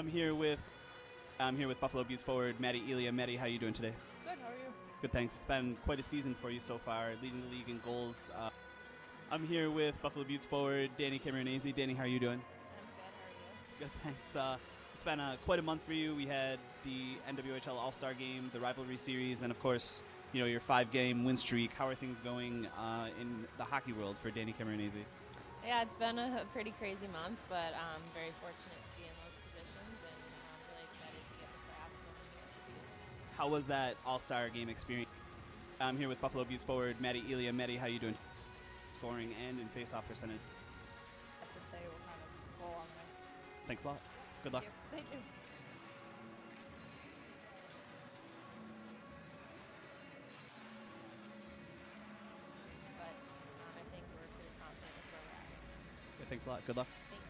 I'm here with Buffalo Beauts forward Maddie Elia. Maddie, how are you doing today? Good, how are you? Good, thanks. It's been quite a season for you so far, leading the league in goals. I'm here with Buffalo Beauts forward Danny Cameronese. Danny, how are you doing? I'm good, how are you? Good, thanks. It's been quite a month for you. We had the NWHL All-Star Game, the rivalry series, and of course, your 5-game win streak. How are things going in the hockey world for Danny Cameronese? Yeah, it's been a pretty crazy month, but I'm very fortunate to be in those positions, and I'm really excited to get the playoffs moving here. How was that All-Star Game experience? I'm here with Buffalo Beauts forward Maddie Elia. Maddie, how are you doing? Scoring and in face-off percentage. Just to say, we'll kind of go along there. Thanks a lot. Good luck. Thank you. But I think we're pretty confident with where we're at. Yeah, thanks a lot. Good luck. Thank you.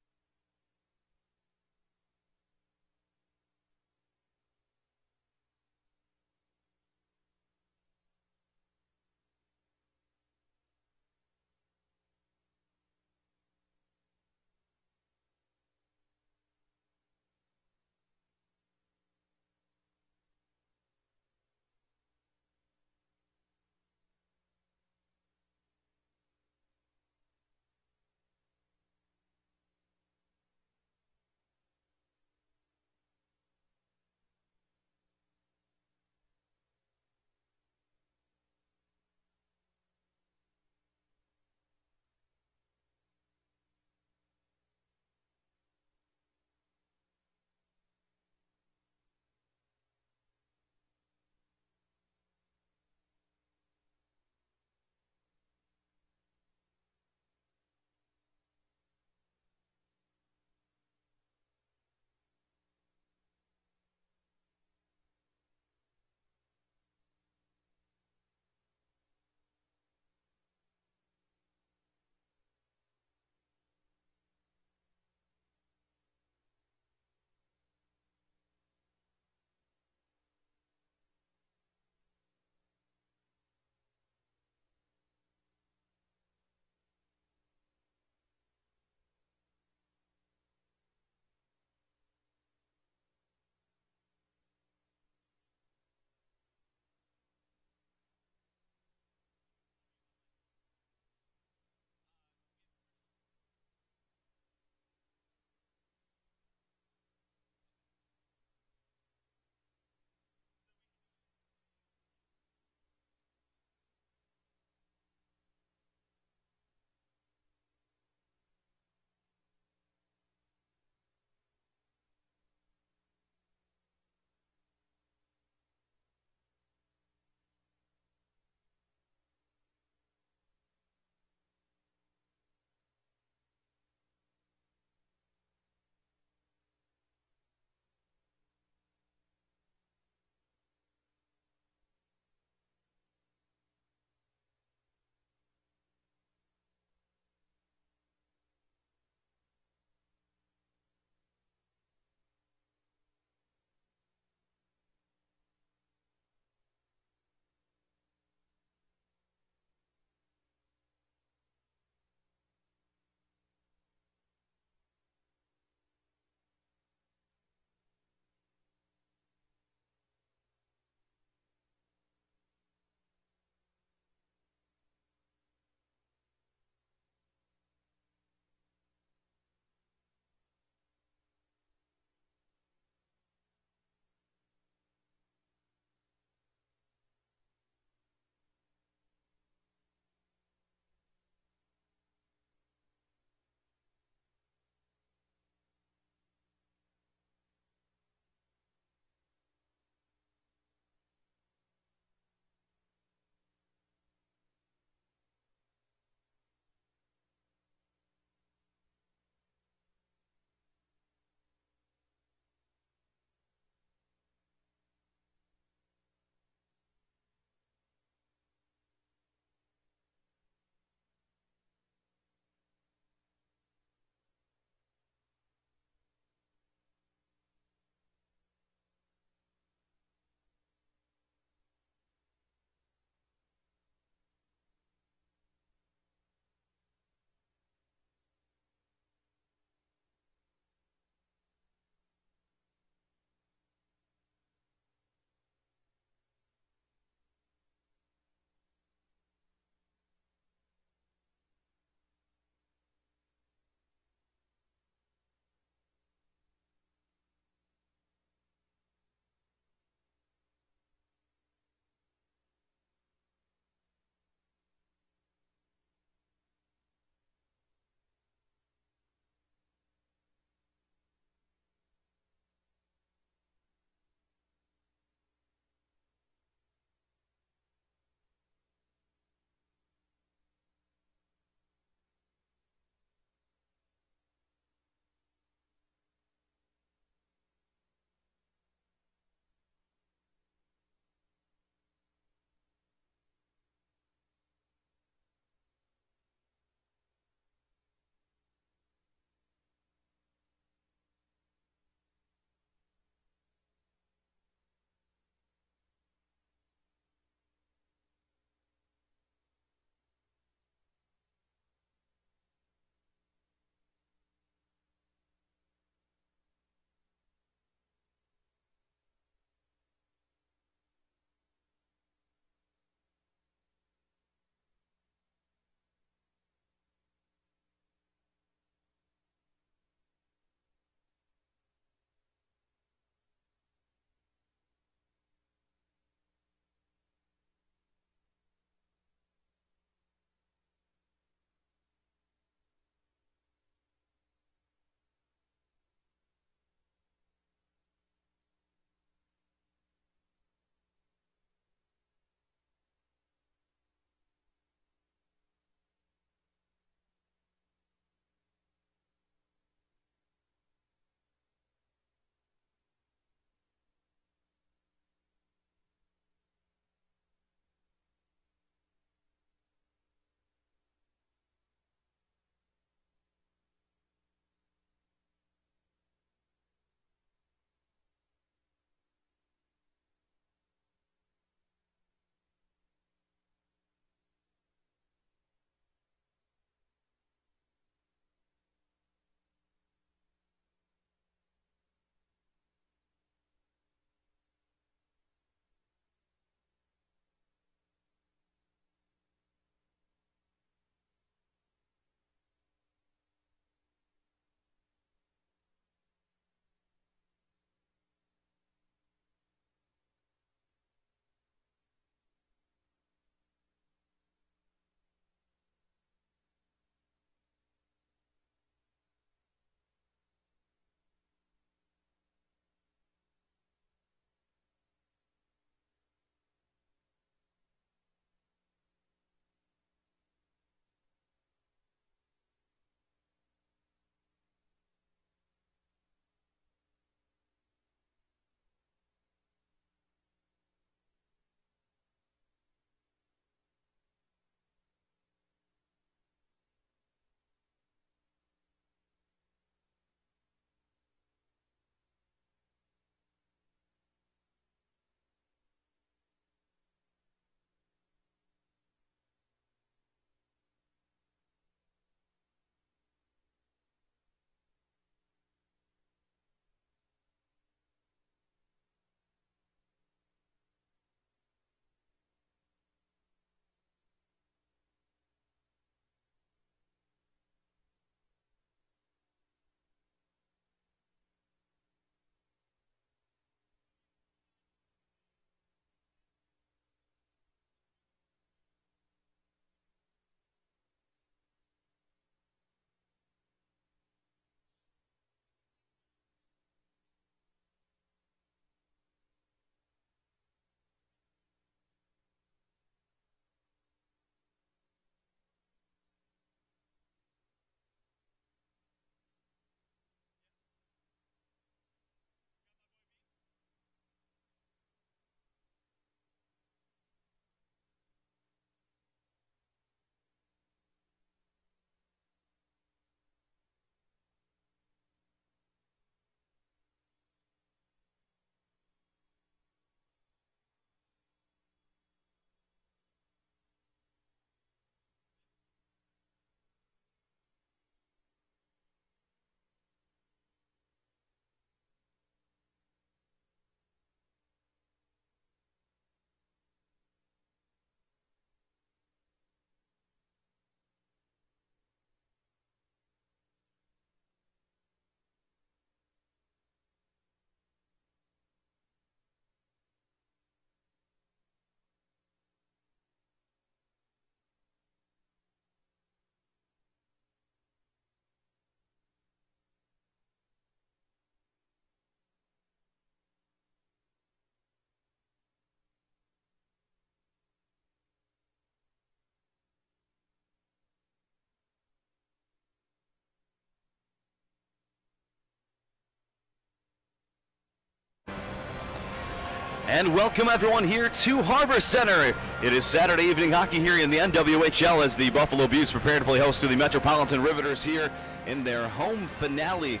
And welcome everyone here to Harbor Center. It is Saturday evening hockey here in the NWHL as the Buffalo Beauts prepare to play host to the Metropolitan Riveters here in their home finale.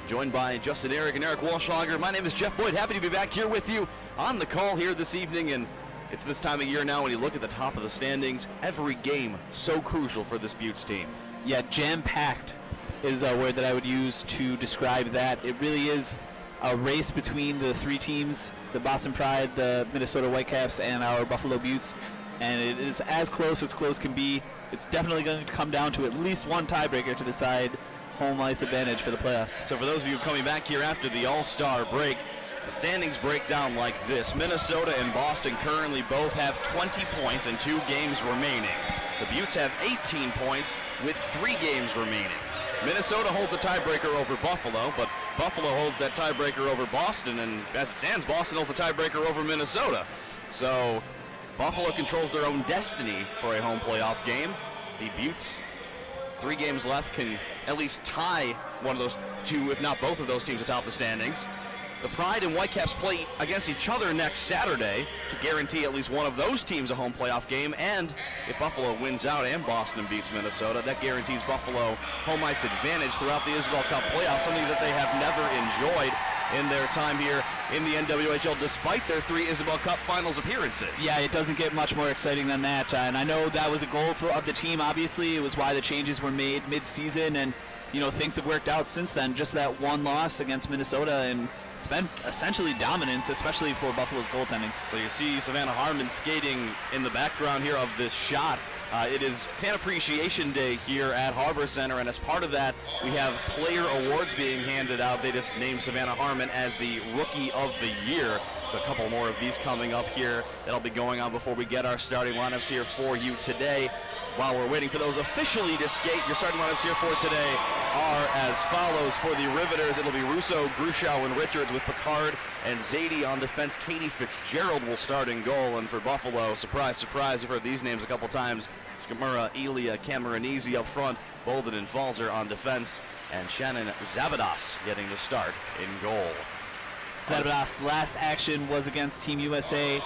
Joined by Justin Eric and Eric Walshager. My name is Jeff Boyd. Happy to be back here with you on the call here this evening. And it's this time of year now when you look at the top of the standings. Every game so crucial for this Beauts team. Yeah, jam-packed is a word that I would use to describe that. It really is a race between the three teams, the Boston Pride, the Minnesota Whitecaps, and our Buffalo Beauts. And it is as close can be. It's definitely going to come down to at least one tiebreaker to decide home ice advantage for the playoffs. So for those of you coming back here after the All-Star break, the standings break down like this. Minnesota and Boston currently both have 20 points and 2 games remaining. The Beauts have 18 points with 3 games remaining. Minnesota holds a tiebreaker over Buffalo, but Buffalo holds that tiebreaker over Boston, and as it stands, Boston holds a tiebreaker over Minnesota. So Buffalo controls their own destiny for a home playoff game. The Beauts, 3 games left, can at least tie one of those two, if not both of those teams atop the standings. The Pride and Whitecaps play against each other next Saturday to guarantee at least one of those teams a home playoff game, and if Buffalo wins out and Boston beats Minnesota, that guarantees Buffalo home ice advantage throughout the Isabel Cup playoffs, something that they have never enjoyed in their time here in the NWHL, despite their 3 Isabel Cup finals appearances. Yeah, it doesn't get much more exciting than that, and I know that was a goal of the team, obviously. It was why the changes were made mid-season, and you know, things have worked out since then. Just that one loss against Minnesota, and it's been essentially dominance, especially for Buffalo's goaltending. So you see Savannah Harmon skating in the background here of this shot. It is Fan Appreciation Day here at Harbor Center, and as part of that, we have player awards being handed out. They just named Savannah Harmon as the Rookie of the Year. So a couple more of these coming up here that'll be going on before we get our starting lineups here for you today. While we're waiting for those officially to skate, your starting lineups here for today are as follows. For the Riveters, it'll be Russo, Grushow, and Richards with Picard and Zadie on defense. Katie Fitzgerald will start in goal. And for Buffalo, surprise, surprise, you've heard these names a couple times. Skamura, Elia, Cameronese up front, Bolden and Falzer on defense, and Shannon Zabadas getting the start in goal. Zabadas' last action was against Team USA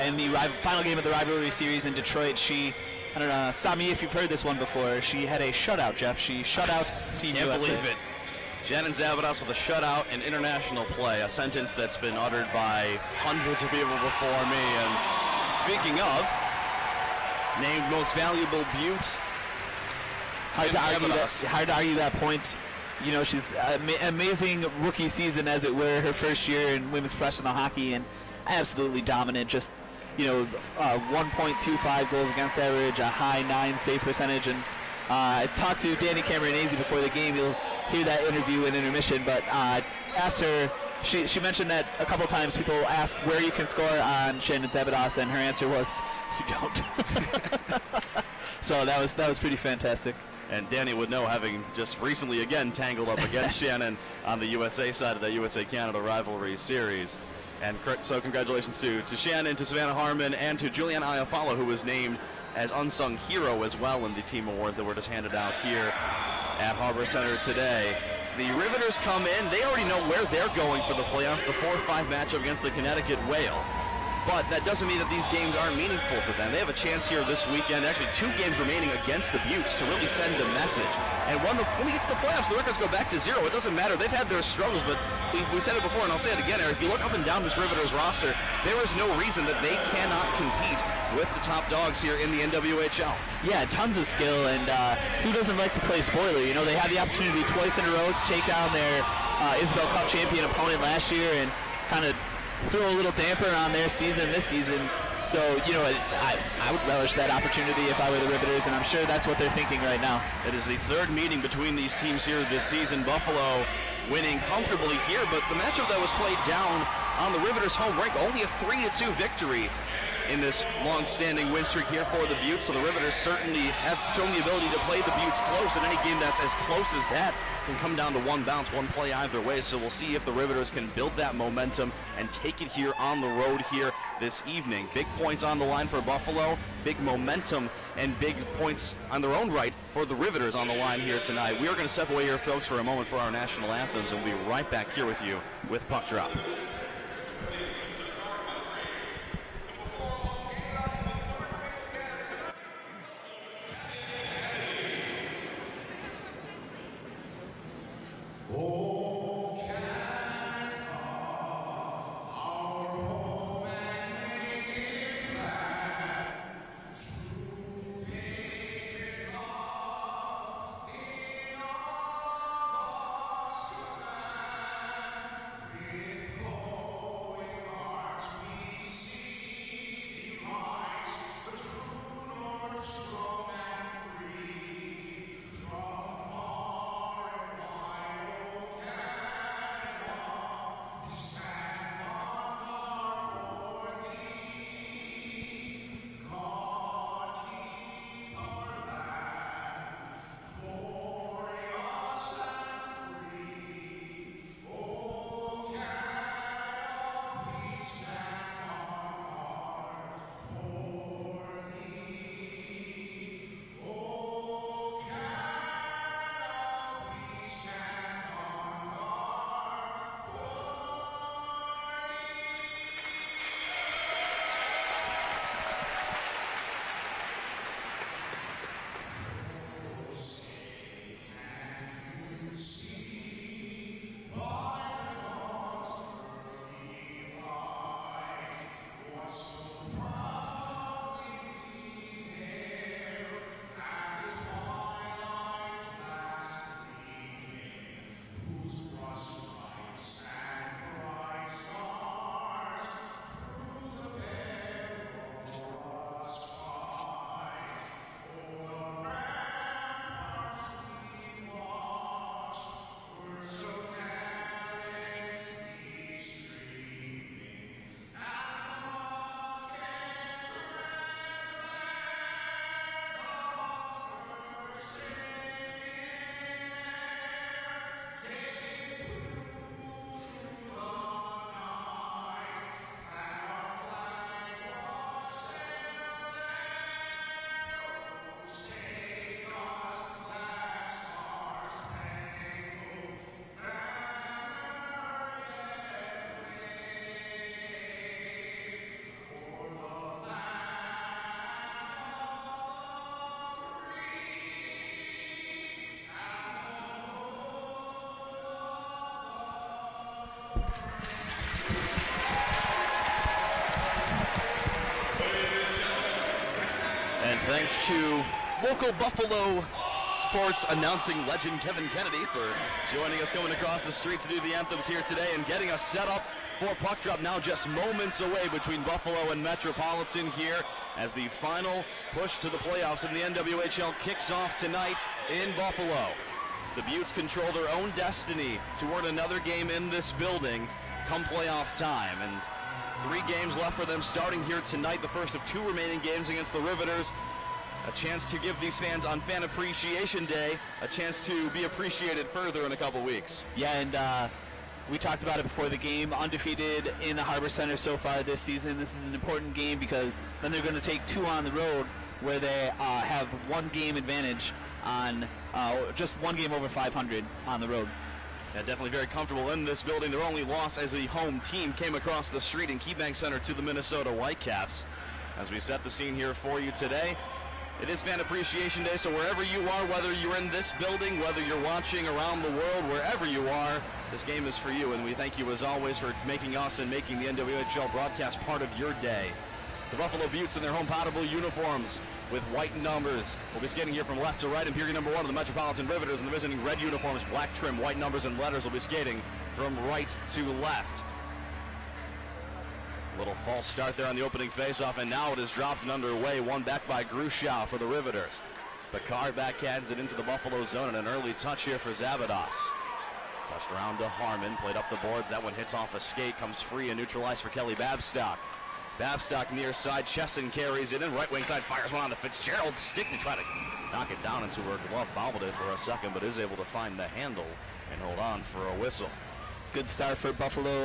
in the final game of the rivalry series in Detroit. She, I don't know, stop me if you've heard this one before, she had a shutout, Jeff. She shut out Team USA. Can't believe it. Shannon Zabadas with a shutout in international play, a sentence that's been uttered by hundreds of people before me. And speaking of, named most valuable Beaut. Hard to argue that point. You know, she's amazing rookie season, as it were, her first year in women's professional hockey, and absolutely dominant. Just, you know, 1.25 goals against average, a high 9 save percentage, and I talked to Danny Cameronese before the game. You'll hear that interview in Intermission, but asked her. She mentioned that a couple times people asked where you can score on Shannon Zabadas, and her answer was, "You don't." So that was pretty fantastic. And Danny would know, having just recently again tangled up against Shannon on the USA side of that USA-Canada rivalry series. And so congratulations to Shannon, to Savannah Harmon, and to Julianne Iafallo, who was named as unsung hero as well in the team awards that were just handed out here at Harbor Center today. The Riveters come in. They already know where they're going for the playoffs, the 4-5 matchup against the Connecticut Whale. But that doesn't mean that these games aren't meaningful to them. They have a chance here this weekend, actually 2 games remaining against the Beauts, to really send a message. And when we get to the playoffs, the records go back to 0. It doesn't matter. They've had their struggles, but we said it before, and I'll say it again, Eric. If you look up and down this Riveters roster, there is no reason that they cannot compete with the top dogs here in the NWHL. Yeah, tons of skill, and who doesn't like to play spoiler? You know, they had the opportunity twice in a row to take down their Isabel Cup champion opponent last year and kind of throw a little damper on their season this season. So, you know, I would relish that opportunity if I were the Riveters, and I'm sure that's what they're thinking right now. It is the 3rd meeting between these teams here this season. Buffalo winning comfortably here, but the matchup that was played down on the Riveters' home rink, only a 3-2 victory in this long-standing win streak here for the Beauts. So the Riveters certainly have shown the ability to play the Beauts close, and any game that's as close as that can come down to one bounce, one play either way. So we'll see if the Riveters can build that momentum and take it here on the road here this evening. Big points on the line for Buffalo, big momentum and big points on their own right for the Riveters on the line here tonight. We are going to step away here, folks, for a moment for our national anthems, and we'll be right back here with you with Puck Drop. And thanks to local Buffalo sports announcing legend Kevin Kennedy for joining us coming across the street to do the anthems here today and getting us set up for puck drop now just moments away between Buffalo and Metropolitan here as the final push to the playoffs in the NWHL kicks off tonight in Buffalo. The Beauts control their own destiny toward another game in this building come playoff time. And 3 games left for them starting here tonight, the first of 2 remaining games against the Riveters. A chance to give these fans on Fan Appreciation Day a chance to be appreciated further in a couple weeks. Yeah, and we talked about it before the game, undefeated in the Harbor Center so far this season. This is an important game because then they're going to take 2 on the road where they have 1 game advantage on just 1 game over 500 on the road. Yeah, definitely very comfortable in this building. Their only loss as a home team came across the street in KeyBank Center to the Minnesota Whitecaps. As we set the scene here for you today, it is Fan Appreciation Day, so wherever you are, whether you're in this building, whether you're watching around the world, wherever you are, this game is for you, and we thank you as always for making us and making the NWHL broadcast part of your day. The Buffalo Beauts in their home potable uniforms with white numbers will be skating here from left to right, and period number 1 of the Metropolitan Riveters in the visiting red uniforms, black trim, white numbers and letters will be skating from right to left. Little false start there on the opening faceoff, and now it is dropped and underway. One back by Grushow for the Riveters. Picard backhands it into the Buffalo zone, and an early touch here for Zabados. Touched around to Harmon, played up the boards. That one hits off a skate, comes free and neutralized for Kelly Babstock. Babstock near side, Chesson carries it in. Right wing side, fires one on the Fitzgerald stick to try to knock it down into her glove. Bobbled it for a second, but is able to find the handle and hold on for a whistle. Good start for Buffalo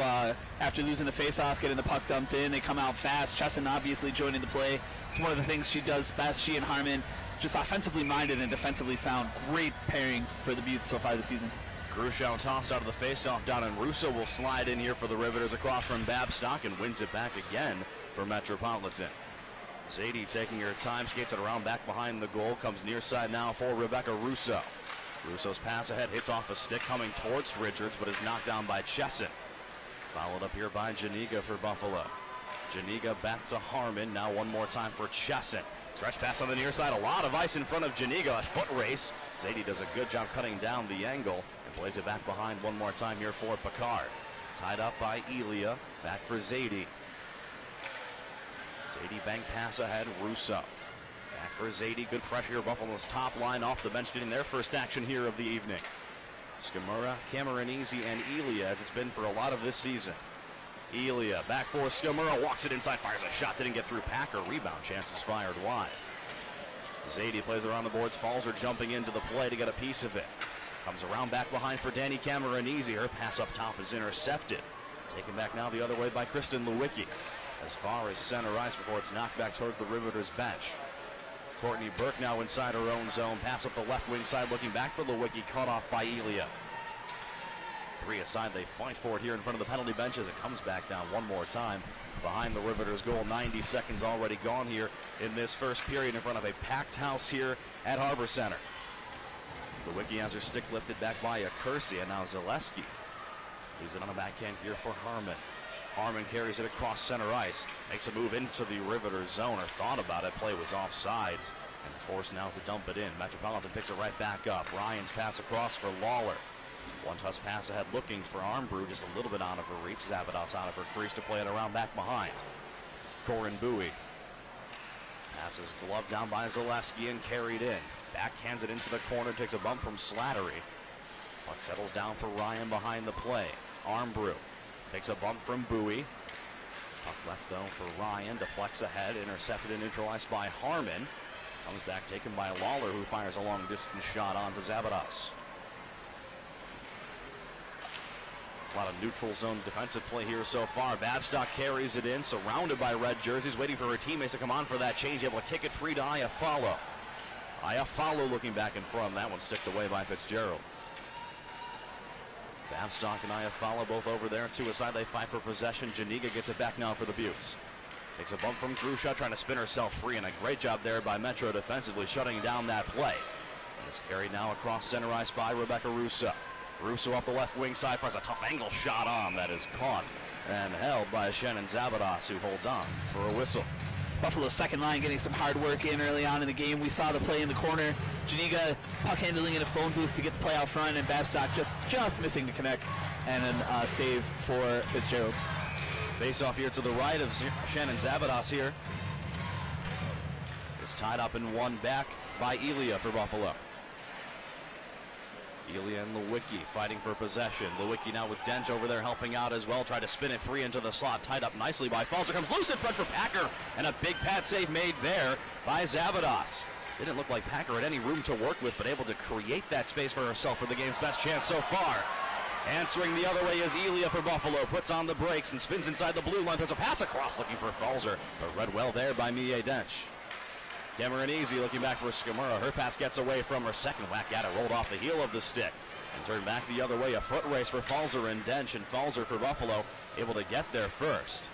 after losing the faceoff, getting the puck dumped in. They come out fast. Chesson obviously joining the play. It's one of the things she does best. She and Harmon just offensively minded and defensively sound. Great pairing for the Beauts so far this season. Grushow tossed out of the faceoff down, and Russo will slide in here for the Riveters across from Babstock and wins it back again for Metropolitan. Zadie taking her time, skates it around back behind the goal, comes near side now for Rebecca Russo. Russo's pass ahead hits off a stick coming towards Richards, but is knocked down by Chesson. Followed up here by Janiga for Buffalo. Janiga back to Harmon. Now one more time for Chesson. Stretch pass on the near side. A lot of ice in front of Janiga. A foot race. Zadie does a good job cutting down the angle and plays it back behind one more time here for Picard. Tied up by Elia. Back for Zadie. Zadie bank pass ahead. Russo. Back for Zadie. Good pressure here. Buffalo's top line off the bench getting their first action here of the evening. Skamura, Cameronese, and Elia, as it's been for a lot of this season. Elia back for Skamura, walks it inside, fires a shot, didn't get through Packer. Rebound chances fired wide. Zadie plays around the boards. Falzer jumping into the play to get a piece of it. Comes around back behind for Danny Cameronese. Her pass up top is intercepted. Taken back now the other way by Kristen Lewicki. As far as center ice before it's knocked back towards the Riveters bench. Courtney Burke now inside her own zone. Pass up the left wing side, looking back for Lewicki, cut off by Elia. 3 aside, they fight for it here in front of the penalty bench as it comes back down one more time behind the Riveters goal. 90 seconds already gone here in this first period in front of a packed house here at Harbor Center. Lewicki has her stick lifted back by Akersi, and now Zaleski leaves it on a backhand here for Harmon. Harmon carries it across center ice, makes a move into the Riveters zone, or thought about it. Play was offsides, and forced now to dump it in. Metropolitan picks it right back up. Ryan's pass across for Lawler. One-touch pass ahead looking for Armbrew, just a little bit out of her reach. Zavados out of her crease to play it around back behind. Corin Bowie passes glove down by Zaleski and carried in. Backhands it into the corner, takes a bump from Slattery. Puck settles down for Ryan behind the play. Armbrew takes a bump from Bowie. Puck left though for Ryan, deflects ahead, intercepted and neutralized by Harmon. Comes back taken by Lawler, who fires a long distance shot on to Zavados. A lot of neutral zone defensive play here so far. Babstock carries it in, surrounded by red jerseys, waiting for her teammates to come on for that change, able to kick it free to Iafallo. Iafallo looking back in front. That one sticked away by Fitzgerald. Babstock and Iafallo both over there. 2 aside, they fight for possession. Janiga gets it back now for the Beauts. Takes a bump from Grusha, trying to spin herself free, and a great job there by Metro defensively, shutting down that play. And it's carried now across center ice by Rebecca Russo. Russo off the left wing side, fires a tough angle shot on that is caught and held by Shannon Zavados, who holds on for a whistle. Buffalo's second line getting some hard work in early on in the game. We saw the play in the corner. Janiga puck handling in a phone booth to get the play out front, and Babstock just missing to connect, and then save for Fitzgerald. Face off here to the right of Shannon Zavados here. It's tied up in one back by Elia for Buffalo. Elia and Lewicki fighting for possession. Lewicki now with Dent over there helping out as well. Try to spin it free into the slot. Tied up nicely by Falzer. Comes loose in front for Packer. And a big pad save made there by Zavados. Didn't look like Packer had any room to work with, but able to create that space for herself for the game's best chance so far. Answering the other way is Elia for Buffalo. Puts on the brakes and spins inside the blue line. Throws a pass across looking for Falzer. But read well there by Mie Dench. Cameronese looking back for Skamura. Her pass gets away from her. Second whack at it, rolled off the heel of the stick. And turned back the other way. A foot race for Falzer and Dench, and Falzer for Buffalo able to get there first.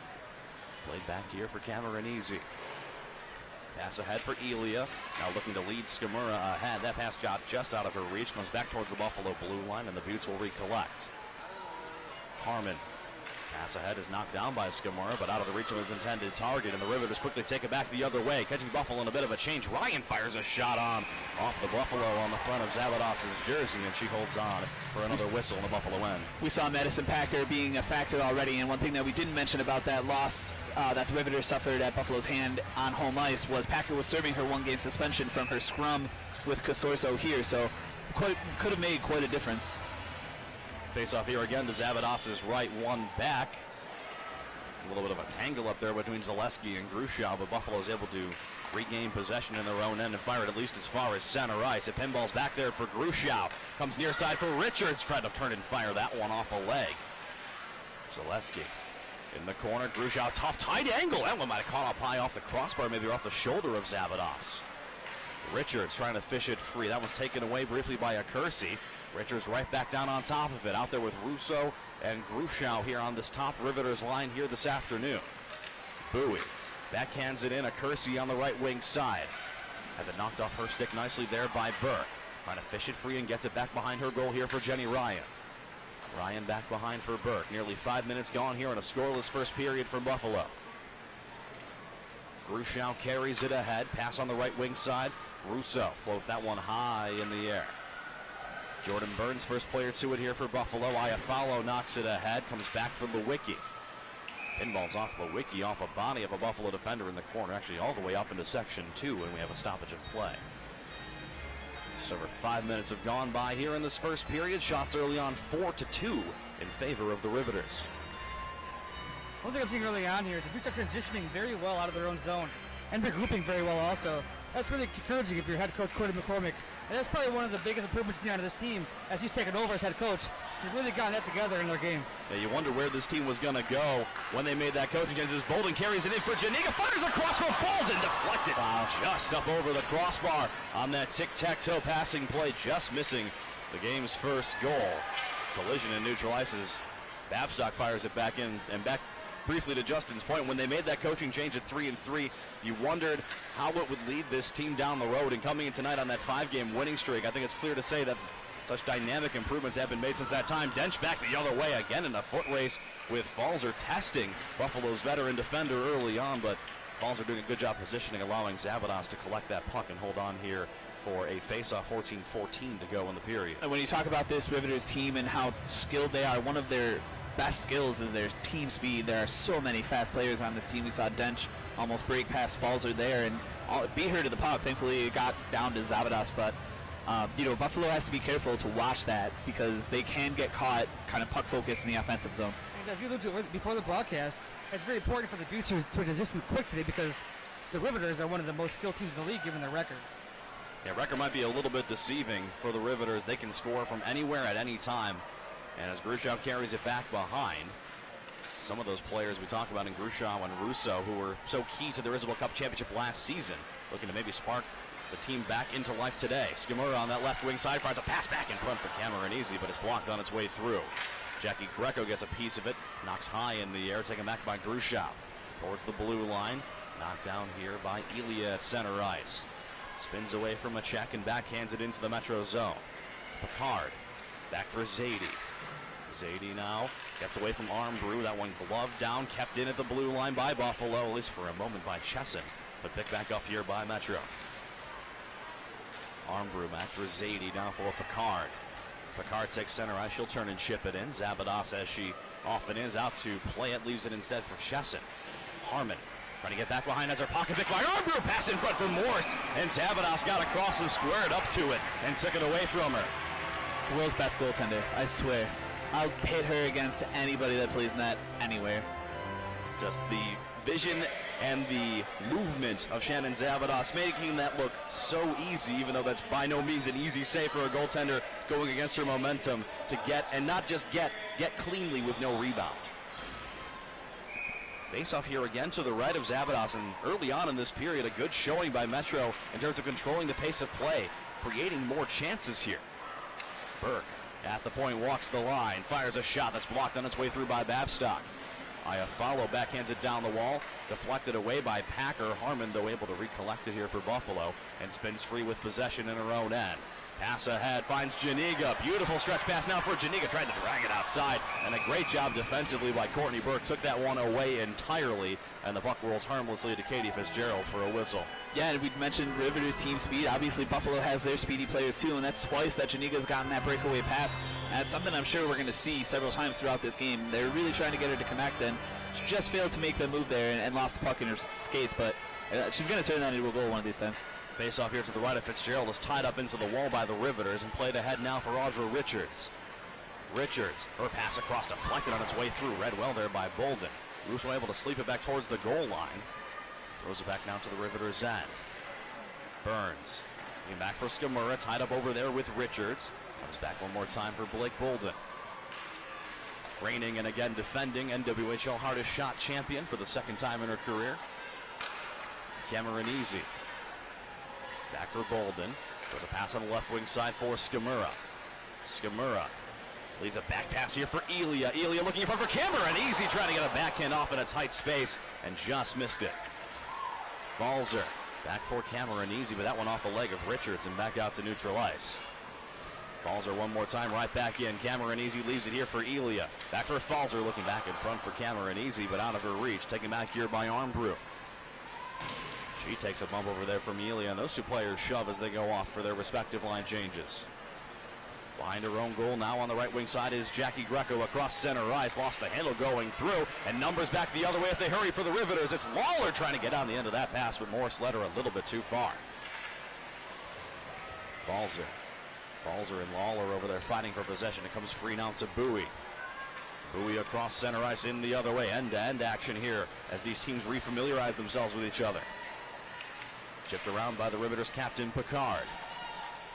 Played back here for Cameronese. Pass ahead for Elia. Now looking to lead Skamura ahead. That pass got just out of her reach. Comes back towards the Buffalo blue line, and the Beauts will recollect. Harmon. Pass ahead is knocked down by Skamura, but out of the reach of his intended target, and the Riveters quickly take it back the other way. Catching Buffalo in a bit of a change. Ryan fires a shot on off the Buffalo on the front of Zavados' jersey, and she holds on for another whistle in the Buffalo end. We saw Madison Packer being a factor already, and one thing that we didn't mention about that loss that the Riveters suffered at Buffalo's hand on home ice was Packer was serving her one-game suspension from her scrum with Casorso here, so could have made quite a difference. Face off here again to Zavados' right, one back. A little bit of a tangle up there between Zaleski and Grusha, but Buffalo is able to regain possession in their own end and fire it at least as far as center ice. It pinballs back there for Grusha. Comes near side for Richards. Tried to turn and fire that one off a leg. Zaleski in the corner. Grusha, tough tight angle. That one might have caught up high off the crossbar, maybe off the shoulder of Zavados. Richards trying to fish it free. That was taken away briefly by Akersi. Richards right back down on top of it. Out there with Russo and Grusha here on this top Riveters line here this afternoon. Bowie backhands it in. Akersi on the right wing side. Has it knocked off her stick nicely there by Burke. Trying to fish it free and gets it back behind her goal here for Jenny Ryan. Ryan back behind for Burke. Nearly 5 minutes gone here in a scoreless first period from Buffalo. Grushow carries it ahead. Pass on the right wing side. Russo floats that one high in the air. Jordan Burns, first player to it here for Buffalo. Iafallo knocks it ahead. Comes back for Lewicki. Pinball's off Lewicki, off a body of a Buffalo defender in the corner. Actually all the way up into section 2, and we have a stoppage in play. Just over 5 minutes have gone by here in this first period. Shots early on 4-2 in favor of the Riveters. One thing I'm seeing early on here is the Beauts are transitioning very well out of their own zone and regrouping very well also. That's really encouraging if you're head coach Cody McCormick. And that's probably one of the biggest improvements out of this team as he's taken over as head coach. He's really gotten that together in their game. Yeah, you wonder where this team was going to go when they made that coaching change. Bolden carries it in for Janiga, fires across for Bolden, deflected. Wow. Just up over the crossbar on that tic-tac-toe passing play, just missing the game's first goal. Collision and neutral ices. Babstock fires it back in, and back briefly to Justin's point, when they made that coaching change at 3-3, you wondered how it would lead this team down the road. And coming in tonight on that 5-game winning streak, I think it's clear to say that such dynamic improvements have been made since that time. Dench back the other way again in a foot race with Falzer testing Buffalo's veteran defender early on, but Falzer doing a good job positioning, allowing Zavadas to collect that puck and hold on here for a face-off. 14-14 to go in the period. And when you talk about this Riveters team and how skilled they are, one of their best skills is their team speed. There are so many fast players on this team. We saw Dench almost break past Falzer there and beat her to the puck. Thankfully it got down to Zavadas, but you know, Buffalo has to be careful to watch that because they can get caught kind of puck focused in the offensive zone. And as you alluded to before the broadcast, it's very important for the Beauts to transition quick today because the Riveters are one of the most skilled teams in the league given their record. Yeah, record might be a little bit deceiving for the Riveters. They can score from anywhere at any time. And as Grushow carries it back behind, some of those players we talked about in Grushow and Russo, who were so key to the Isabel Cup championship last season, looking to maybe spark the team back into life today. Skimura on that left wing side finds a pass back in front for Cameron Easy, but it's blocked on its way through. Jackie Greco gets a piece of it, knocks high in the air, taken back by Grushow. Towards the blue line, knocked down here by Elia at center ice. Spins away from a check and backhands it into the Metro zone. Picard, back for Zadie. Zadie now gets away from Armbrew. That one gloved down, kept in at the blue line by Buffalo, at least for a moment by Chesson, but picked back up here by Metro. Armbrew back for Zadie, down for Picard. Picard takes center ice, she'll turn and chip it in. Zavadas, as she often is, out to play it, leaves it instead for Chesson. Harmon trying to get back behind as her pocket pick by Armbrew, pass in front for Morse, and Zavadas got across and squared up to it and took it away from her. World's best goaltender, I swear. I'll pit her against anybody that plays net anywhere. Just the vision and the movement of Shannon Zavadas making that look so easy, even though that's by no means an easy save for a goaltender going against her momentum to get, and not just get cleanly with no rebound. Face off here again to the right of Zavadas, and early on in this period, a good showing by Metro in terms of controlling the pace of play, creating more chances here. Burke at the point, walks the line, fires a shot that's blocked on its way through by Babstock. Iafallo backhands it down the wall, deflected away by Packer. Harmon, though, able to recollect it here for Buffalo, and spins free with possession in her own end. Pass ahead, finds Janiga. Beautiful stretch pass now for Janiga, tried to drag it outside, and a great job defensively by Courtney Burke. Took that one away entirely, and the puck rolls harmlessly to Katie Fitzgerald for a whistle. Yeah, and we mentioned Riveters team speed. Obviously, Buffalo has their speedy players too, and that's twice that Janiga's gotten that breakaway pass. And it's something I'm sure we're going to see several times throughout this game. They're really trying to get her to connect, and she just failed to make the move there and lost the puck in her skates, but she's going to turn that into a goal one of these times. Face off here to the right of Fitzgerald is tied up into the wall by the Riveters and played ahead now for Audra Richards. Richards, her pass across, deflected on its way through. Read well there by Bolden. Russo able to sleep it back towards the goal line. Throws it back now to the Riveters' end. Burns came back for Skimura, tied up over there with Richards. Comes back one more time for Blake Bolden. Reigning and again defending NWHL hardest shot champion for the second time in her career. Cameron Easy. Back for Bolden. There's a pass on the left wing side for Skimura. Skimura leaves a back pass here for Elia. Elia looking in front for Cameron Easy, trying to get a backhand off in a tight space and just missed it. Falzer back for Cameron Easy, but that one off the leg of Richards and back out to neutral ice. Falzer one more time, right back in. Camoranesi leaves it here for Elia. Back for Falzer, looking back in front for Camoranesi, but out of her reach. Taken back here by Armbrew. She takes a bump over there from Elia, and those two players shove as they go off for their respective line changes. Behind her own goal now on the right wing side is Jackie Greco across center ice. Lost the handle going through, and numbers back the other way if they hurry for the Riveters. It's Lawler trying to get on the end of that pass, but Morris led her a little bit too far. Falzer and Lawler over there fighting for possession. It comes free now to Bowie. Bowie across center ice in the other way. End-to-end action here as these teams refamiliarize themselves with each other. Chipped around by the Riveters captain Picard.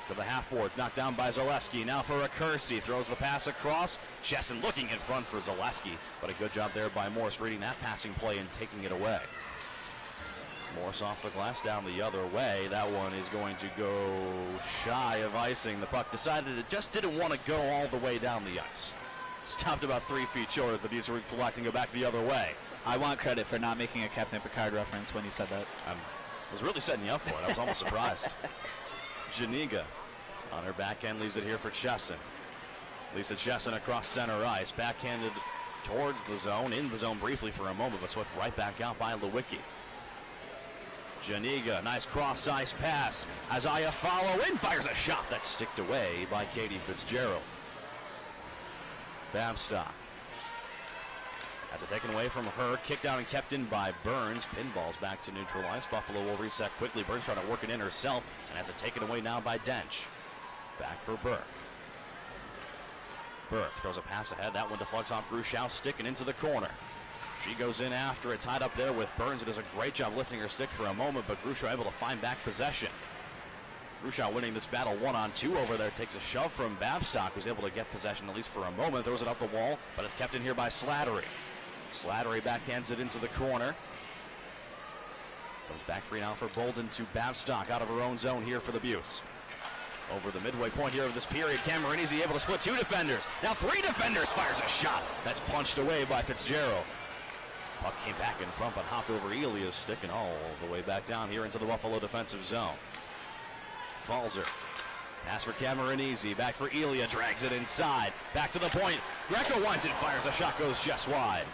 To the half boards, knocked down by Zaleski. Now for a Kersey, throws the pass across. Chesson looking in front for Zaleski, but a good job there by Morris reading that passing play and taking it away. Morris off the glass down the other way. That one is going to go shy of icing. The puck decided it just didn't want to go all the way down the ice. Stopped about 3 feet short as the Beauts were collecting it back the other way. I want credit for not making a Captain Picard reference when you said that. I was really setting you up for it. I was almost surprised. Janiga on her backhand leaves it here for Chesson. Lisa Chesson across center ice. Backhanded towards the zone, in the zone briefly for a moment, but swept right back out by Lewicki. Janiga, nice cross ice pass. Isaiah follow in, fires a shot that's sticked away by Katie Fitzgerald. Babstock has it taken away from her, kicked down and kept in by Burns. Pinballs back to neutral ice. Buffalo will reset quickly. Burns trying to work it in herself and has it taken away now by Dench. Back for Burke. Burke throws a pass ahead. That one deflects off Gruchow, sticking into the corner. She goes in after it, tied up there with Burns. It does a great job lifting her stick for a moment, but Gruchow able to find back possession. Gruchow winning this battle 1-on-2 over there. Takes a shove from Babstock, who's able to get possession at least for a moment. Throws it up the wall, but it's kept in here by Slattery. Slattery backhands it into the corner. Goes back free now for Bolden to Babstock out of her own zone here for the Beauts. Over the midway point here of this period, Camoranesi able to split 2 defenders. Now 3 defenders, fires a shot. That's punched away by Fitzgerald. Puck came back in front, but hopped over Elia's stick and all the way back down here into the Buffalo defensive zone. Falzer. Pass for Camoranesi, back for Elia, drags it inside. Back to the point. Greco winds it, fires a shot, goes just wide.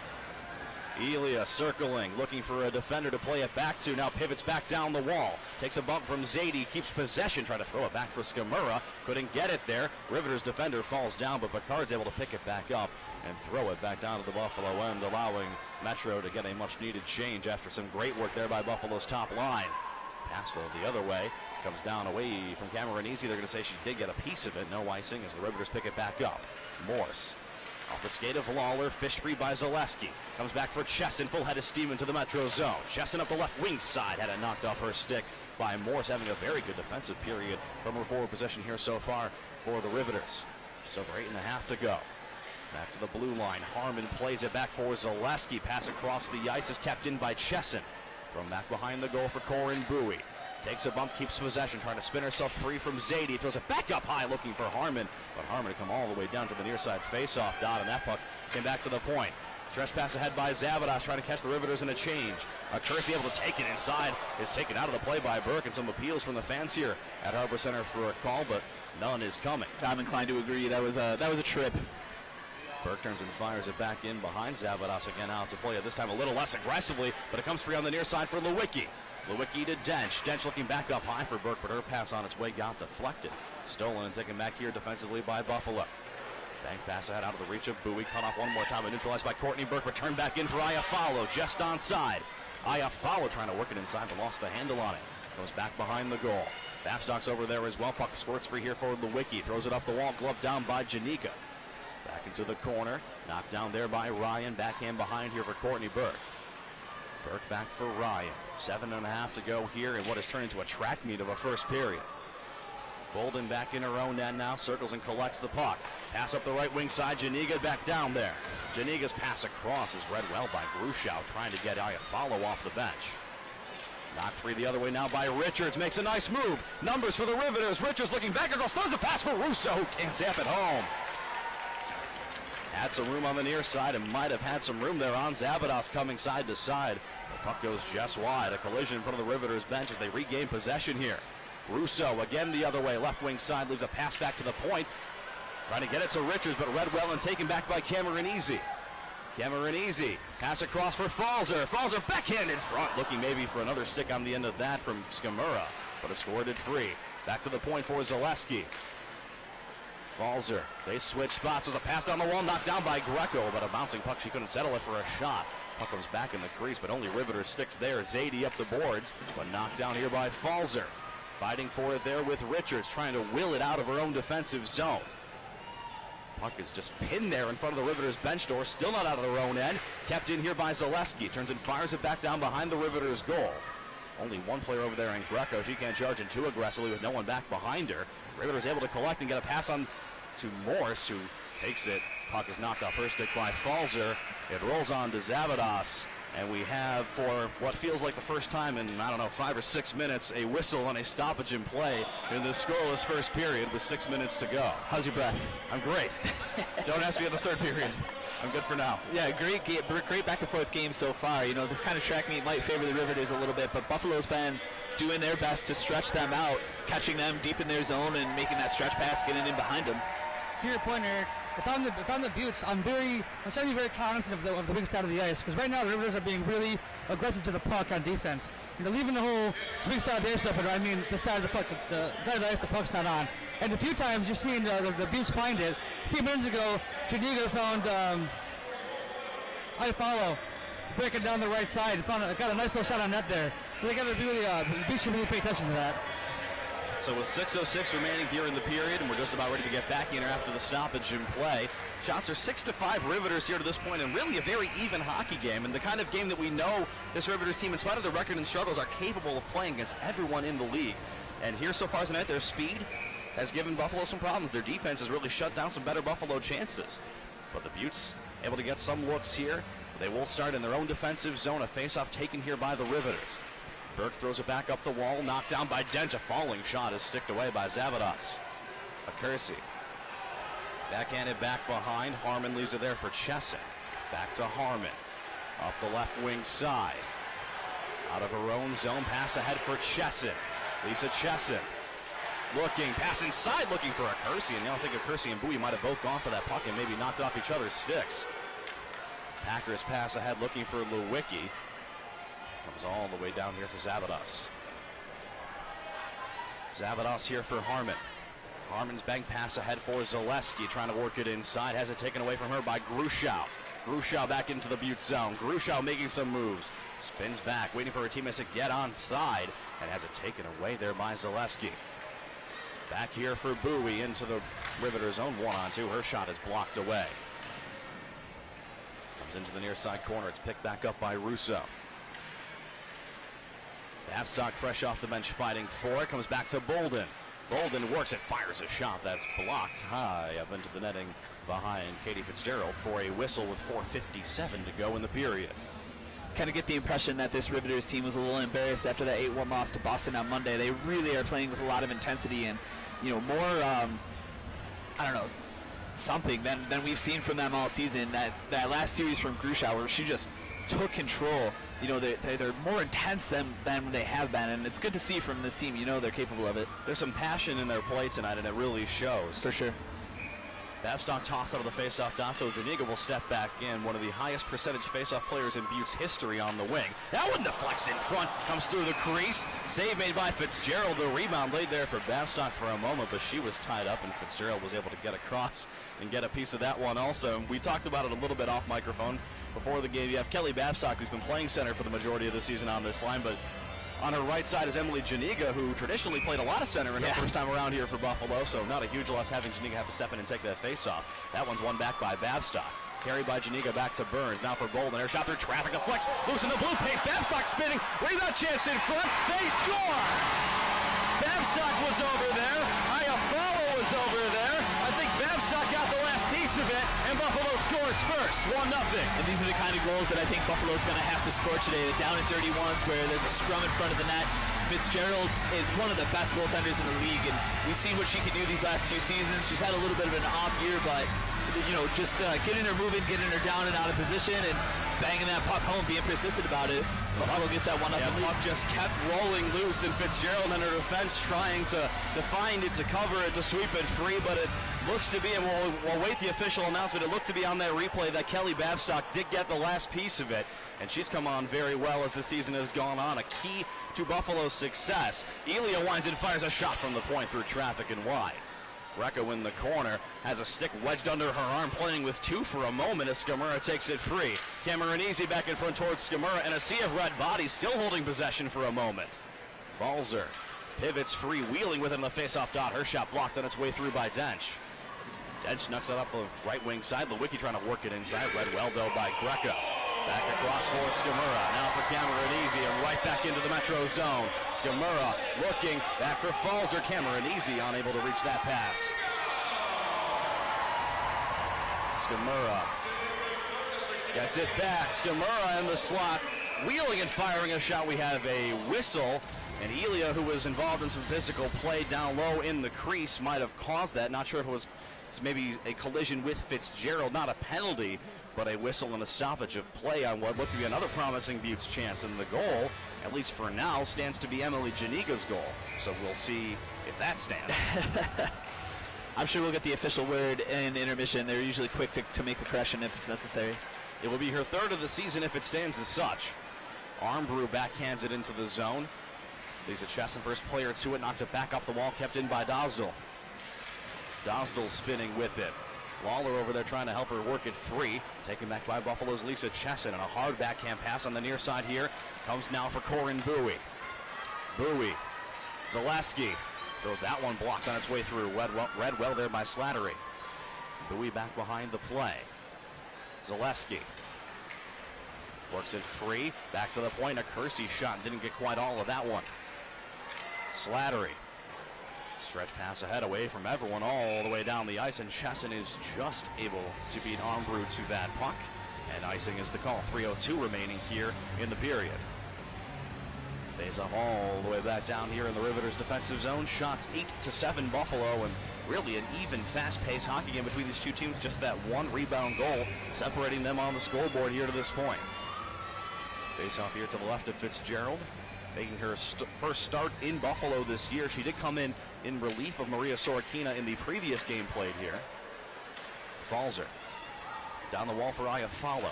Elia circling, looking for a defender to play it back to. Now pivots back down the wall. Takes a bump from Zadie, keeps possession, trying to throw it back for Skamura. Couldn't get it there. Riveters defender falls down, but Picard's able to pick it back up and throw it back down to the Buffalo end, allowing Metro to get a much-needed change after some great work there by Buffalo's top line. Pass the other way. Comes down away from Camoranesi. They're going to say she did get a piece of it. No icing as the Riveters pick it back up. Morse. Off the skate of Lawler, fished free by Zaleski. Comes back for Chesson, full head of steam into the Metro zone. Chesson up the left wing side, had it knocked off her stick by Morse, having a very good defensive period from her forward possession here so far for the Riveters. So 8.5 to go. Back to the blue line. Harmon plays it back for Zaleski. Pass across the ice is kept in by Chesson. From back behind the goal for Corin Bowie. Takes a bump, keeps possession, trying to spin herself free from Zadie. Throws it back up high, looking for Harmon. But Harmon to come all the way down to the near side face-off dot, and that puck came back to the point. Stretch pass ahead by Zavadas, trying to catch the Riveters in a change. Kersey able to take it inside. Is taken out of the play by Burke, and some appeals from the fans here at Harbor Center for a call, but none is coming. I'm inclined to agree. That was a trip. Burke turns and fires it back in behind Zavadas again out to play it this time a little less aggressively, but it comes free on the near side for Lewicki. Lewicki to Dench. Dench looking back up high for Burke, but her pass on its way got deflected. Stolen and taken back here defensively by Buffalo. Bank pass ahead out of the reach of Bowie. Cut off one more time and neutralized by Courtney Burke. Returned back in for Iafallo, just onside. Iafallo trying to work it inside, but lost the handle on it. Goes back behind the goal. Babstock's over there as well. Puck squirts free here for Lewicki. Throws it up the wall, glove down by Janika. Back into the corner. Knocked down there by Ryan. Backhand behind here for Courtney Burke. Burke back for Ryan. 7.5 to go here in what has turned into a track meet of a first period. Bolden back in her own end now, circles and collects the puck. Pass up the right wing side, Janiga back down there. Janiga's pass across is read well by Gruchow, trying to get Iafallo off the bench. Knocked free the other way now by Richards, makes a nice move. Numbers for the Riveters. Richards looking back across, throws a pass for Russo, who can't tap it home. Had some room on the near side and might have had some room there on Zavadas coming side to side. The puck goes just wide. A collision in front of the Riveters bench as they regain possession here. Russo again the other way, left wing side, leaves a pass back to the point. Trying to get it to Richards, but read well and taken back by Cameron Easy. Cameron Easy, pass across for Falzer. Falzer backhand in front, looking maybe for another stick on the end of that from Skamura, but a scored free. Back to the point for Zaleski. Falzer, they switch spots. There's a pass down the wall, knocked down by Greco, but a bouncing puck. She couldn't settle it for a shot. Puck comes back in the crease, but only Riveters sticks there. Zadie up the boards, but knocked down here by Falzer. Fighting for it there with Richards, trying to will it out of her own defensive zone. Puck is just pinned there in front of the Riveters bench door, still not out of their own end. Kept in here by Zaleski, turns and fires it back down behind the Riveters goal. Only one player over there in Greco. She can't charge in too aggressively with no one back behind her. Riveters able to collect and get a pass on to Morse, who takes it. Puck is knocked off first stick by Falzer. It rolls on to Zavadas. And we have, for what feels like the first time in, 5 or 6 minutes, a whistle on a stoppage in play in the scoreless first period with 6 minutes to go. How's your breath? I'm great. Don't ask me in the third period. I'm good for now. Yeah, great back and forth game so far. This kind of track meet might favor the Riveters a little bit, but Buffalo's been doing their best to stretch them out, catching them deep in their zone and making that stretch pass, getting in behind them. To your point, Eric, if I'm the Beauts, I'm trying to be very cognizant of the big side of the ice, because right now the Riveters are being really aggressive to the puck on defense. Leaving the whole big side of the ice open, the side of the puck, the side of the ice the puck's not on. And a few times you're seeing the Beauts find it. A few minutes ago, Janiga found Ifalo breaking down the right side, got a nice little shot on net there. They got to really, the Beauts should really pay attention to that. So with 6:06 remaining here in the period, and we're just about ready to get back in here after the stoppage in play. Shots are 6-5 Riveters here to this point, and really a very even hockey game, and the kind of game that we know this Riveters team, in spite of their record and struggles, are capable of playing against everyone in the league. And here so far tonight, their speed has given Buffalo some problems. Their defense has really shut down some better Buffalo chances. But the Beauts able to get some looks here. They will start in their own defensive zone, a face-off taken here by the Riveters. Burke throws it back up the wall, knocked down by Dent. A falling shot is sticked away by Zavadas. Accuracy. Backhanded back behind. Harmon leaves it there for Chesson. Back to Harmon. Up the left wing side. Out of her own zone, pass ahead for Chesson. Lisa Chesson. Looking, pass inside, looking for Accuracy. And I think Accuracy and Bowie might have both gone for that puck and maybe knocked off each other's sticks. Packers pass ahead, looking for Lewicki. Comes all the way down here for Zavadas. Zavadas here for Harmon. Harmon's bank pass ahead for Zaleski, trying to work it inside. Has it taken away from her by Grushow. Grushow back into the Beauts zone. Grushow making some moves. Spins back, waiting for her teammates to get onside, and has it taken away there by Zaleski. Back here for Bowie into the Riveters zone. 1-on-2. Her shot is blocked away. Comes into the near side corner. It's picked back up by Russo. Babstock fresh off the bench fighting for it. Comes back to Bolden. Bolden works it, fires a shot that's blocked high up into the netting behind Katie Fitzgerald for a whistle with 4:57 to go in the period. Kind of get the impression that this Riveters team was a little embarrassed after that 8-1 loss to Boston on Monday. They really are playing with a lot of intensity and, more, something than we've seen from them all season. That last series from Grushow where she just took control. They're more intense than they have been, and it's good to see from this team. They're capable of it. There's some passion in their play tonight, and it really shows. For sure. Babstock toss out of the faceoff. Dato Janiga will step back in. One of the highest percentage faceoff players in Beauts history on the wing. That one deflects in front, comes through the crease. Save made by Fitzgerald. The rebound laid there for Babstock for a moment, but she was tied up, and Fitzgerald was able to get across and get a piece of that one also. We talked about it a little bit off microphone before the game. You have Kelly Babstock, who's been playing center for the majority of the season on this line, but on her right side is Emily Janiga, who traditionally played a lot of center in her first time around here for Buffalo, so not a huge loss having Janiga have to step in and take that face-off. That one's won back by Babstock. Carried by Janiga back to Burns. Now for Bolden. Her shot through traffic deflects. Loose in the blue paint. Babstock spinning. Rebound chance in front. They score! Babstock was over there. Iafalo was over there. I think Babstock got the last piece of it, and Buffalo scores first. 1-0. And these are the kind of goals that I think Buffalo's going to have to score today. They're down in 31s where there's a scrum in front of the net. Fitzgerald is one of the best goaltenders in the league, and we've seen what she can do these last 2 seasons. She's had a little bit of an off year, but just getting her moving, getting her down and out of position, and banging that puck home, being persistent about it. Buffalo gets that one up. Yeah, puck just kept rolling loose, and Fitzgerald and her defense trying to find it, to cover it, to sweep it free, but it looks to be, and we'll wait the official announcement, it looked to be on that replay that Kelly Babstock did get the last piece of it, and she's come on very well as the season has gone on, a key to Buffalo's success. Elia winds and fires a shot from the point through traffic and wide. Greco in the corner, has a stick wedged under her arm, playing with two for a moment as Skamura takes it free. Cameronese back in front towards Skamura, and a sea of red bodies still holding possession for a moment. Falzer pivots free, wheeling within the face-off dot. Her shot blocked on its way through by Dench. Dench knocks it up the right wing side. Lewicki trying to work it inside. Read well, though, by Greco. Back across for Skamura. Now for Cameronese, and right back into the Metro zone. Skamura looking back for Falzer. Cameronese unable to reach that pass. Skamura gets it back. Skamura in the slot, wheeling and firing a shot. We have a whistle, and Elia, who was involved in some physical play down low in the crease, might have caused that. Not sure if it was maybe a collision with Fitzgerald, not a penalty, but a whistle and a stoppage of play on what looked to be another promising Beauts chance. And the goal, at least for now, stands to be Emily Janiga's goal. So we'll see if that stands. I'm sure we'll get the official word in intermission. They're usually quick to make the correction if it's necessary. It will be her third of the season if it stands as such. Armbrew backhands it into the zone. Lisa Chesson, first player to it, knocks it back up the wall, kept in by Dosdell. Dosdell spinning with it. Lawler over there trying to help her work it free. Taken back by Buffalo's Lisa Chesson, and a hard backhand pass on the near side here. Comes now for Corin Bowie. Bowie. Zaleski throws that one blocked on its way through. Read well there by Slattery. Bowie back behind the play. Zaleski works it free. Back to the point. A Kersey shot. Didn't get quite all of that one. Slattery. Stretch pass ahead away from everyone all the way down the ice, and Chesson is just able to beat Armbrew to that puck, and icing is the call. 3:02 remaining here in the period. Face off all the way back down here in the Riveters defensive zone. Shots 8-7 Buffalo, and really an even fast-paced hockey game between these two teams. Just that one rebound goal separating them on the scoreboard here to this point. Face off here to the left of Fitzgerald, making her first start in Buffalo this year. She did come in relief of Maria Sorokina in the previous game played here. Falzer down the wall for Iafallo.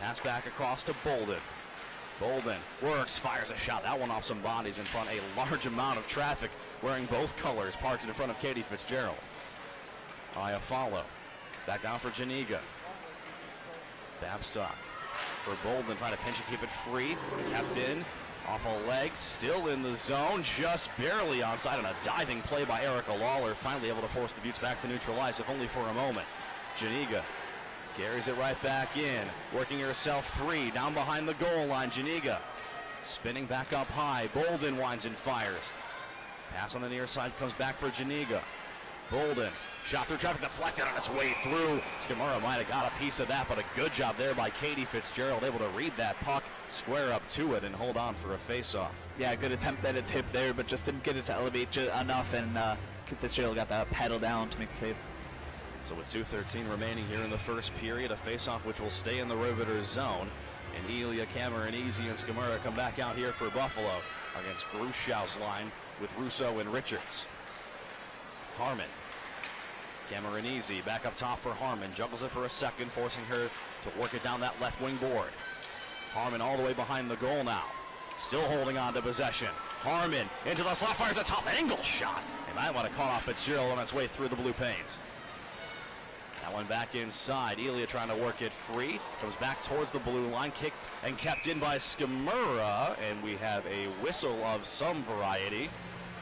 Pass back across to Bolden. Bolden works, fires a shot. That one off some bodies in front. A large amount of traffic wearing both colors parked in front of Katie Fitzgerald. Iafallo back down for Janiga. Babstock for Bolden, trying to pinch and keep it free. Kept in. Off a leg, still in the zone, just barely onside on a diving play by Erica Lawler, finally able to force the Beauts back to neutral ice, if only for a moment. Janiga carries it right back in, working herself free, down behind the goal line. Janiga spinning back up high. Bolden winds and fires. Pass on the near side comes back for Janiga. Bolden, shot through traffic, deflected on its way through. Skamura might have got a piece of that, but a good job there by Katie Fitzgerald, able to read that puck, square up to it, and hold on for a face-off. Yeah, good attempt at a tip there, but just didn't get it to elevate enough, and Fitzgerald got that paddle down to make the save. So with 2:13 remaining here in the first period, a face-off which will stay in the Riveters zone. And Elia, Cameronese, and Skamura come back out here for Buffalo against Grushow's line with Russo and Richards. Harmon. Cameronese back up top for Harmon. Juggles it for a second, forcing her to work it down that left wing board. Harmon all the way behind the goal now. Still holding on to possession. Harmon into the slot, fires a top angle shot. And that one caught off Fitzgerald on its way through the blue panes. That one back inside. Elia trying to work it free. Comes back towards the blue line. Kicked and kept in by Skamura. And we have a whistle of some variety.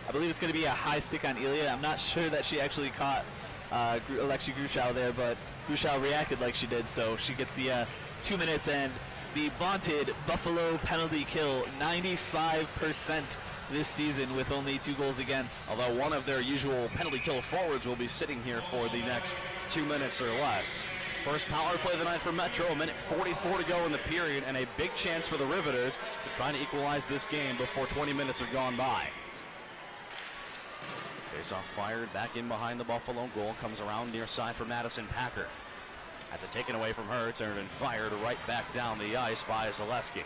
I believe it's going to be a high stick on Elia. I'm not sure that she actually caught Alexi Grushow there, but Grushow reacted like she did, so she gets the 2 minutes, and the vaunted Buffalo penalty kill, 95% this season with only 2 goals against. Although one of their usual penalty kill forwards will be sitting here for the next 2 minutes or less. First power play of the night for Metro, a minute 44 to go in the period, and a big chance for the Riveters to try to equalize this game before 20 minutes have gone by. Face-off fired back in behind the Buffalo goal. Comes around near side for Madison Packer. That's it taken away from her, turned and fired right back down the ice by Zaleski.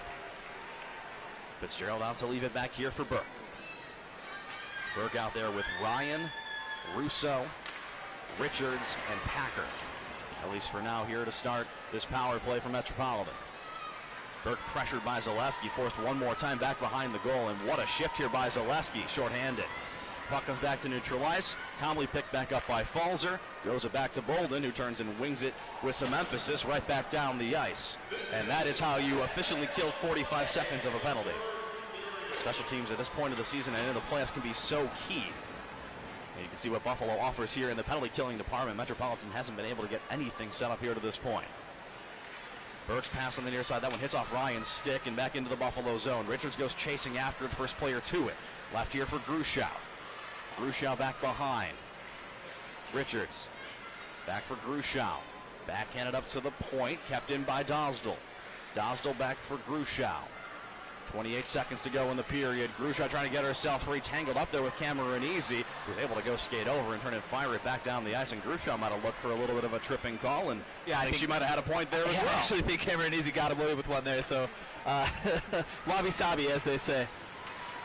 Fitzgerald out to leave it back here for Burke. Burke out there with Ryan, Russo, Richards, and Packer. At least for now here to start this power play for Metropolitan. Burke pressured by Zaleski, forced one more time back behind the goal, and what a shift here by Zaleski, shorthanded. Puck comes back to neutral ice, calmly picked back up by Falzer, throws it back to Bolden, who turns and wings it with some emphasis right back down the ice. And that is how you efficiently kill 45 seconds of a penalty. Special teams at this point of the season and in the playoffs can be so key. And you can see what Buffalo offers here in the penalty killing department. Metropolitan hasn't been able to get anything set up here to this point. Burke's pass on the near side. That one hits off Ryan's stick and back into the Buffalo zone. Richards goes chasing after it, first player to it. Left here for Gruschow. Gruschow back behind. Richards back for Gruschow. Backhanded up to the point, kept in by Dosdell. Dosdell back for Gruschow. 28 seconds to go in the period. Gruschow trying to get herself free, tangled up there with Cameronese, was able to go skate over and turn and fire it back down the ice, and Gruschow might have looked for a little bit of a tripping call, and yeah, I think she might have had a point there as well. I actually think Cameronese got away with one there, so wabi-sabi, as they say.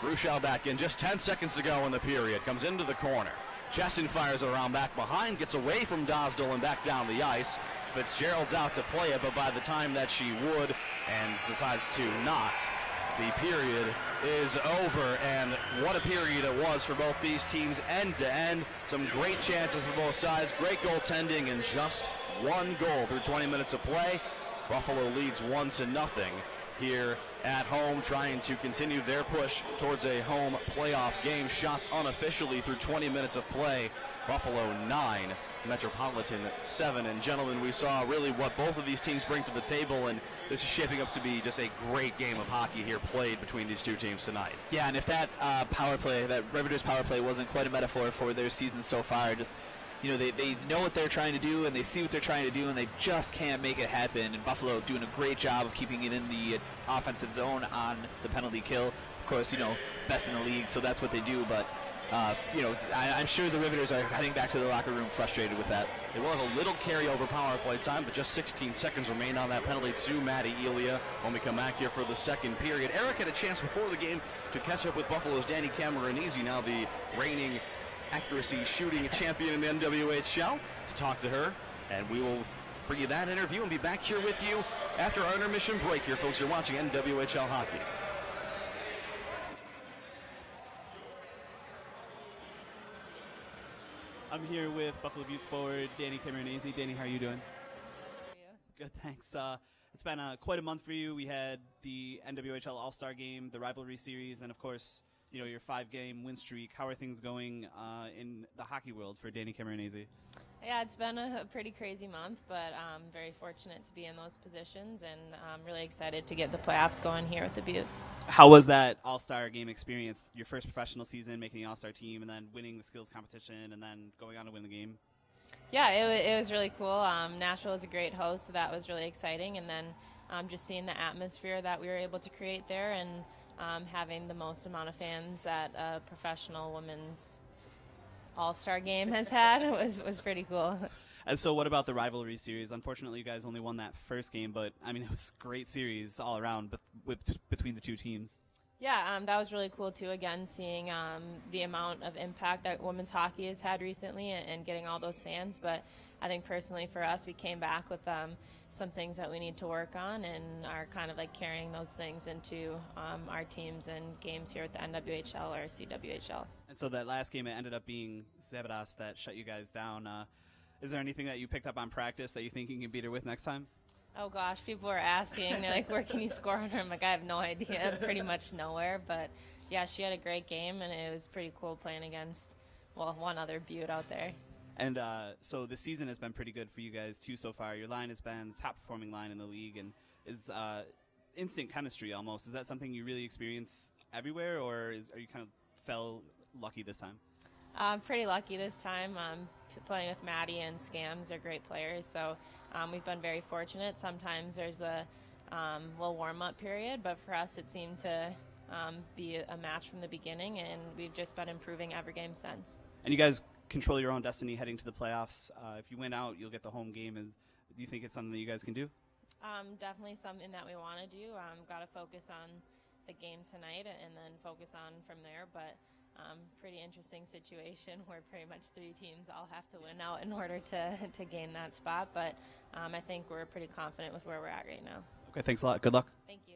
Gruschow back in, just 10 seconds to go in the period, comes into the corner. Chesson fires it around back behind, gets away from Dosdell and back down the ice. Fitzgerald's out to play it, but by the time that she would and decides to not, the period is over, and what a period it was for both these teams end to end. Some great chances for both sides, great goaltending, and just one goal through 20 minutes of play. Buffalo leads 1-0 here at home, trying to continue their push towards a home playoff game. Shots unofficially through 20 minutes of play. Buffalo 9, Metropolitan 7. And gentlemen, we saw really what both of these teams bring to the table, and this is shaping up to be just a great game of hockey here played between these two teams tonight. Yeah, and if that power play, that Riveters power play wasn't quite a metaphor for their season so far, just, you know, they know what they're trying to do, and they see what they're trying to do, and they just can't make it happen. And Buffalo doing a great job of keeping it in the offensive zone on the penalty kill. Of course, you know, best in the league, so that's what they do, but you know, I'm sure the Riveters are heading back to the locker room frustrated with that. They will have a little carryover power play time, but just 16 seconds remain on that penalty to Maddie Elia when we come back here for the second period. Eric had a chance before the game to catch up with Buffalo's Danny Cameronese, now the reigning accuracy shooting champion in the NWHL, to talk to her, and we will bring you that interview and be back here with you after our intermission break here, folks. You're watching NWHL hockey. I'm here with Buffalo Beauts forward Danny Cameronese. Danny, how are you doing? How are you? Good, thanks. It's been quite a month for you. We had the NWHL All-Star Game, the rivalry series, and of course, you know, your 5-game win streak. How are things going in the hockey world for Danny Cameronese? Yeah, it's been a pretty crazy month, but I'm very fortunate to be in those positions, and I'm really excited to get the playoffs going here with the Beauts. How was that All-Star Game experience, your first professional season, making the All-Star team, and then winning the skills competition, and then going on to win the game? Yeah, it was really cool. Nashville was a great host, so that was really exciting, and then just seeing the atmosphere that we were able to create there, and having the most amount of fans that a professional women's All-Star game has had was pretty cool. And so what about the rivalry series? Unfortunately, you guys only won that first game, but, I mean, it was a great series all around between the two teams. Yeah, that was really cool, too, again, seeing the amount of impact that women's hockey has had recently and getting all those fans. But I think personally for us, we came back with some things that we need to work on and are kind of like carrying those things into our teams and games here at the NWHL or CWHL. And so that last game, it ended up being Zebedas that shut you guys down. Is there anything that you picked up on practice that you think you can beat her with next time? Oh, gosh, people were asking. They're like, where can you score on her? I'm like, I have no idea. Pretty much nowhere. But, yeah, she had a great game, and it was pretty cool playing against, well, one other Beaut out there. And so the season has been pretty good for you guys, too, so far. Your line has been the top-performing line in the league and is instant chemistry almost. Is that something you really experience everywhere, or are you kind of fell lucky this time? Pretty lucky this time. Playing with Maddie and Scams, they're great players, so we've been very fortunate. Sometimes there's a little warm-up period, but for us it seemed to be a match from the beginning, and we've just been improving every game since. And you guys control your own destiny heading to the playoffs. If you win out, you'll get the home game. Do you think it's something that you guys can do? Definitely something that we want to do. Got to focus on the game tonight and then focus on from there. But pretty interesting situation where pretty much 3 teams all have to win out in order to gain that spot. But I think we're pretty confident with where we're at right now. Okay, thanks a lot. Good luck. Thank you.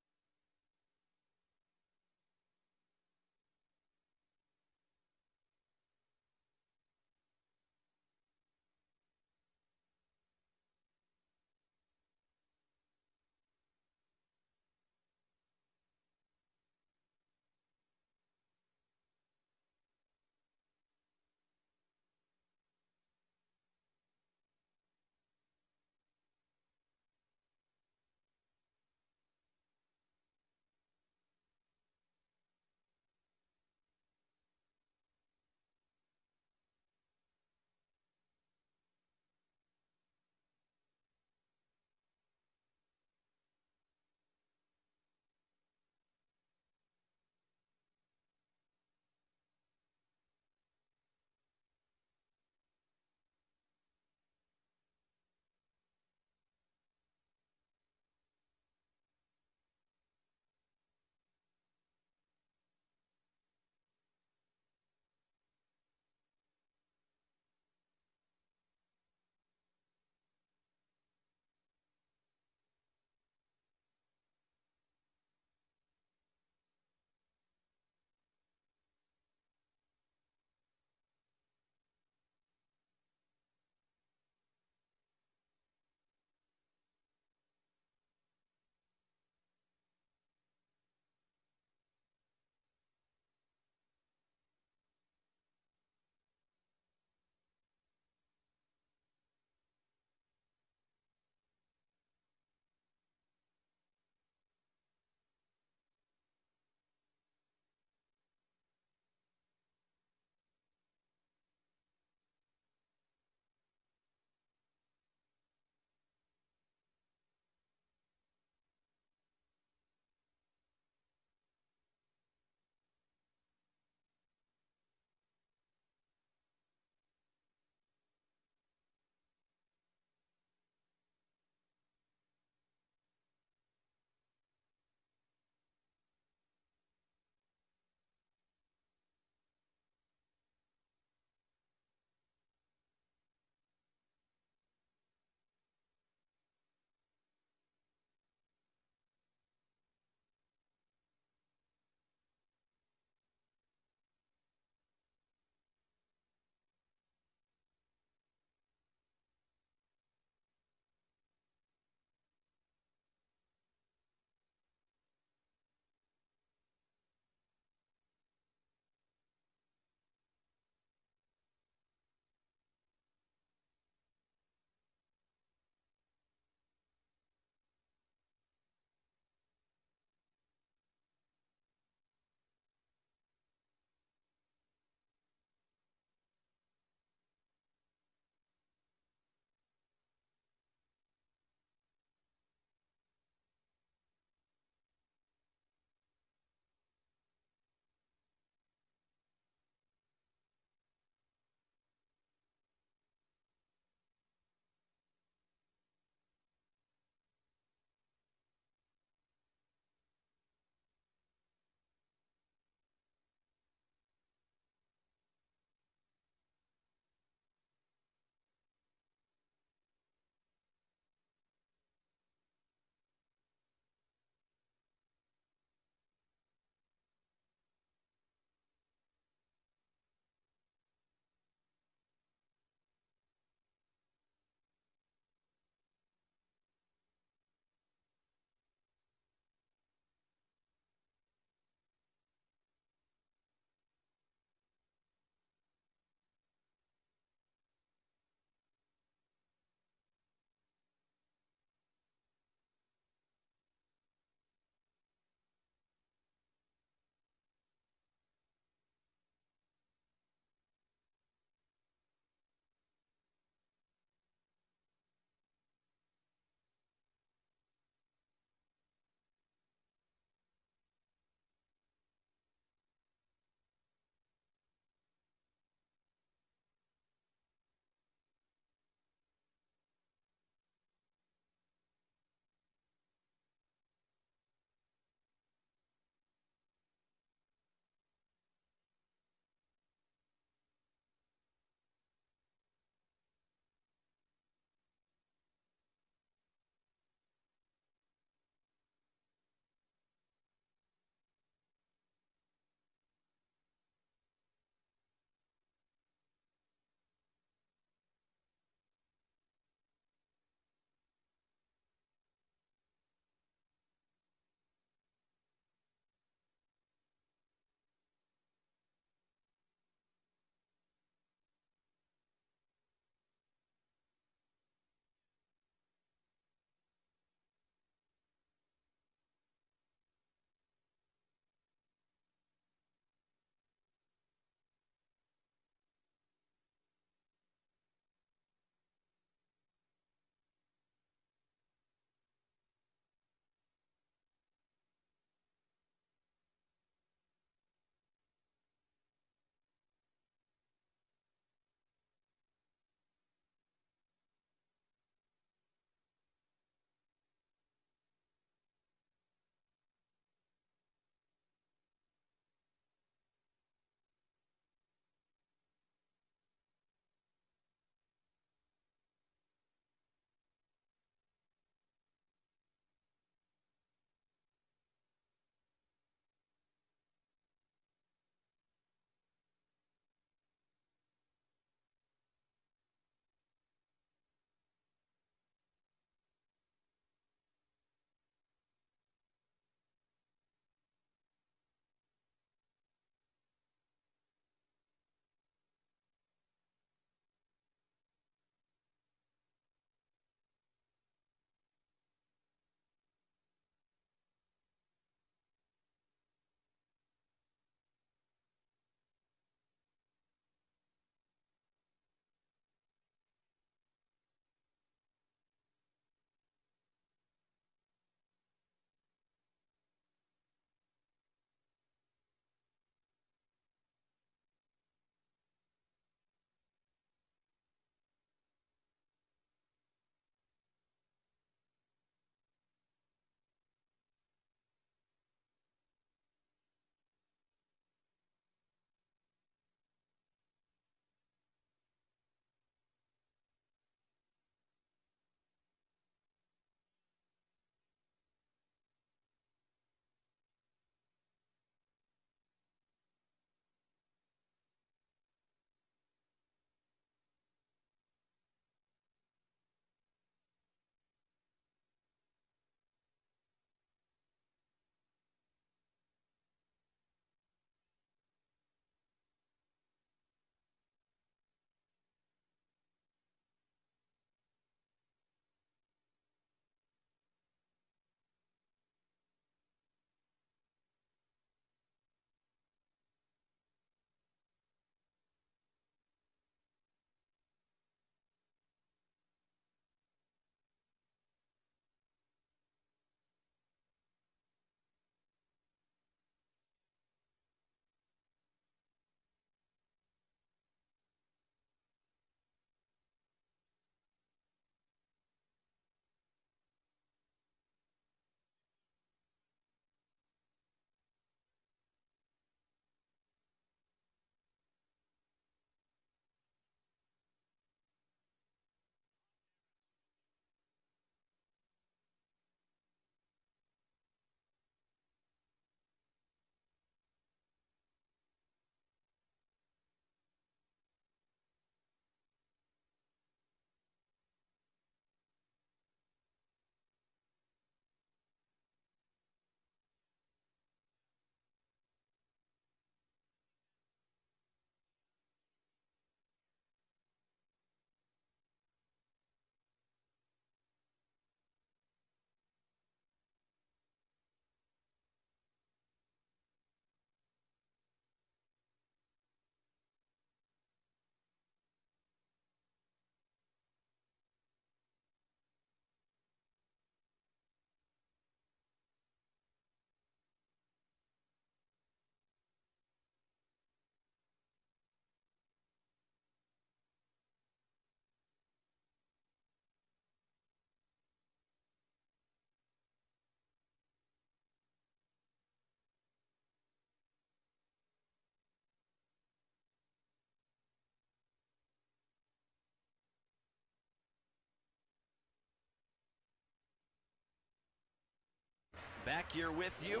back here with you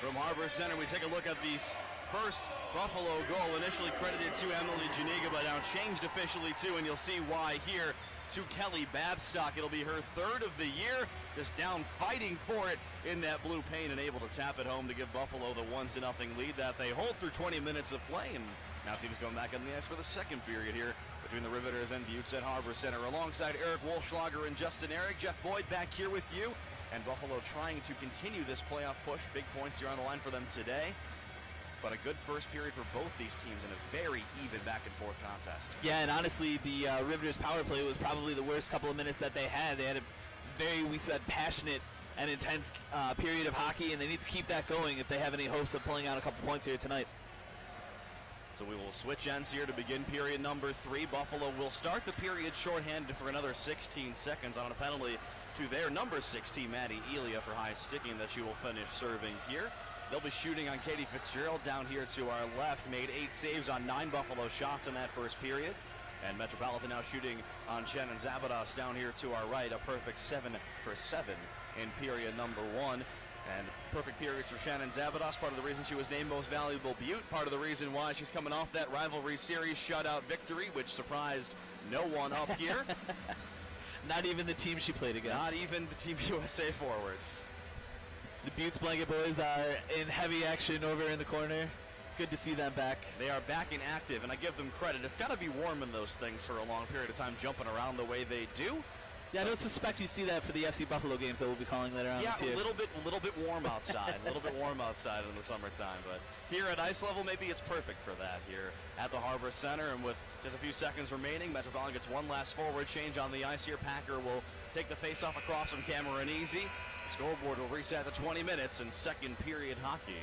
from Harbor Center. We take a look at these first Buffalo goal, initially credited to Emily Janiga, but now changed officially too, and you'll see why here, to Kelly Babstock. It'll be her third of the year, just down fighting for it in that blue paint and able to tap it home to give Buffalo the 1-0 lead that they hold through 20 minutes of play. And now teams going back on the ice for the second period here between the Riveters and Beauts at Harbor Center. Alongside Eric Wolfschlager and Justin Eric, Jeff Boyd back here with you. And Buffalo trying to continue this playoff push. Big points here on the line for them today. But a good first period for both these teams in a very even back-and-forth contest. Yeah, and honestly, the Riveters power play was probably the worst couple of minutes that they had. They had a very, we said, passionate and intense period of hockey, and they need to keep that going if they have any hopes of pulling out a couple points here tonight. So we will switch ends here to begin period number 3. Buffalo will start the period shorthanded for another 16 seconds on a penalty to their number 16, Maddie Elia, for high sticking that she will finish serving here. They'll be shooting on Katie Fitzgerald down here to our left. Made 8 saves on 9 Buffalo shots in that first period. And Metropolitan now shooting on Shannon Zabados down here to our right. A perfect 7 for 7 in period number 1. And perfect periods for Shannon Zabados. Part of the reason she was named most valuable Beaut. Part of the reason why she's coming off that rivalry series shutout victory, which surprised no one up here. Not even the team she played against. Not even the Team USA forwards. The Beauts Blanket Boys are in heavy action over in the corner. It's good to see them back. They are back and active, and I give them credit. It's got to be warm in those things for a long period of time, jumping around the way they do. Yeah, I don't suspect you see that for the FC Buffalo games that we'll be calling later on this year. Yeah, a little bit warm outside. A little bit warm outside in the summertime. But here at ice level, maybe it's perfect for that here at the Harbor Center. And with just a few seconds remaining, Metropolitan gets one last forward change on the ice here. Packer will take the face-off across from Cameron Easy. The scoreboard will reset to 20 minutes, and second period hockey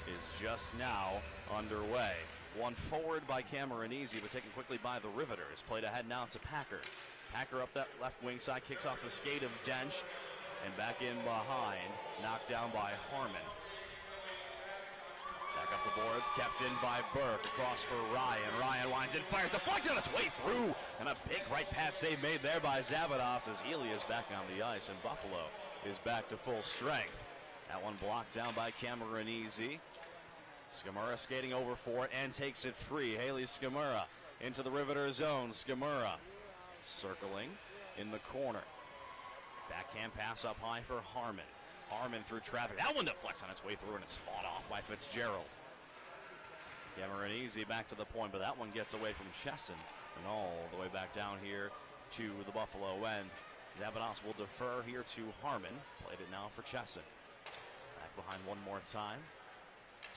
is just now underway. One forward by Cameron Easy, but taken quickly by the Riveters. Played ahead now to Packer. Packer up that left wing side, kicks off the skate of Dench, and back in behind, knocked down by Harmon. Back up the boards, kept in by Burke, across for Ryan. Ryan winds in, fires, deflected on its way through, and a big right pass save made there by Zabados as Elia is back on the ice, and Buffalo is back to full strength. That one blocked down by Cameron Easy. Skimura skating over for it and takes it free. Haley Skimura into the Riveter zone. Skimura circling in the corner. Backhand pass up high for Harmon. Harmon through traffic. That one deflects on its way through and it's fought off by Fitzgerald. Cameron Easy back to the point, but that one gets away from Chesson and all the way back down here to the Buffalo end. Zabados will defer here to Harmon. Played it now for Chesson. Back behind one more time.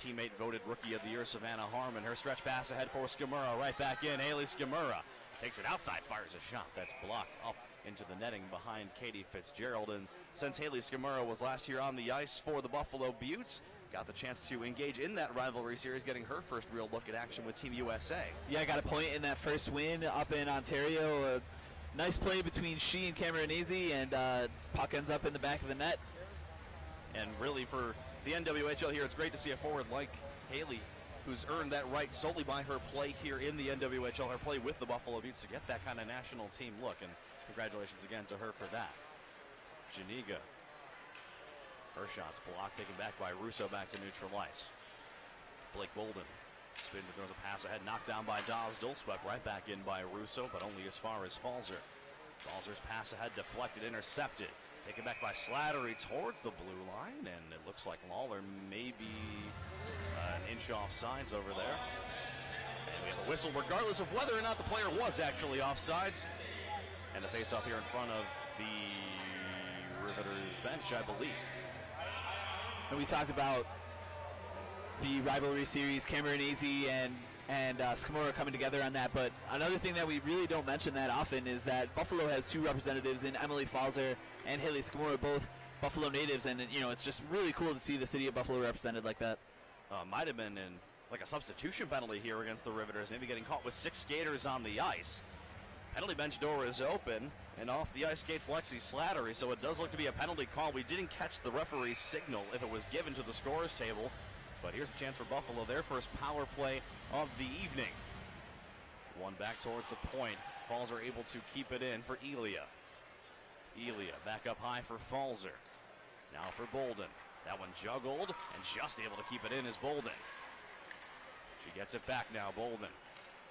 Teammate voted Rookie of the Year, Savannah Harmon. Her stretch pass ahead for Skimura. Right back in. Haley Skimura takes it outside, fires a shot that's blocked up into the netting behind Katie Fitzgerald. And since Haley Skimura was last year on the ice for the Buffalo Beauts, got the chance to engage in that rivalry series, getting her first real look at action with Team USA. Yeah, got a point in that first win up in Ontario. Nice play between she and Cameron Easy, and puck ends up in the back of the net. And really for the NWHL here, it's great to see a forward like Haley, who's earned that right solely by her play here in the NWHL, her play with the Buffalo Beauts, to get that kind of national team look. And congratulations again to her for that. Janiga. Her shot's blocked, taken back by Russo back to neutral ice. Blake Bolden spins and throws a pass ahead, knocked down by Dawes Dulswept, right back in by Russo, but only as far as Falzer. Falzer's pass ahead, deflected, intercepted. Taken back by Slattery towards the blue line, and it looks like Lawler may be an inch off sides over there. And we have a whistle regardless of whether or not the player was actually offsides. And the face-off here in front of the Riveters bench, I believe. And we talked about the rivalry series, Cameron Easy and Skimura coming together on that, but another thing that we really don't mention that often is that Buffalo has two representatives in Emily Falzer and Haley Skimura, both Buffalo natives, and you know, it's just really cool to see the city of Buffalo represented like that. Might have been in like a substitution penalty here against the Riveters, maybe getting caught with 6 skaters on the ice. Penalty bench door is open, and off the ice skates Lexi Slattery, so it does look to be a penalty call. We didn't catch the referee's signal if it was given to the scorer's table. But here's a chance for Buffalo, their first power play of the evening. One back towards the point. Falls are able to keep it in for Elia. Elia back up high for Falzer. Now for Bolden. That one juggled and just able to keep it in is Bolden. She gets it back now, Bolden.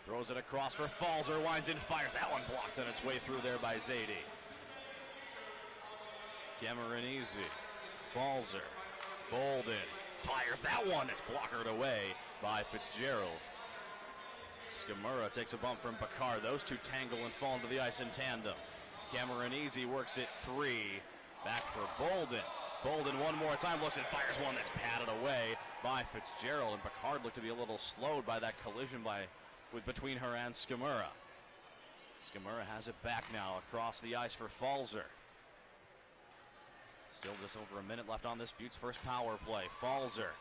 Throws it across for Falzer, winds in, fires. That one blocked on its way through there by Zadie. Cameronese, Falzer, Bolden, fires that one. It's blockered away by Fitzgerald. Skimura takes a bump from Bakar. Those two tangle and fall into the ice in tandem. Cameronese works it 3. Back for Bolden. Bolden one more time looks and fires one that's patted away by Fitzgerald. And Picard looked to be a little slowed by that collision between her and Skimura. Skimura has it back now across the ice for Falzer. Still just over a minute left on this Beauts' first power play. Falzer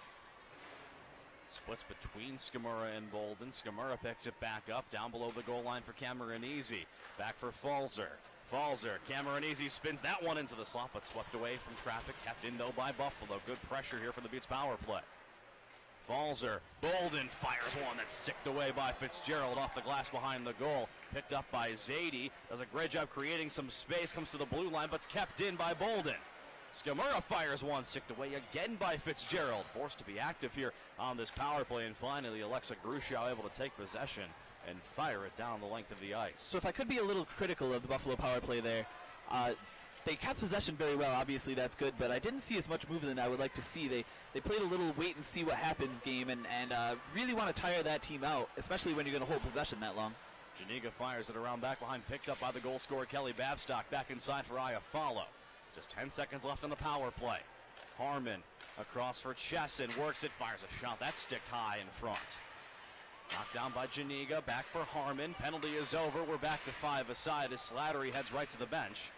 splits between Skimura and Bolden. Skimura picks it back up down below the goal line for Cameronese. Back for Falzer. Falzer, Cameronese spins that one into the slot, but swept away from traffic. Kept in though by Buffalo. Good pressure here from the Beauts power play. Falzer, Bolden fires one that's sticked away by Fitzgerald off the glass behind the goal. Picked up by Zadie. Does a great job creating some space. Comes to the blue line, but's kept in by Bolden. Skimura fires one, sticked away again by Fitzgerald. Forced to be active here on this power play. And finally, Alexa Grushow able to take possession and fire it down the length of the ice. So if I could be a little critical of the Buffalo power play there, they kept possession very well. Obviously, that's good, but I didn't see as much movement I would like to see. They played a little wait and see what happens game and really want to tire that team out, especially when you're going to hold possession that long. Janiga fires it around back behind, picked up by the goal scorer Kelly Babstock. Back inside for Iafallo. Just 10 seconds left on the power play. Harmon across for Chesson, works it, fires a shot. That's sticked high in front. Knocked down by Janiga, back for Harmon. Penalty is over. We're back to 5 aside as Slattery heads right to the bench.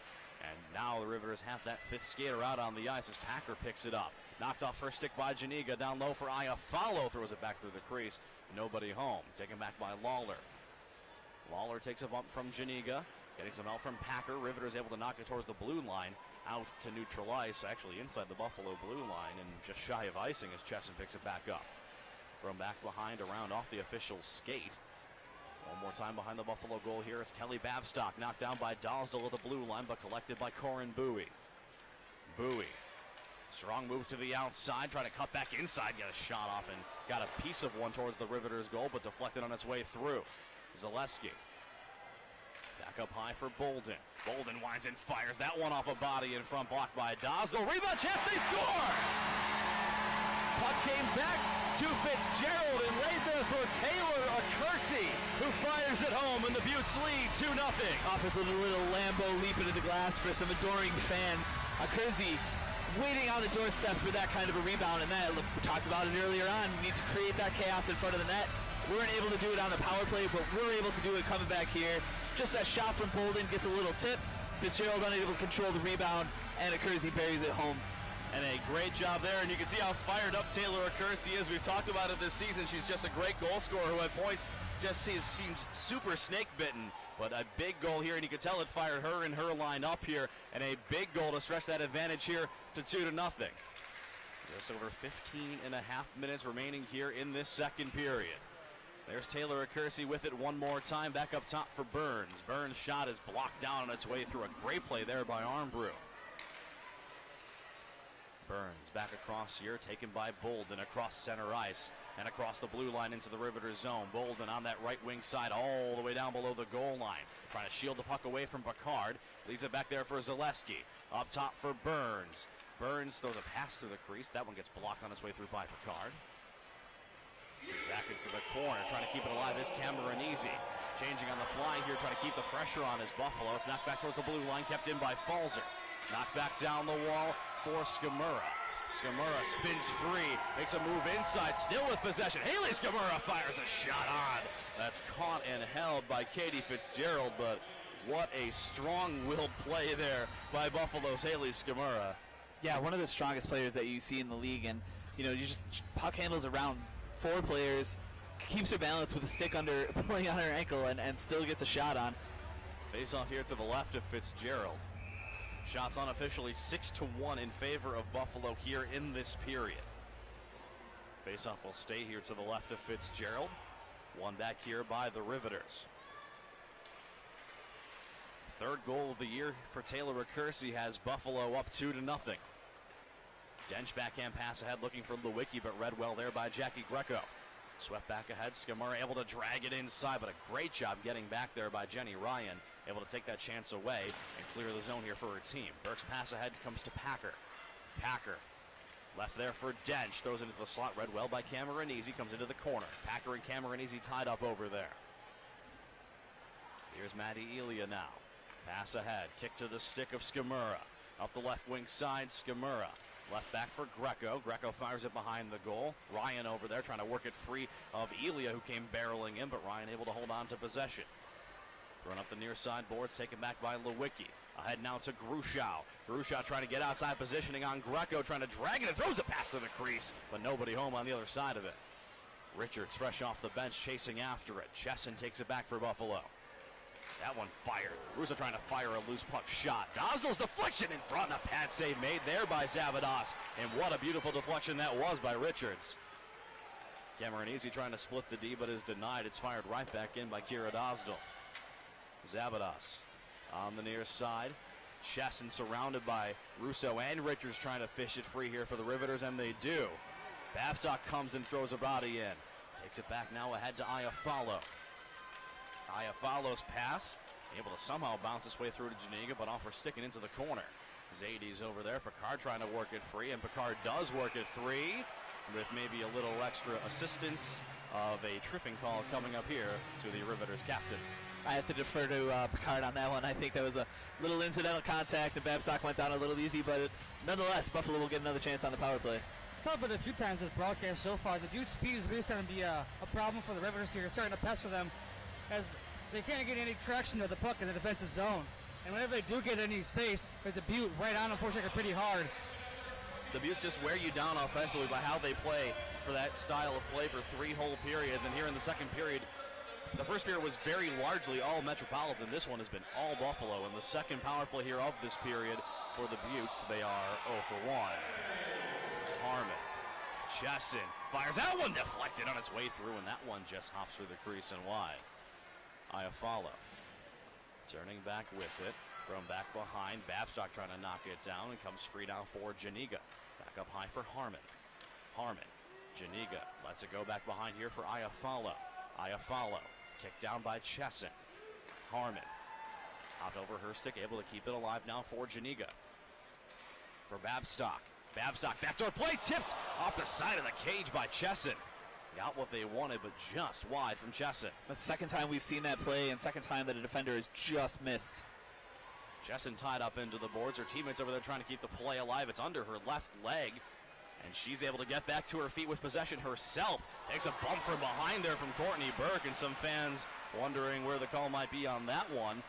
And now the Riveters have that 5th skater out on the ice as Packer picks it up. Knocked off first stick by Janiga, down low for Iafallo, throws it back through the crease. Nobody home. Taken back by Lawler. Lawler takes a bump from Janiga. Getting some help from Packer. Riveters able to knock it towards the blue line. Out to neutral ice, actually inside the Buffalo blue line, and just shy of icing as Chesson picks it back up. From back behind, around off the official skate. One more time behind the Buffalo goal here. It's Kelly Babstock, knocked down by Dosdell at the blue line, but collected by Corin Bowie. Bowie, strong move to the outside, trying to cut back inside, got a shot off and got a piece of one towards the Riveters goal, but deflected on its way through. Zaleski. Back up high for Bolden. Bolden winds and fires that one off a body in front, blocked by Dosdell. Rebound chance, they score! Puck came back to Fitzgerald and laid there for Taylor Acursi, who fires it home, and the Beauts lead 2-0. Offers a little Lambo leap into the glass for some adoring fans. Acursi waiting on the doorstep for that kind of a rebound, and that, look, we talked about it earlier on. We need to create that chaos in front of the net. We weren't able to do it on the power play, but we're able to do it coming back here. Just that shot from Bolden gets a little tip. Fitzgerald unable to control the rebound, and Acursi buries it home. And a great job there, and you can see how fired up Taylor Acursi is. We've talked about it this season. She's just a great goal scorer who at points just seems super snake bitten. But a big goal here, and you can tell it fired her and her line up here, and a big goal to stretch that advantage here to 2-0. Just over 15 and a half minutes remaining here in this second period. There's Taylor Acursi with it one more time. Back up top for Burns. Burns' shot is blocked down on its way through. A great play there by Armbrew. Burns back across here, taken by Bolden across center ice and across the blue line into the Riveters zone. Bolden on that right wing side all the way down below the goal line. Trying to shield the puck away from Picard. Leaves it back there for Zaleski. Up top for Burns. Burns throws a pass through the crease. That one gets blocked on its way through by Picard. Back into the corner, trying to keep it alive is Cameronese. Changing on the fly here, trying to keep the pressure on his Buffalo. It's knocked back towards the blue line, kept in by Falzer. Knocked back down the wall for Skimura. Skimura spins free, makes a move inside, still with possession. Haley Skimura fires a shot on. That's caught and held by Katie Fitzgerald, but what a strong-willed play there by Buffalo's Haley Skimura. Yeah, one of the strongest players that you see in the league, and you just puck handles around 4 players, keeps her balance with a stick under pulling on her ankle, and still gets a shot on. Face off here to the left of Fitzgerald. Shots unofficially 6-1 in favor of Buffalo here in this period. Face off will stay here to the left of Fitzgerald. One back here by the Riveters. Third goal of the year for Taylor Acursi has Buffalo up 2-0. Dench backhand pass ahead looking for Lewicki, but read well there by Jackie Greco. Swept back ahead, Skimura able to drag it inside, but a great job getting back there by Jenny Ryan, able to take that chance away and clear the zone here for her team. Burke's pass ahead comes to Packer. Packer left there for Dench, throws it into the slot, read well by Cameronese, comes into the corner. Packer and Cameronese tied up over there. Here's Maddie Elia now. Pass ahead, kick to the stick of Skimura. Up the left wing side, Skimura. Left back for Greco. Greco fires it behind the goal. Ryan over there trying to work it free of Elia, who came barreling in, but Ryan able to hold on to possession. Thrown up the near side boards, taken back by Lewicki. Ahead now to Grushow. Grushow trying to get outside positioning on Greco, trying to drag it and throws it past to the crease, but nobody home on the other side of it. Richards fresh off the bench chasing after it. Chesson takes it back for Buffalo. That one fired. Russo trying to fire a loose puck shot. Gosnell's deflection in front. A pad save made there by Zavadas. And what a beautiful deflection that was by Richards. Cameronese trying to split the D, but is denied. It's fired right back in by Kira Dosdell. Zavadas on the near side. Chesson surrounded by Russo and Richards trying to fish it free here for the Riveters, and they do. Babstock comes and throws a body in. Takes it back now ahead to Iafallo. Iafallo's pass, able to somehow bounce his way through to Janiga, but off for sticking into the corner. Zadie's over there. Picard trying to work it free, and Picard does work it free with maybe a little extra assistance of a tripping call coming up here to the Riveters captain. I have to defer to Picard on that one. I think that was a little incidental contact, and Babstock went down a little easy, but nonetheless, Buffalo will get another chance on the power play. Talked about it a few times this broadcast so far. The Beauts' speed is really starting to be a problem for the Riveters here. It's starting to pester them as they can't get any traction to the puck in the defensive zone. And whenever they do get any space, there's a Butte right on them, pushing it pretty hard. The Beauts just wear you down offensively by how they play for that style of play for 3 whole periods. And here in the second period, the first period was very largely all Metropolitan. This one has been all Buffalo. And the second power play here of this period for the Beauts, they are 0 for 1. Harmon. Chesson fires that one, deflected on its way through, and that one just hops through the crease and wide. Iafallo turning back with it, thrown back behind. Babstock trying to knock it down and comes free down for Janiga. Back up high for Harmon. Harmon, Janiga lets it go back behind here for Iafallo. Iafallo kicked down by Chesson. Harmon hopped over her stick, able to keep it alive now for Janiga. For Babstock. Babstock backdoor play, tipped off the side of the cage by Chesson. Got what they wanted, but just wide from Chesson. That's the second time we've seen that play, and second time that a defender has just missed. Chesson tied up into the boards. Her teammates over there trying to keep the play alive. It's under her left leg, and she's able to get back to her feet with possession herself. Takes a bump from behind there from Courtney Burke, and some fans wondering where the call might be on that one.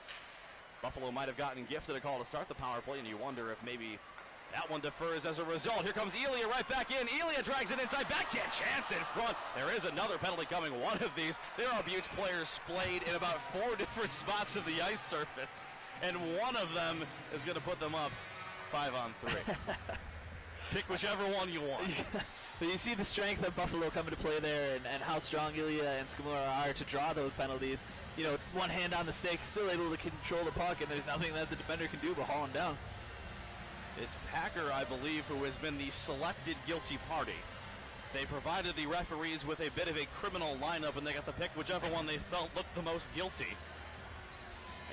Buffalo might have gotten gifted a call to start the power play, and you wonder if maybe that one defers as a result. Here comes Elia right back in. Elia drags it inside. Backhand chance in front. There is another penalty coming. One of these. There are Beauts players splayed in about 4 different spots of the ice surface. And one of them is going to put them up 5-on-3. Pick whichever one you want. But you see the strength of Buffalo coming to play there, and how strong Elia and Skimura are to draw those penalties. You know, one hand on the stick, still able to control the puck, and there's nothing that the defender can do but haul him down. It's Packer, I believe, who has been the selected guilty party. They provided the referees with a bit of a criminal lineup, and they got to pick whichever one they felt looked the most guilty.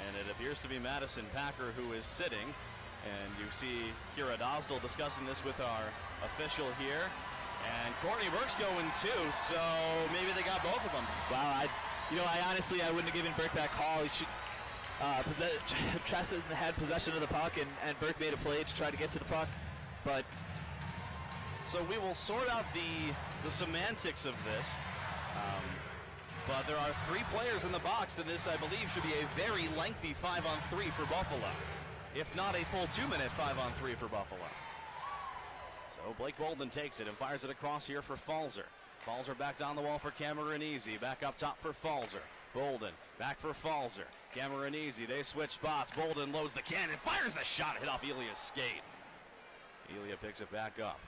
And it appears to be Madison Packer who is sitting. And you see Kira Dosdell discussing this with our official here. And Courtney Burke's going too, so maybe they got both of them. Wow, I honestly wouldn't have given Burke that call. He should. Chesson had possession of the puck, and Burke made a play to try to get to the puck, but so we will sort out the semantics of this. But there are 3 players in the box, and this, I believe, should be a very lengthy 5-on-3 for Buffalo, if not a full 2-minute 5-on-3 for Buffalo. So Blake Bolden takes it and fires it across here for Falzer. Falzer back down the wall for Cameronese. Back up top for Falzer. Bolden back for Falzer. Cameronese, they switch spots. Bolden loads the cannon, fires the shot, hit off Elia's skate. Elia picks it back up.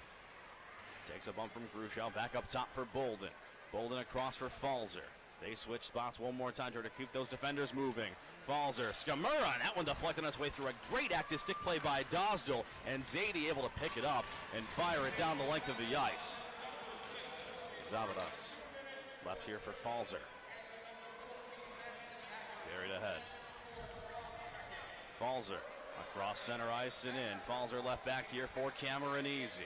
Takes a bump from Grushow, back up top for Bolden. Bolden across for Falzer. They switch spots one more time to keep those defenders moving. Falzer, Skamura, and that one deflecting its way through a great active stick play by Dosdell, and Zadie able to pick it up and fire it down the length of the ice. Zavadas left here for Falzer. Carried ahead. Falzer across center ice and in. Falzer left back here for Cameronese.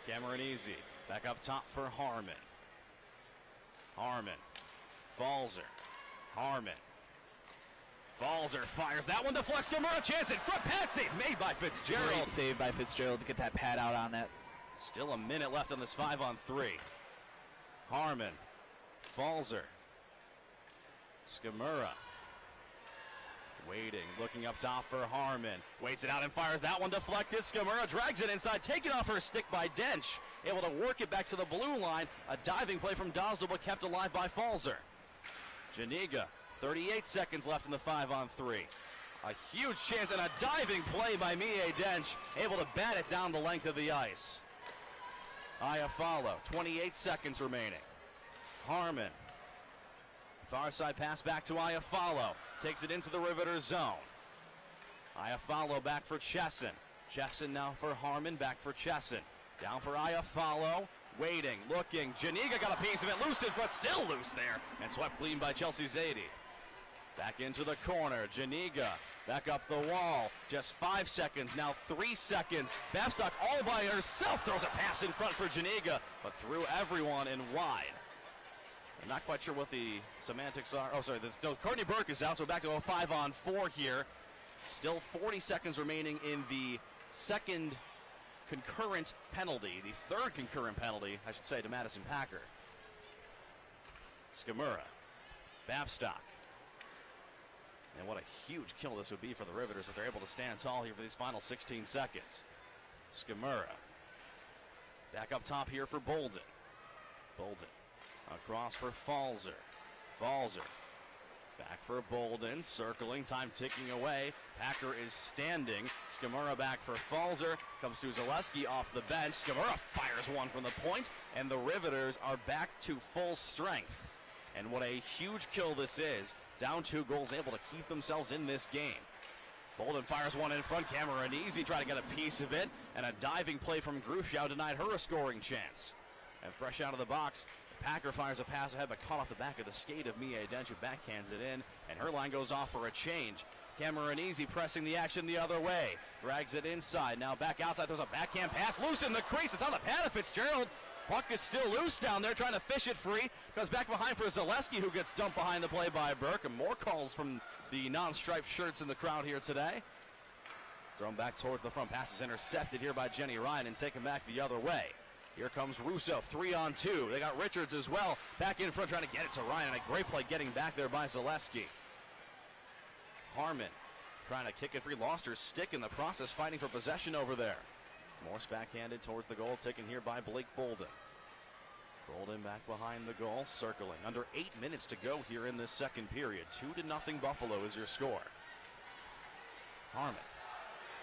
Cameronese back up top for Harmon. Harmon. Falzer. Harmon. Falzer fires. That one deflects Skamura. Chance in front. Pad save made by Fitzgerald. Great save by Fitzgerald to get that pad out on that. Still a minute left on this 5-on-3. Harmon. Falzer. Skamura. Waiting, looking up top for Harmon. Waits it out and fires. That one deflected. Skamura drags it inside, taken off her stick by Dench. Able to work it back to the blue line. A diving play from Dosdell, but kept alive by Falzer. Janiga, 38 seconds left in the 5-on-3. A huge chance and a diving play by Mie Dench. Able to bat it down the length of the ice. Iafallo, 28 seconds remaining. Harmon. Far side pass back to Iafallo. Takes it into the Riveters zone. Iafallo back for Chesson. Chesson now for Harmon, back for Chesson. Down for Iafallo. Waiting, looking. Janiga got a piece of it. Loose in front, still loose there. And swept clean by Chelsea Zadie. Back into the corner. Janiga back up the wall. Just 5 seconds, now 3 seconds. Babstock all by herself throws a pass in front for Janiga, but through everyone and wide. I'm not quite sure what the semantics are. Oh, sorry. Still Courtney Burke is out, so back to a 5-on-4 here. Still 40 seconds remaining in the second concurrent penalty, the third concurrent penalty, I should say, to Madison Packer. Skamura, Babstock. And what a huge kill this would be for the Riveters if they're able to stand tall here for these final 16 seconds. Skamura. Back up top here for Bolden. Bolden. Across for Falzer. Falzer. Back for Bolden. Circling. Time ticking away. Packer is standing. Skamura back for Falzer. Comes to Zaleski off the bench. Skamura fires one from the point. And the Riveters are back to full strength. And what a huge kill this is. Down 2 goals, able to keep themselves in this game. Bolden fires one in front. Cameronese trying to get a piece of it. And a diving play from Gruschow denied her a scoring chance. And fresh out of the box, Packer fires a pass ahead, but caught off the back of the skate of Mie Dench, who backhands it in, and her line goes off for a change. Cameronese pressing the action the other way. Drags it inside, now back outside, throws a backhand pass, loose in the crease, it's on the pad of Fitzgerald. Puck is still loose down there, trying to fish it free. Goes back behind for Zaleski, who gets dumped behind the play by Burke, and more calls from the non-striped shirts in the crowd here today. Thrown back towards the front, pass is intercepted here by Jenny Ryan and taken back the other way. Here comes Russo, 3-on-2. They got Richards as well. Back in front, trying to get it to Ryan. A great play getting back there by Zaleski. Harmon trying to kick it free. Lost her stick in the process, fighting for possession over there. Morse backhanded towards the goal, taken here by Blake Bolden. Bolden back behind the goal, circling. Under 8 minutes to go here in this second period. 2-0 Buffalo is your score. Harmon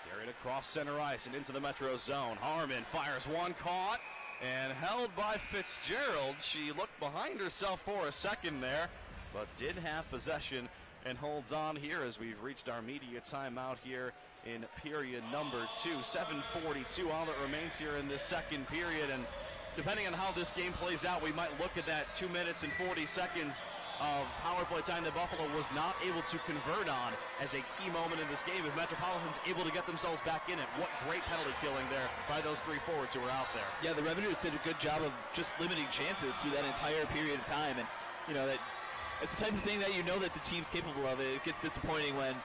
carried across center ice and into the Metro zone. Harmon fires one, caught and held by Fitzgerald. She looked behind herself for a second there, but did have possession and holds on here as we've reached our media timeout here in period number 2. 7:42 all that remains here in this second period, and depending on how this game plays out, we might look at that 2 minutes and 40 seconds of power play time that Buffalo was not able to convert on as a key moment in this game. If Metropolitan's able to get themselves back in it, what great penalty killing there by those 3 forwards who were out there. Yeah, the Riveters did a good job of just limiting chances through that entire period of time, and you know that it's the type of thing that you know that the team's capable of. It gets disappointing when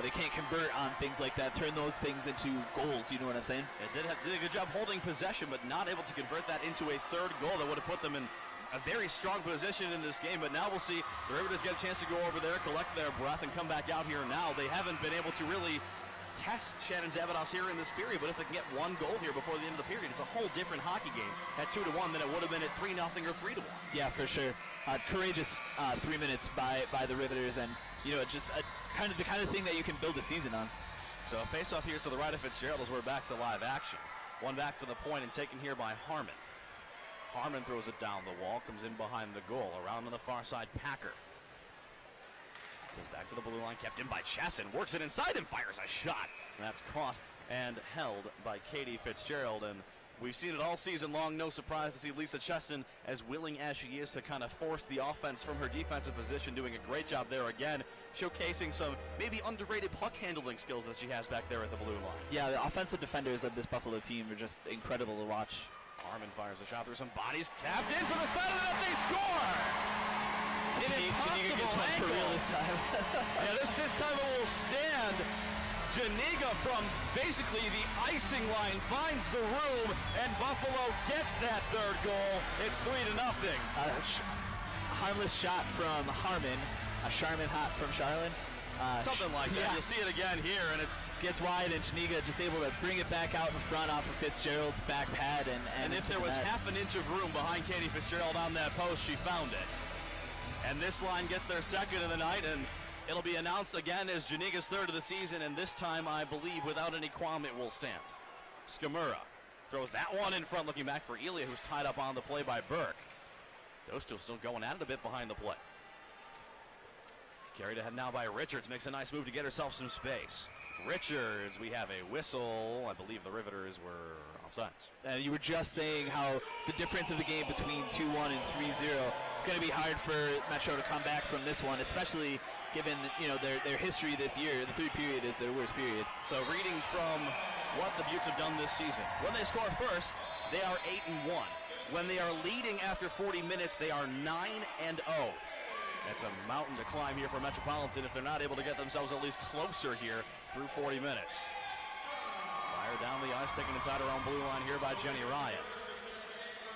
they can't convert on things like that, turn those things into goals, you know what I'm saying? They did a good job holding possession, but not able to convert that into a third goal that would have put them in a very strong position in this game. But now we'll see the Riveters get a chance to go over there, collect their breath, and come back out here now. They haven't been able to really test Shannon Zavados here in this period, but if they can get one goal here before the end of the period, it's a whole different hockey game at 2-1 than it would have been at 3-0 or 3-1. Yeah, for sure. Courageous 3 minutes by the Riveters, and you know, just the kind of thing that you can build a season on. So a face-off here to the right of Fitzgerald as we're back to live action. One back to the point and taken here by Harmon. Harmon throws it down the wall, comes in behind the goal. Around on the far side, Packer. Goes back to the blue line, kept in by Chesson, works it inside and fires a shot. That's caught and held by Katie Fitzgerald. And we've seen it all season long. No surprise to see Lisa Chesson, as willing as she is to kind of force the offense from her defensive position, doing a great job there again, showcasing some maybe underrated puck handling skills that she has back there at the blue line. Yeah, the offensive defenders of this Buffalo team are just incredible to watch. Harmon fires a shot through some bodies, tapped in for the side of the net, they score! An impossible angle. For real this time. Yeah, this time it will stand. Janiga from basically the icing line finds the room, and Buffalo gets that third goal. It's 3-0. Harmless shot from Harmon, a Charmin hot from Charlin. Something like that. Yeah. You'll see it again here, and it's gets wide, and Janiga just able to bring it back out in front off of Fitzgerald's back pad. And if there was half an inch of room behind Katie Fitzgerald on that post, she found it. And this line gets their second of the night, and it'll be announced again as Janiga's third of the season, and this time, I believe, without any qualm, it will stand. Skamura throws that one in front, looking back for Elia, who's tied up on the play by Burke. Those two still going at it a bit behind the play. Carried ahead now by Richards, makes a nice move to get herself some space. Richards, we have a whistle. I believe the Riveters were offsides. And you were just saying how the difference of the game between 2-1 and 3-0, it's going to be hard for Metro to come back from this one, especially given their history this year. The third period is their worst period. So reading from what the Beauts have done this season, when they score first, they are 8-1. When they are leading after 40 minutes, they are 9-0. That's a mountain to climb here for Metropolitan if they're not able to get themselves at least closer here through 40 minutes. Fire down the ice, taken inside her own blue line here by Jenny Ryan.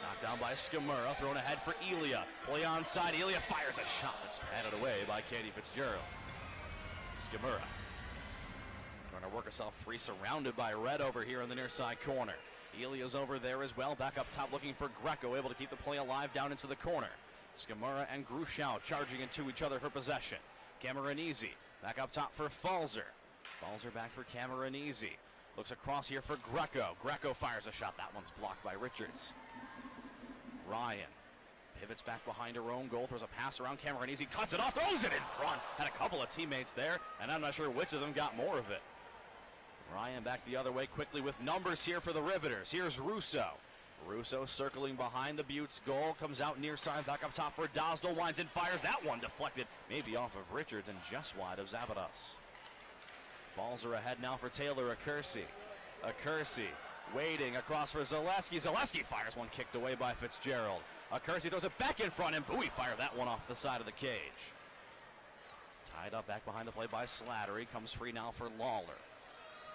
Knocked down by Skamura, thrown ahead for Elia. Play onside, Elia fires a shot that's batted away by Katie Fitzgerald. Skamura trying to work herself free, surrounded by Red over here in the near side corner. Elia's over there as well, back up top looking for Greco, able to keep the play alive down into the corner. Skamura and Grushow charging into each other for possession. Cameronese back up top for Falzer. Falzer back for Cameronese. Looks across here for Greco. Greco fires a shot. That one's blocked by Richards. Ryan pivots back behind her own goal, throws a pass around. Cameronese cuts it off, throws it in front. Had a couple of teammates there, and I'm not sure which of them got more of it. Ryan back the other way quickly with numbers here for the Riveters. Here's Russo. Russo circling behind the Beauts goal, comes out near side, back up top for Dosdell, winds and fires that one, deflected maybe off of Richards and just wide of Zabadas. Falzer ahead now for Taylor Acursi. Acursi waiting across for Zaleski. Zaleski fires one kicked away by Fitzgerald. Acursi throws it back in front and Bowie fired that one off the side of the cage. Tied up back behind the play by Slattery, comes free now for Lawler.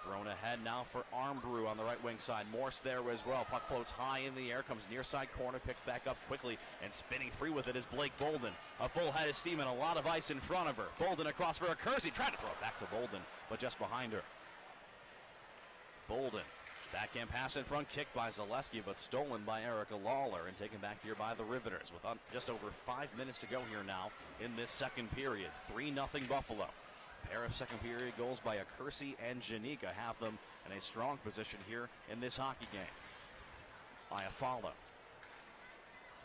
Thrown ahead now for Armbrew on the right wing side. Morse there as well. Puck floats high in the air, comes near side corner, picked back up quickly, and spinning free with it is Blake Bolden. A full head of steam and a lot of ice in front of her. Bolden across for Acursi, trying to throw it back to Bolden, but just behind her. Bolden, backhand pass in front, kicked by Zaleski, but stolen by Erica Lawler and taken back here by the Riveters with just over 5 minutes to go here now in this second period. 3-0 Buffalo. Pair of second period goals by Acursi and Janiga have them in a strong position here in this hockey game. Iafallo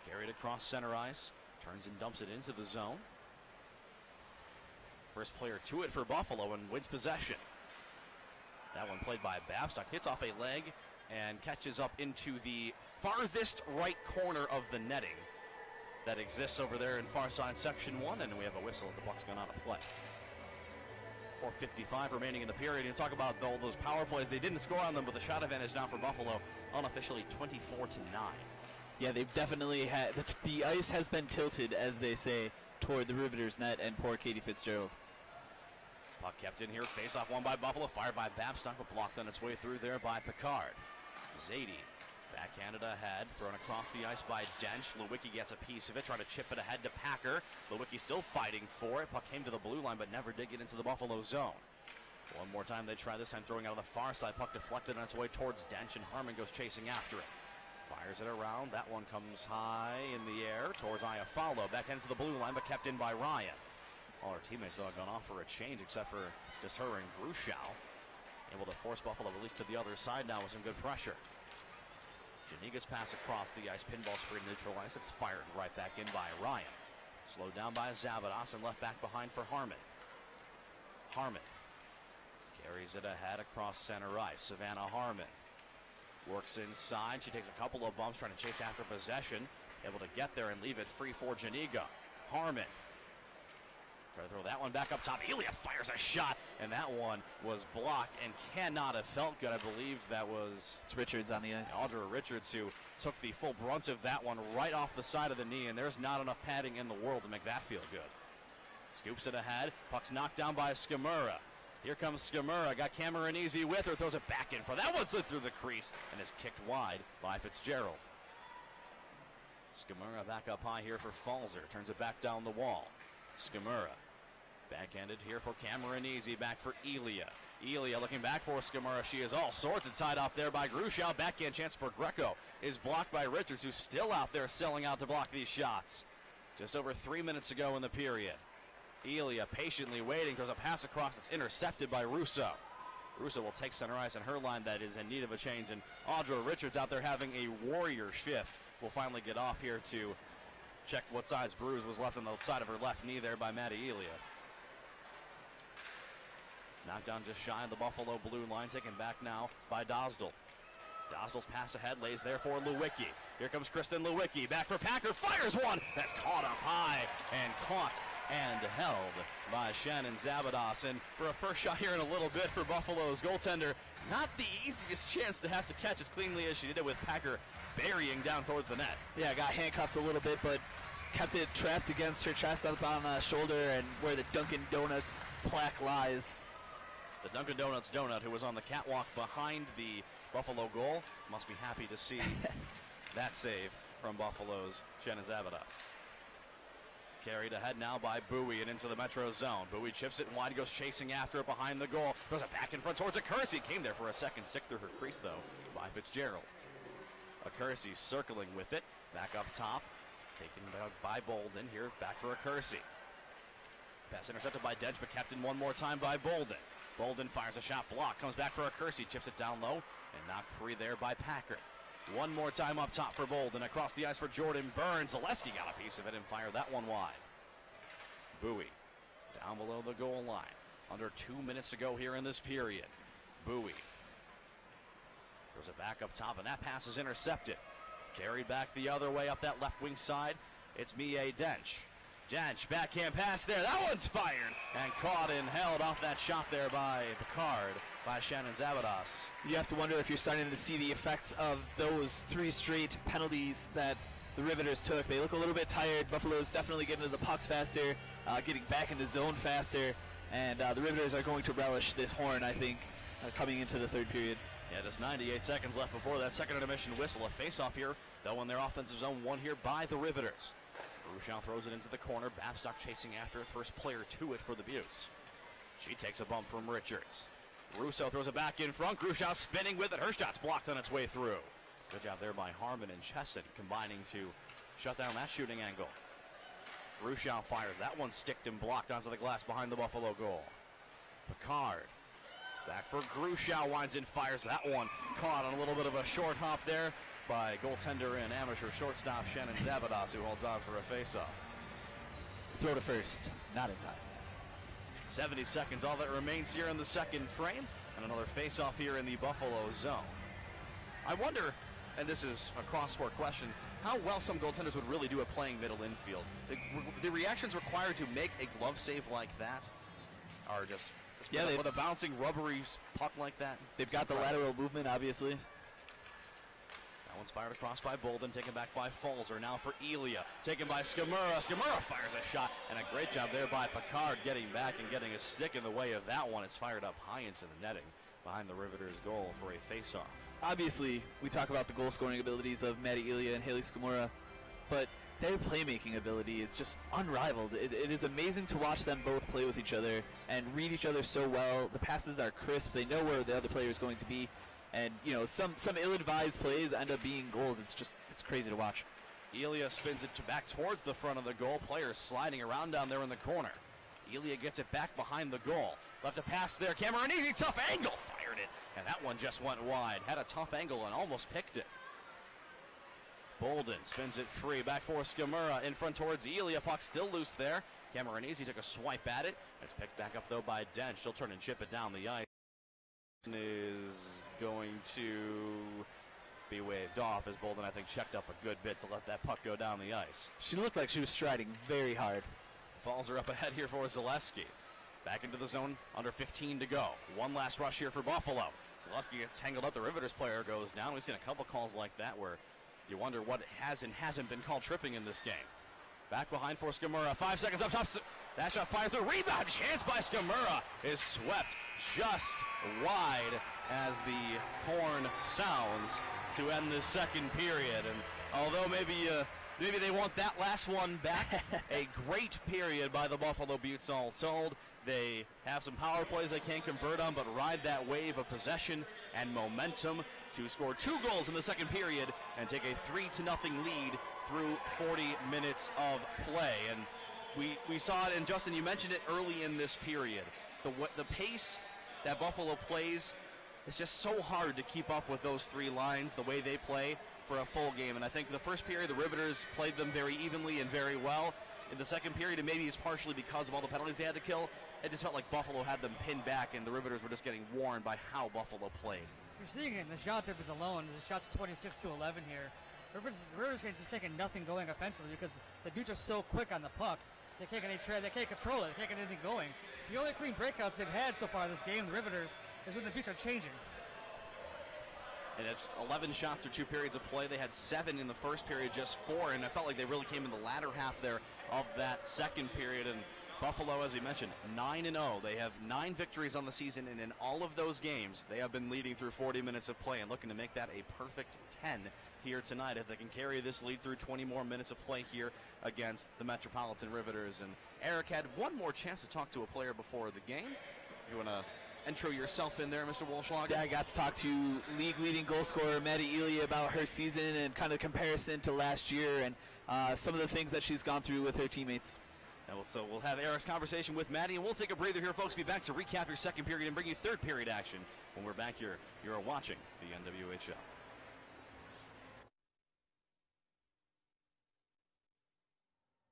carried across center ice, turns and dumps it into the zone. First player to it for Buffalo and wins possession. That one played by Babstock, hits off a leg and catches up into the farthest right corner of the netting that exists over there in far side section 1, and we have a whistle as the puck's gone out of play. 4:55 remaining in the period. And talk about all those power plays. They didn't score on them, but the shot advantage now for Buffalo, unofficially 24-9. Yeah, they've definitely had, the ice has been tilted, as they say, toward the Riveters net and poor Katie Fitzgerald. Puck kept in here, face-off one by Buffalo, fired by Babstock, but blocked on its way through there by Picard. Zadie backhanded ahead, thrown across the ice by Dench. Lewicki gets a piece of it, trying to chip it ahead to Packer. Lewicki still fighting for it. Puck came to the blue line, but never did get into the Buffalo zone. One more time they try, this time throwing out of the far side. Puck deflected on its way towards Dench, and Harmon goes chasing after it. Fires it around. That one comes high in the air towards Iafallo. Back into the blue line, but kept in by Ryan. All her teammates have gone off for a change, except for just her and Grushow. Able to force Buffalo at least to the other side now with some good pressure. Janiga's pass across the ice, pinballs free to neutral ice. It's fired right back in by Ryan. Slowed down by Zabadas and left back behind for Harmon. Harmon carries it ahead across center ice. Savannah Harmon works inside. She takes a couple of bumps trying to chase after possession. Able to get there and leave it free for Janiga. Harmon try to throw that one back up top. Elia fires a shot, and that one was blocked and cannot have felt good. I believe that was Richards on the ice. Audra Richards, who took the full brunt of that one right off the side of the knee, and there's not enough padding in the world to make that feel good. Scoops it ahead. Puck's knocked down by Skimura. Here comes Skimura. Got Cameron Easy with her. Throws it back in for that one. Slid through the crease and is kicked wide by Fitzgerald. Skimura back up high here for Falzer. Turns it back down the wall. Skimura backhanded here for Cameron Easy. Back for Elia. Elia looking back for Skimura. She is all sorts and tied up there by Grushow. Backhand chance for Greco is blocked by Richards, who's still out there selling out to block these shots. Just over 3 minutes to go in the period. Elia patiently waiting. Throws a pass across. It's intercepted by Russo. Russo will take center ice, and her line that is in need of a change. And Audra Richards out there having a warrior shift will finally get off here to check what size bruise was left on the side of her left knee there by Maddie Elia. Knocked down just shy of the Buffalo blue line, taken back now by Dosdell. Dosdell's pass ahead, lays there for Lewicki. Here comes Kristen Lewicki, back for Packer, fires one! That's caught up high and caught and held by Shannon Zabados. And for a first shot here in a little bit for Buffalo's goaltender, not the easiest chance to have to catch as cleanly as she did it, with Packer burying down towards the net. Yeah, got handcuffed a little bit, but kept it trapped against her chest up on the shoulder, and where the Dunkin' Donuts plaque lies. The Dunkin' Donuts donut, who was on the catwalk behind the Buffalo goal, must be happy to see that save from Buffalo's Shannon Zabados. Carried ahead now by Bowie and into the Metro zone. Bowie chips it wide, goes chasing after it behind the goal. Throws it back in front towards Accursi. Came there for a second stick through her crease, though, by Fitzgerald. Accursi circling with it. Back up top. Taken by Bolden. Here, back for Accursi. Pass intercepted by Dench, but kept in one more time by Bolden. Bolden fires a shot block. Comes back for Accursi. Chips it down low and knocked free there by Packer. One more time up top for Bolden. Across the ice for Jordan Burns. Zaleski got a piece of it and fired that one wide. Bowie down below the goal line. Under 2 minutes to go here in this period. Bowie throws it back up top, and that pass is intercepted. Carried back the other way up that left wing side. It's Mie Dench. Dench, backhand pass there. That one's fired and caught and held off that shot there by Picard, by Shannon Zabados. You have to wonder if you're starting to see the effects of those 3 straight penalties that the Riveters took. They look a little bit tired. Buffalo's definitely getting to the pucks faster, getting back into zone faster, and the Riveters are going to relish this horn, I think, coming into the third period. Yeah, just 98 seconds left before that second intermission whistle. A face-off here, though, in their offensive zone, won here by the Riveters. Grushow throws it into the corner. Babstock chasing after it. First player to it for the Beauts. She takes a bump from Richards. Russo throws it back in front. Grushow spinning with it. Her shot's blocked on its way through. Good job there by Harmon and Chesson, combining to shut down that shooting angle. Grushow fires. That one sticked and blocked onto the glass behind the Buffalo goal. Picard back for Grushow. Winds in, fires that one. Caught on a little bit of a short hop there by goaltender and amateur shortstop Shannon Zabados, who holds on for a face-off. Throw to first, not in time. 70 seconds, all that remains here in the second frame, and another face-off here in the Buffalo zone. I wonder, and this is a cross-sport question, how well some goaltenders would really do at playing middle infield. The reactions required to make a glove save like that are just with a bouncing rubbery puck like that. They've got the lateral movement, obviously. That one's fired across by Bolden, taken back by Falzer. Now for Elia, taken by Skimura. Skimura fires a shot, and a great job there by Picard getting back and getting a stick in the way of that one. It's fired up high into the netting behind the Riveters' goal for a face-off. Obviously, we talk about the goal-scoring abilities of Maddie Elia and Haley Skimura, but their playmaking ability is just unrivaled. It is amazing to watch them both play with each other and read each other so well. The passes are crisp. They know where the other player is going to be. And, you know, some ill-advised plays end up being goals. It's crazy to watch. Elia spins it back towards the front of the goal. Players sliding around down there in the corner. Elia gets it back behind the goal. Left a pass there. Cameron Easy, tough angle. Fired it. And that one just went wide. Had a tough angle and almost picked it. Bolden spins it free, back for Skamura, in front towards Elia, puck still loose there. Cameronese took a swipe at it. It's picked back up though by Dench. She'll turn and chip it down the ice. Is going to be waved off as Bolden, I think, checked up a good bit to let that puck go down the ice. She looked like she was striding very hard. Falls her up ahead here for Zaleski. Back into the zone, under 15 to go. One last rush here for Buffalo. Zaleski gets tangled up, the Riveters player goes down. We've seen a couple calls like that where you wonder what has and hasn't been called tripping in this game. Back behind for Skamura, 5 seconds up top. That shot fired through, rebound chance by Skamura is swept just wide as the horn sounds to end the second period. And although maybe they want that last one back, a great period by the Buffalo Beauts all told. They have some power plays they can't convert on, but ride that wave of possession and momentum to score 2 goals in the second period and take a 3-0 lead through 40 minutes of play. And we saw it, and Justin, you mentioned it early in this period. The pace that Buffalo plays, it's just so hard to keep up with those 3 lines, the way they play for a full game. And I think the first period, the Riveters played them very evenly and very well. In the second period, and maybe it's partially because of all the penalties they had to kill, it just felt like Buffalo had them pinned back, and the Riveters were just getting worn by how Buffalo played. You're seeing it in the shot difference alone. The shot's 26-11 here. The Riveters can just taking nothing going offensively because the Beauts are so quick on the puck. They can't get any they can't control it. They can't get anything going. The only clean breakouts they've had so far this game, the Riveters, is when the Beauts are changing. And it's 11 shots through 2 periods of play. They had 7 in the first period, just 4, and I felt like they really came in the latter half there of that second period. And Buffalo, as we mentioned, 9-0. They have 9 victories on the season, and in all of those games, they have been leading through 40 minutes of play and looking to make that a perfect 10 here tonight if they can carry this lead through 20 more minutes of play here against the Metropolitan Riveters. And Eric had one more chance to talk to a player before the game. You want to intro yourself in there, Mr. Walschlager? Yeah, I got to talk to league-leading goal scorer Maddie Elia about her season and kind of comparison to last year and some of the things that she's gone through with her teammates. So we'll have Eric's conversation with Maddie, and we'll take a breather here, folks. Be back to recap your second period and bring you third period action when we're back here. You're watching the NWHL.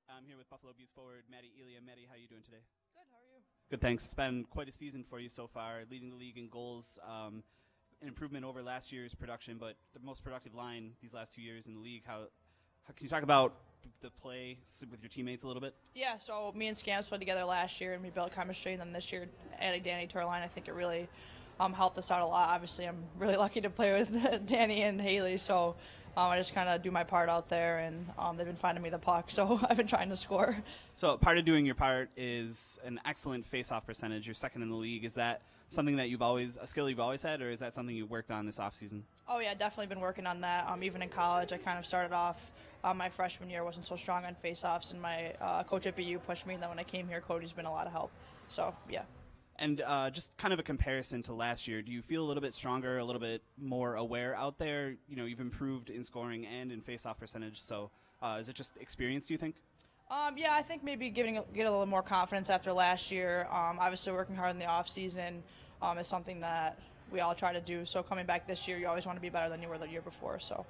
I'm here with Buffalo Beauts forward Maddie Elia. Maddie, how are you doing today? Good, how are you? Good, thanks. It's been quite a season for you so far, leading the league in goals, an improvement over last year's production, but the most productive line these last 2 years in the league. How can you talk about the play with your teammates a little bit? Yeah, so me and Scams played together last year, and we built chemistry, and then this year adding Danny to our line, I think it really helped us out a lot. Obviously, I'm really lucky to play with Danny and Haley, so I just kind of do my part out there, and they've been finding me the puck, so I've been trying to score. So part of doing your part is an excellent face-off percentage. You're second in the league. Is that something that a skill you've always had, or is that something you worked on this offseason? Oh, yeah, definitely been working on that. Even in college, I kind of started off my freshman year, wasn't so strong on face-offs, and my coach at BU pushed me, and then when I came here, Cody's been a lot of help. So, yeah. And just kind of a comparison to last year, do you feel a little bit stronger, a little bit more aware out there? You know, you've improved in scoring and in face-off percentage, so is it just experience, do you think? Yeah, I think maybe get a little more confidence after last year. Obviously, working hard in the off-season is something that we all try to do. So coming back this year, you always want to be better than you were the year before. So.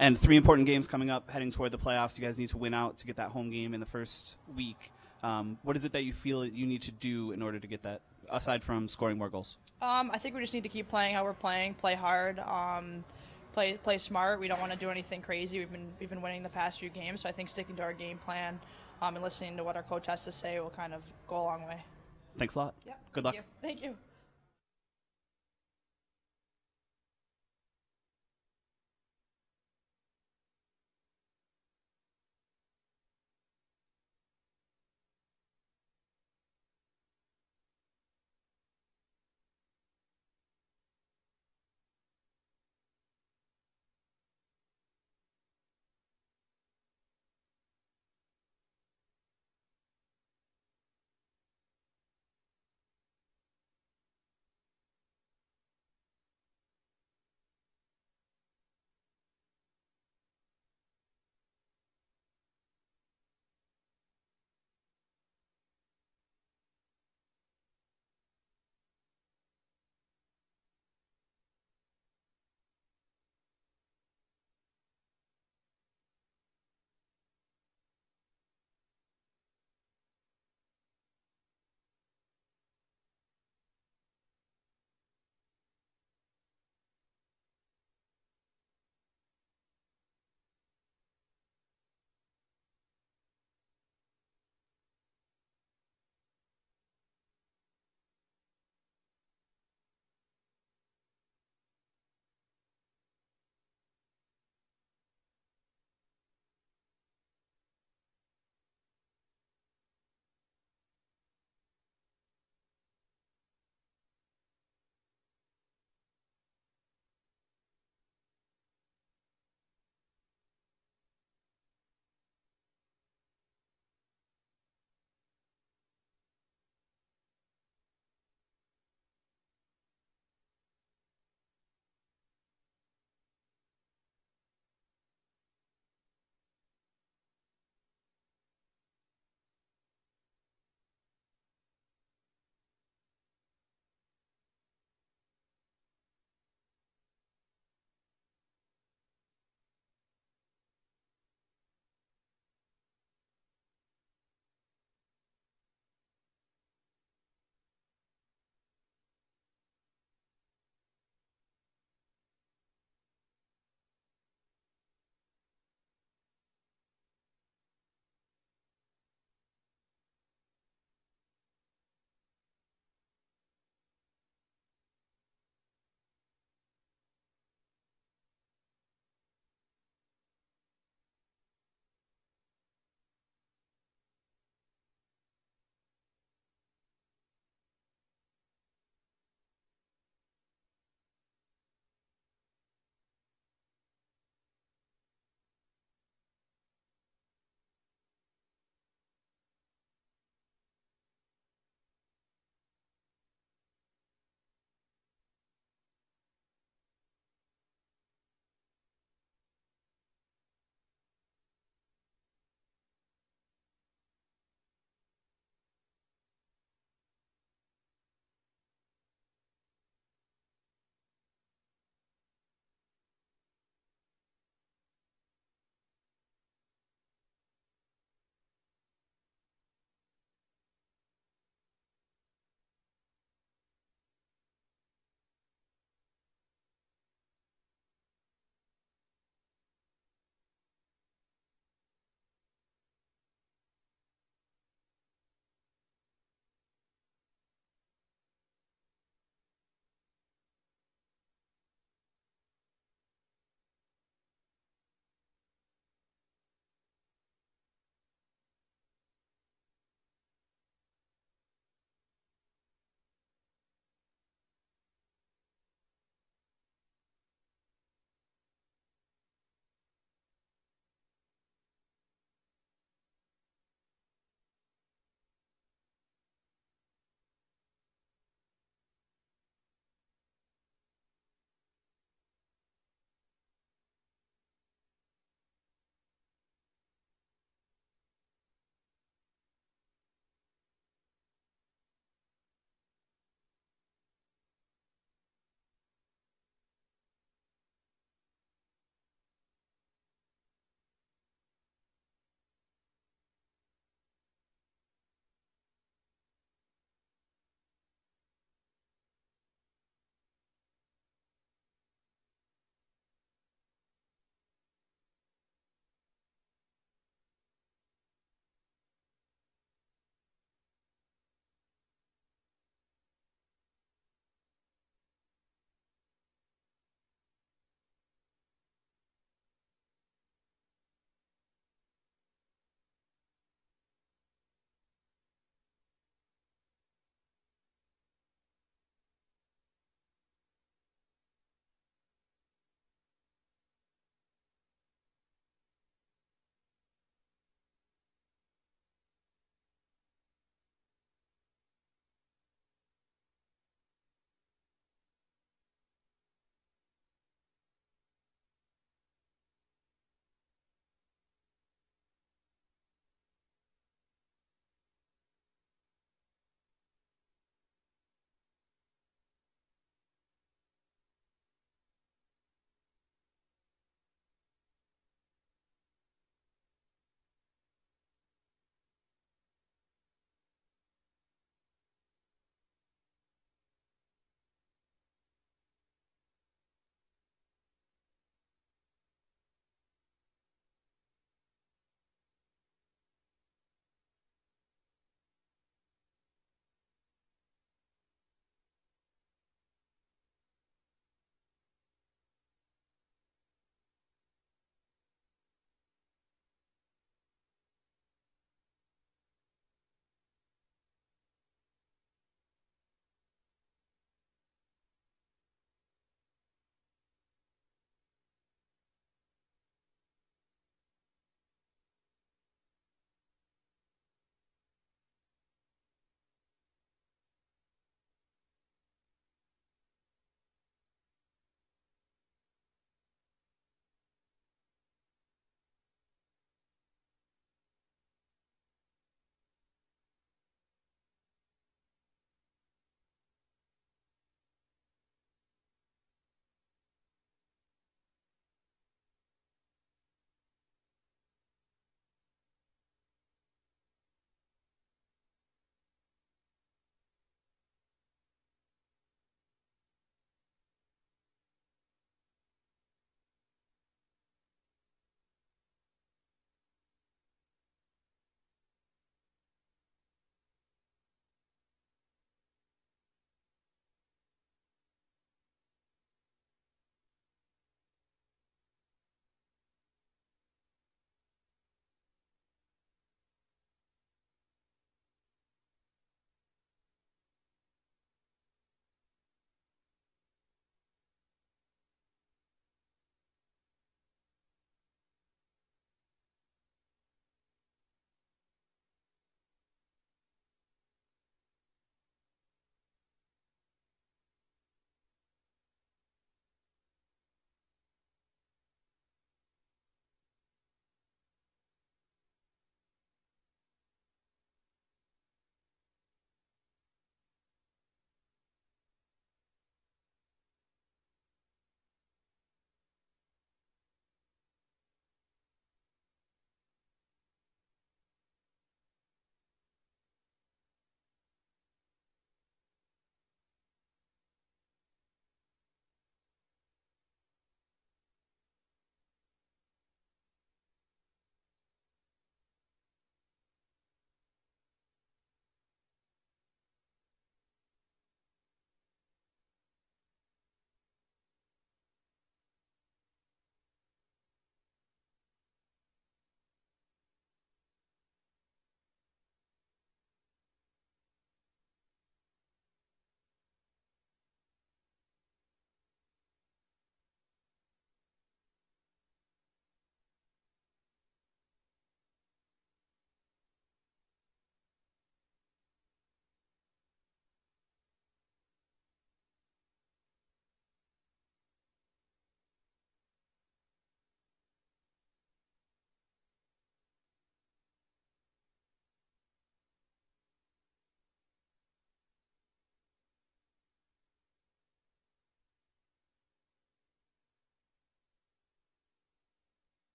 And 3 important games coming up, heading toward the playoffs. You guys need to win out to get that home game in the first week. What is it that you feel you need to do in order to get that, aside from scoring more goals? I think we just need to keep playing how we're playing, play hard, play smart. We don't want to do anything crazy. We've been winning the past few games, so I think sticking to our game plan and listening to what our coach has to say will kind of go a long way. Thanks a lot. Yeah. Good luck. Thank you.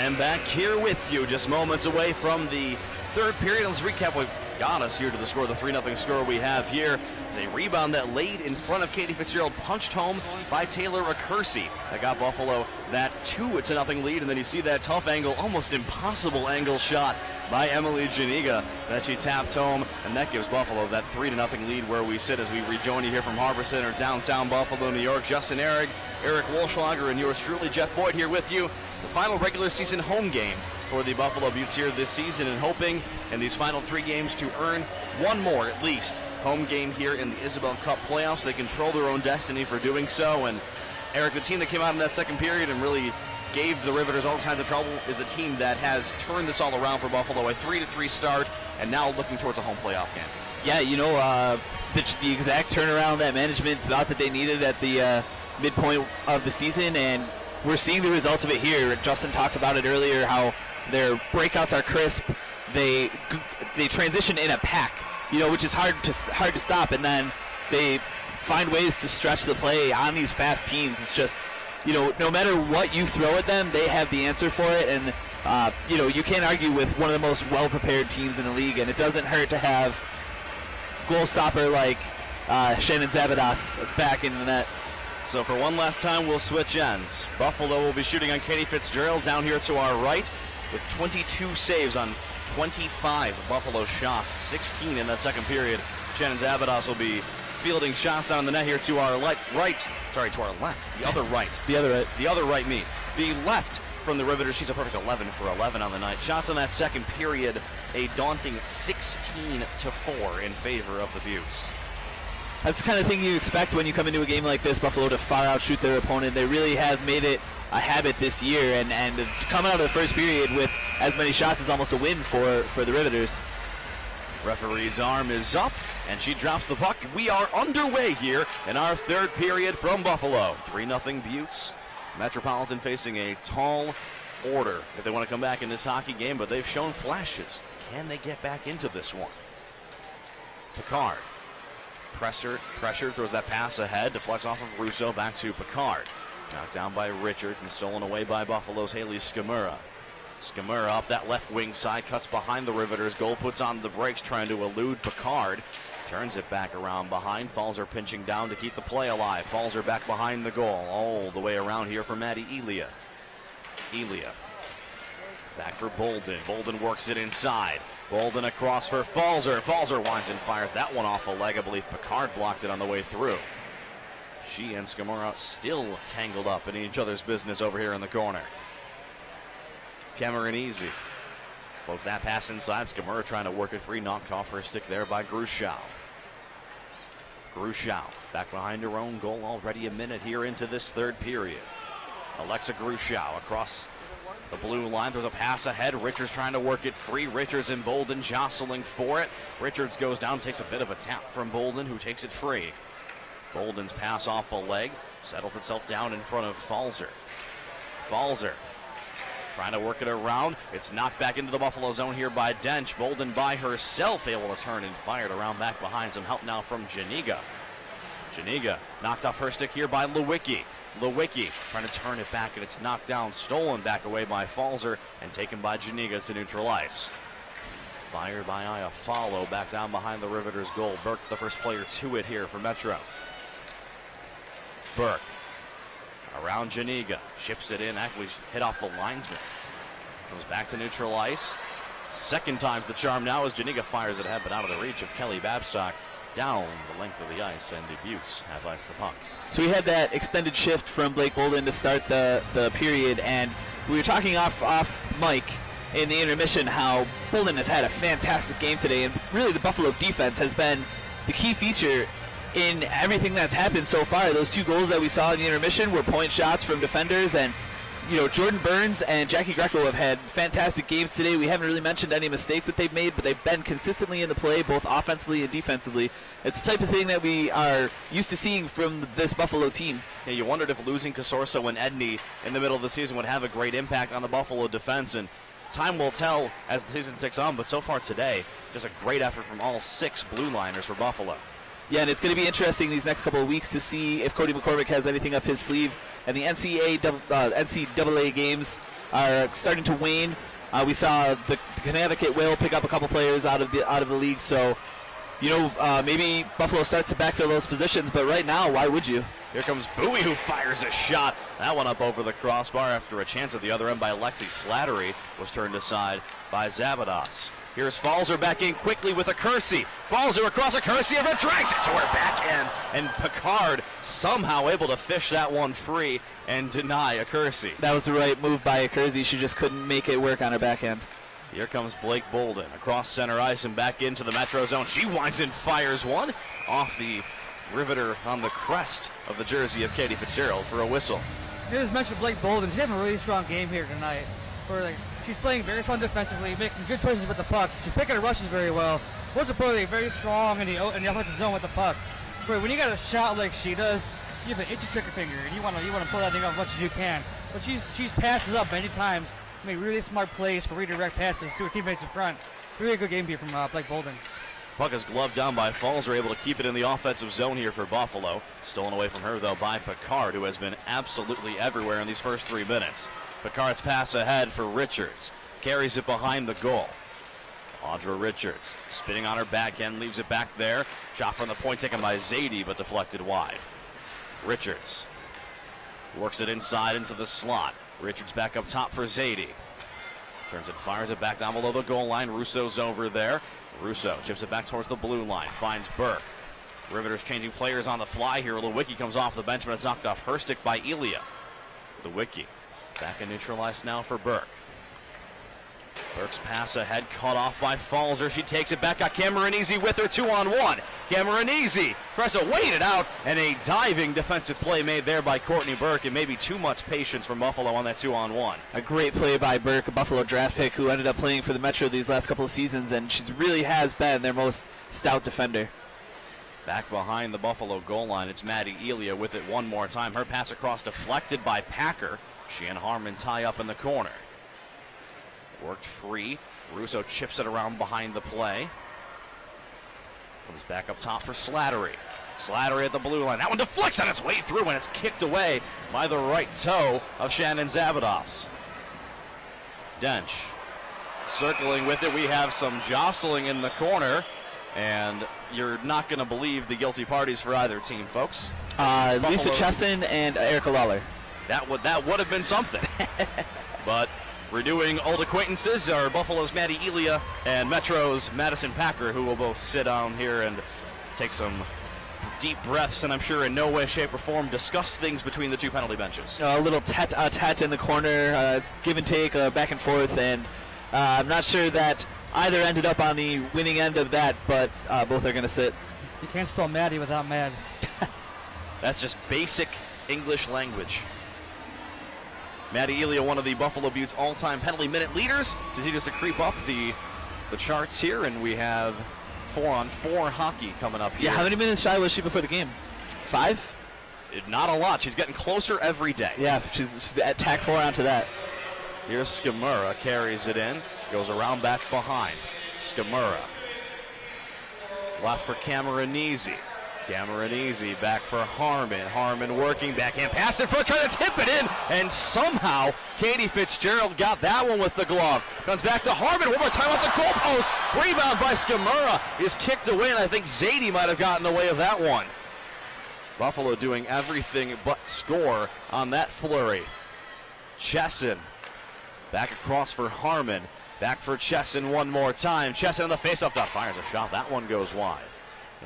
And back here with you, just moments away from the third period. Let's recap what got us here to the score, the 3-0 score we have here. It's a rebound that laid in front of Katie Fitzgerald, punched home by Taylor Accursi. That got Buffalo that 2-0 lead, and then you see that tough angle, almost impossible angle shot by Emily Janiga that she tapped home, and that gives Buffalo that 3-0 lead where we sit as we rejoin you here from Harbor Center, downtown Buffalo, New York. Justin Eric Walschlager, and yours truly, Jeff Boyd, here with you. The final regular season home game for the Buffalo Beauts here this season, and hoping in these final 3 games to earn one more at least home game here in the Isabel Cup playoffs. They control their own destiny for doing so, and Eric, the team that came out in that second period and really gave the Riveters all kinds of trouble is the team that has turned this all around for Buffalo. A 3-3 start, and now looking towards a home playoff game. Yeah, the exact turnaround that management thought that they needed at the midpoint of the season, and we're seeing the results of it here. Justin talked about it earlier, how their breakouts are crisp. They transition in a pack, which is hard to stop, and then they find ways to stretch the play on these fast teams. It's just, no matter what you throw at them, they have the answer for it, and you can't argue with one of the most well-prepared teams in the league, and it doesn't hurt to have goal stopper like Shannon Zavadas back in the net. So for one last time, we'll switch ends. Buffalo will be shooting on Katie Fitzgerald down here to our right with 22 saves on 25 Buffalo shots, 16 in that second period. Shannon Zavadas will be fielding shots down the net here to our left. The other right. The left from the Riveters. She's a perfect 11 for 11 on the night. Shots on that second period, a daunting 16-4 in favor of the Beauts. That's the kind of thing you expect when you come into a game like this, Buffalo to far outshoot their opponent. They really have made it a habit this year, and coming out of the first period with as many shots is almost a win for the Riveters. Referee's arm is up, and she drops the puck. We are underway here in our third period from Buffalo. 3-0 Beauts. Metropolitan facing a tall order if they want to come back in this hockey game, but they've shown flashes. Can they get back into this one? Picard. Pressure, throws that pass ahead, deflects off of Russo, back to Picard. Knocked down by Richards and stolen away by Buffalo's Haley Skamura. Skamura up that left wing side, cuts behind the Riveters. Goal puts on the brakes, trying to elude Picard. Turns it back around behind. Falzer pinching down to keep the play alive. Falzer back behind the goal, all the way around here for Maddie Elia. Back for Bolden. Bolden works it inside. Bolden across for Falzer. Falzer winds and fires that one off a leg. I believe Picard blocked it on the way through. She and Skamura still tangled up in each other's business over here in the corner. Cameron floats that pass inside. Skamura trying to work it free. Knocked off her stick there by Grushow. Back behind her own goal. Already a minute here into this third period. Alexa Grushow across the blue line, throws a pass ahead. Richards trying to work it free. Richards and Bolden jostling for it. Richards goes down, takes a bit of a tap from Bolden, who takes it free. Bolden's pass off a leg, settles itself down in front of Falzer. Falzer trying to work it around. It's knocked back into the Buffalo zone here by Dench. Bolden by herself able to turn and fired around back behind. Some help now from Janiga. Janiga knocked off her stick here by Lewicki. Lewicki trying to turn it back, and it's knocked down, stolen back away by Falzer, and taken by Janiga to neutral ice. Fired by Iafallo, back down behind the Riveters goal. Burke, the first player to it here for Metro. Burke around Janiga, ships it in, actually hit off the linesman. Comes back to neutral ice. Second time's the charm now as Janiga fires it ahead, but out of the reach of Kelly Babstock. Down the length of the ice, and the Beauts have iced the puck. So we had that extended shift from Blake Bolden to start the period, and we were talking off mic in the intermission how Bolden has had a fantastic game today, and really the Buffalo defense has been the key feature in everything that's happened so far. Those 2 goals that we saw in the intermission were point shots from defenders, and Jordan Burns and Jackie Greco have had fantastic games today. We haven't really mentioned any mistakes that they've made, but they've been consistently in the play, both offensively and defensively. It's the type of thing that we are used to seeing from this Buffalo team. Yeah, you wondered if losing Casorso and Edney in the middle of the season would have a great impact on the Buffalo defense, and time will tell as the season ticks on, but so far today, just a great effort from all 6 blue liners for Buffalo. Yeah, and it's going to be interesting these next couple of weeks to see if Cody McCormick has anything up his sleeve. And the NCAA games are starting to wane. We saw the Connecticut Whale pick up a couple players out of the league, so maybe Buffalo starts to backfill those positions. But right now, why would you? Here comes Bowie, who fires a shot. That one up over the crossbar after a chance at the other end by Lexi Slattery was turned aside by Zabados. Here's Falzer back in quickly with Accursi. Falzer across Accursi, and drags it to her back end. And Picard somehow able to fish that one free and deny Accursi. That was the right move by Accursi. She just couldn't make it work on her backhand. Here comes Blake Bolden across center ice and back into the Metro zone. She winds and fires one off the Riveter on the crest of the jersey of Katie Fitzgerald for a whistle. You just mentioned Blake Bolden. She's having a really strong game here tonight. She's playing very strong defensively, making good choices with the puck. She's picking her rushes very well. Most importantly, very strong in the offensive zone with the puck. But when you got a shot like she does, you have an itchy trigger finger, and you want to pull that thing off as much as you can. But she's passes up many times, made really smart plays for redirect passes to her teammates in front. Really good game here from Blake Bolden. Puck is gloved down by Falzer, able to keep it in the offensive zone here for Buffalo. Stolen away from her, though, by Picard, who has been absolutely everywhere in these first 3 minutes. Picard's pass ahead for Richards. Carries it behind the goal. Audra Richards spinning on her backhand, leaves it back there. Shot from the point taken by Zadie, but deflected wide. Richards works it inside into the slot. Richards back up top for Zadie. Turns it, fires it back down below the goal line. Russo's over there. Russo chips it back towards the blue line, finds Burke. Riveters changing players on the fly here. Lewicki comes off the bench, but it's knocked off her stick by Elia. Lewicki back and neutralized now for Burke. Burke's pass ahead, cut off by Falzer. She takes it back, got Cameronese with her 2-on-1. Cameronese tries to wait it out, and a diving defensive play made there by Courtney Burke, and maybe too much patience from Buffalo on that 2-on-1. A great play by Burke, a Buffalo draft pick who ended up playing for the Metro these last couple of seasons, and she really has been their most stout defender. Back behind the Buffalo goal line, it's Maddie Elia with it one more time. Her pass across deflected by Packer. She and Harmon tie up in the corner. Worked free. Russo chips it around behind the play. Comes back up top for Slattery. Slattery at the blue line. That one deflects on its way through, and it's kicked away by the right toe of Shannon Zabados. Dench circling with it. We have some jostling in the corner, and you're not going to believe the guilty parties for either team, folks. Lisa Chesson and Erica Lawler. That would have been something. But renewing old acquaintances are Buffalo's Maddie Elia and Metro's Madison Packer, who will both sit down here and take some deep breaths, and I'm sure in no way, shape, or form discuss things between the two penalty benches. A little tete-a-tete in the corner, give and take, back and forth, and I'm not sure that either ended up on the winning end of that, but both are going to sit. You can't spell Maddie without mad. That's just basic English language. Maddie Elia, one of the Buffalo Beauts all-time penalty minute leaders, continues to creep up the charts here, and we have 4-on-4 hockey coming up here. Yeah, how many minutes shy was she before the game? 5? Not a lot. She's getting closer every day. Yeah, she's at tack 4 onto that. Here's Skimura, carries it in, goes around back behind. Skimura. Left for Cameronese. Cameronese back for Harmon. Harmon working backhand pass in front, trying to tip it in, and somehow Katie Fitzgerald got that one with the glove. Comes back to Harmon one more time off the goalpost. Rebound by Skimura is kicked away, and I think Zadie might have gotten away of that one. Buffalo doing everything but score on that flurry. Chesson back across for Harmon. Back for Chesson one more time. Chesson on the faceoff dot, fires a shot. That one goes wide.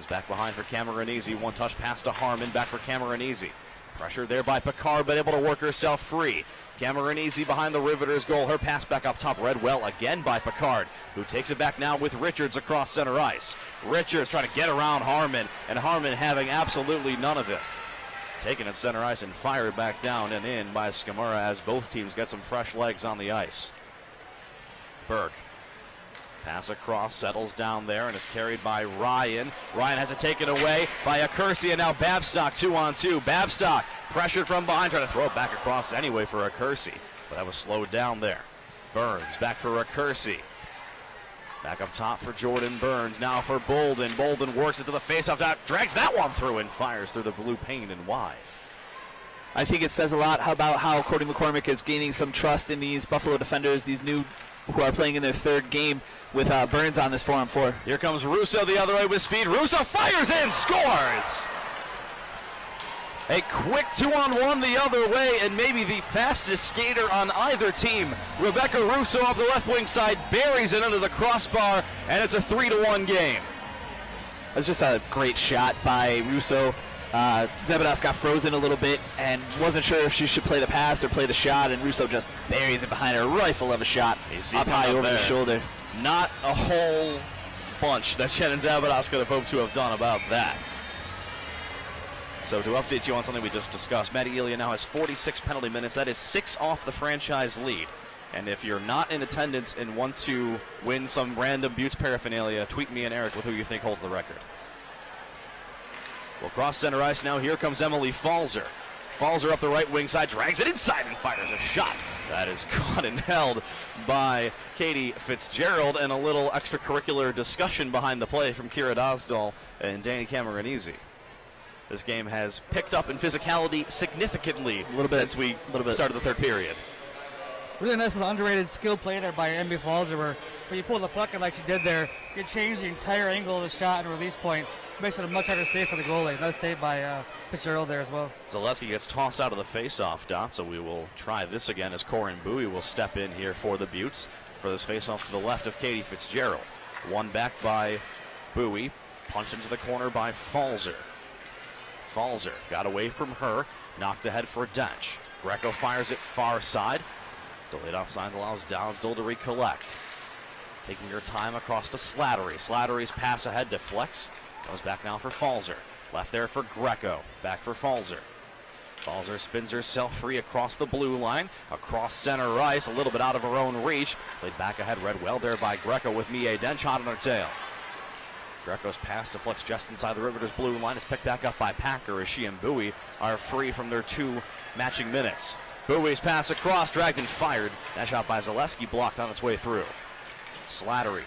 Is back behind for Cameronese. One touch pass to Harmon. Back for Cameronese. Pressure there by Picard, but able to work herself free. Cameronese behind the Riveters goal. Her pass back up top, read well again by Picard, who takes it back now with Richards across center ice. Richards trying to get around Harmon, and Harmon having absolutely none of it. Taken at center ice and fired back down and in by Skimura as both teams get some fresh legs on the ice. Burke. Pass across, settles down there, and is carried by Ryan. Ryan has it taken away by Accursi, and now Babstock 2-on-2. Babstock pressured from behind, trying to throw it back across anyway for Accursi, but that was slowed down there. Burns back for Accursi. Back up top for Jordan Burns, now for Bolden. Bolden works it to the faceoff dot, drags that one through and fires through the blue paint and wide. I think it says a lot about how Cody McCormick is gaining some trust in these Buffalo defenders, these new who are playing in their third game with Burns on this 4-on-4. Here comes Russo the other way with speed. Russo fires in, scores! A quick 2-on-1 the other way, and maybe the fastest skater on either team. Rebecca Russo off the left wing side buries it under the crossbar, and it's a 3-1 game. That's just a great shot by Russo. Zebedas got frozen a little bit and wasn't sure if she should play the pass or play the shot, and Russo just buries it behind her, rifle of a shot up high over the shoulder. Not a whole bunch that Shannon Zebedas could have hoped to have done about that. So to update you on something we just discussed, Maddie Elia now has 46 penalty minutes. That is 6 off the franchise lead. And if you're not in attendance and want to win some random Beauts paraphernalia, tweet me and Eric with who you think holds the record. Well, cross center ice now. Here comes Emily Falzer. Falzer up the right wing side, drags it inside and fires a shot. That is caught and held by Katie Fitzgerald, and a little extracurricular discussion behind the play from Kira Dosdall and Danny Cameronese. This game has picked up in physicality significantly since we started the third period. Really nice little underrated skill play there by Emily Falzer, where when you pull the puck and like she did there, you change the entire angle of the shot and release point. Makes it a much harder save for the goalie. Nice save by Fitzgerald there as well. Zaleski gets tossed out of the face-off dot, so we will try this again as Corin Bowie will step in here for the Beauts for this face-off to the left of Katie Fitzgerald. One back by Bowie, punched into the corner by Falzer. Falzer got away from her, knocked ahead for Dench. Greco fires it far side. Delayed offside allows Downsdale to recollect. Taking her time across to Slattery. Slattery's pass ahead deflects. Comes back now for Falzer. Left there for Greco. Back for Falzer. Falzer spins herself free across the blue line. Across center ice, a little bit out of her own reach. Played back ahead, read well there by Greco with Mie Dench hot on her tail. Greco's pass deflects just inside the Riveters blue line. It's picked back up by Packer as she and Bowie are free from their 2 matching minutes. Bowie's pass across, dragged and fired. That shot by Zaleski blocked on its way through. Slattery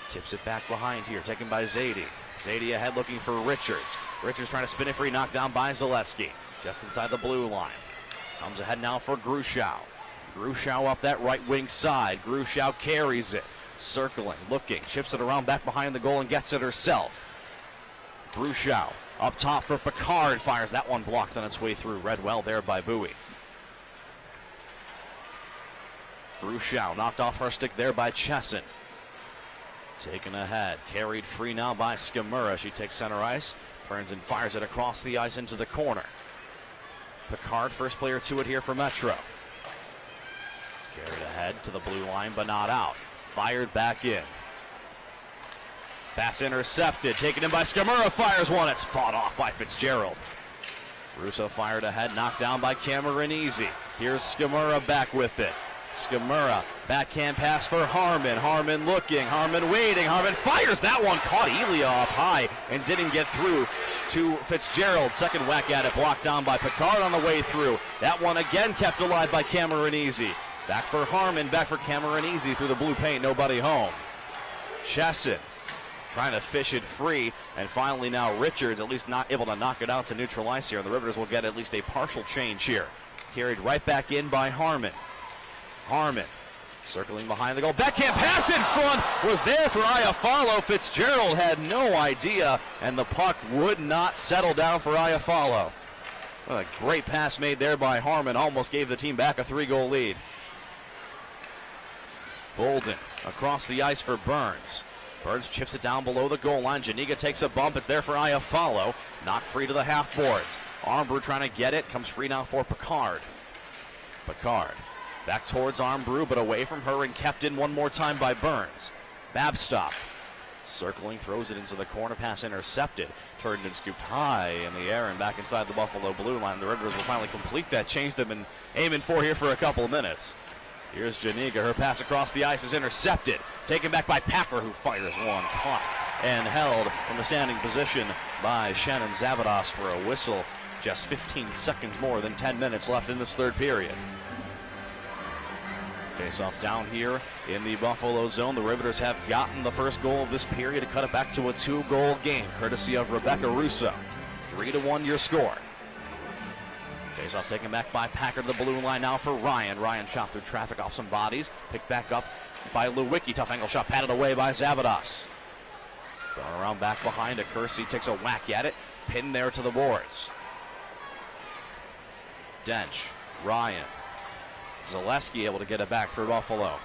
tips it back behind here, taken by Zadie. Zadie ahead looking for Richards. Richards trying to spin it free, knocked down by Zaleski. Just inside the blue line. Comes ahead now for Grushow. Grushow up that right wing side. Grushow carries it. Circling, looking, chips it around back behind the goal and gets it herself. Grushow up top for Picard, fires that one blocked on its way through. Read well there by Bowie. Grushow knocked off her stick there by Chesson. Taken ahead, carried free now by Skimura. She takes center ice, turns and fires it across the ice into the corner. Picard, first player to it here for Metro. Carried ahead to the blue line, but not out. Fired back in. Pass intercepted, taken in by Skimura, fires one. It's fought off by Fitzgerald. Russo fired ahead, knocked down by Cameronese. Here's Skimura back with it. Skimura, backhand pass for Harmon. Harmon looking, Harmon waiting. Harmon fires that one, caught Elia up high and didn't get through to Fitzgerald. Second whack at it, blocked down by Picard on the way through. That one again kept alive by Cameronese. Back for Harmon, back for Cameronese through the blue paint, nobody home. Chesson trying to fish it free, and finally now Richards at least not able to knock it out to neutral ice here, and the Riveters will get at least a partial change here. Carried right back in by Harmon. Harmon circling behind the goal. Backhand pass in front was there for Iafallo. Fitzgerald had no idea, and the puck would not settle down for Iafallo. What a great pass made there by Harmon. Almost gave the team back a 3-goal lead. Bolden across the ice for Burns. Burns chips it down below the goal line. Janiga takes a bump. It's there for Iafallo. Knocked free to the half boards. Armbrew trying to get it. Comes free now for Picard. Picard back towards Armbrew, but away from her and kept in one more time by Burns. Babstock circling, throws it into the corner. Pass intercepted. Turned and scooped high in the air and back inside the Buffalo blue line. The Riveters will finally complete that change they've been aiming for here for a couple of minutes. Here's Janiga. Her pass across the ice is intercepted. Taken back by Packer, who fires one. Caught and held from the standing position by Shannon Zavados for a whistle. Just 15 seconds more than 10 minutes left in this third period. Face-off down here in the Buffalo zone. The Riveters have gotten the first goal of this period to cut it back to a 2-goal game, courtesy of Rebecca Russo. 3-1 your score. Face off taken back by Packer to the blue line now for Ryan. Ryan shot through traffic off some bodies. Picked back up by Lewicki. Tough angle shot patted away by Zavadas. Thrown around back behind. Kersey takes a whack at it. Pinned there to the boards. Dench. Ryan. Zaleski able to get it back for Buffalo.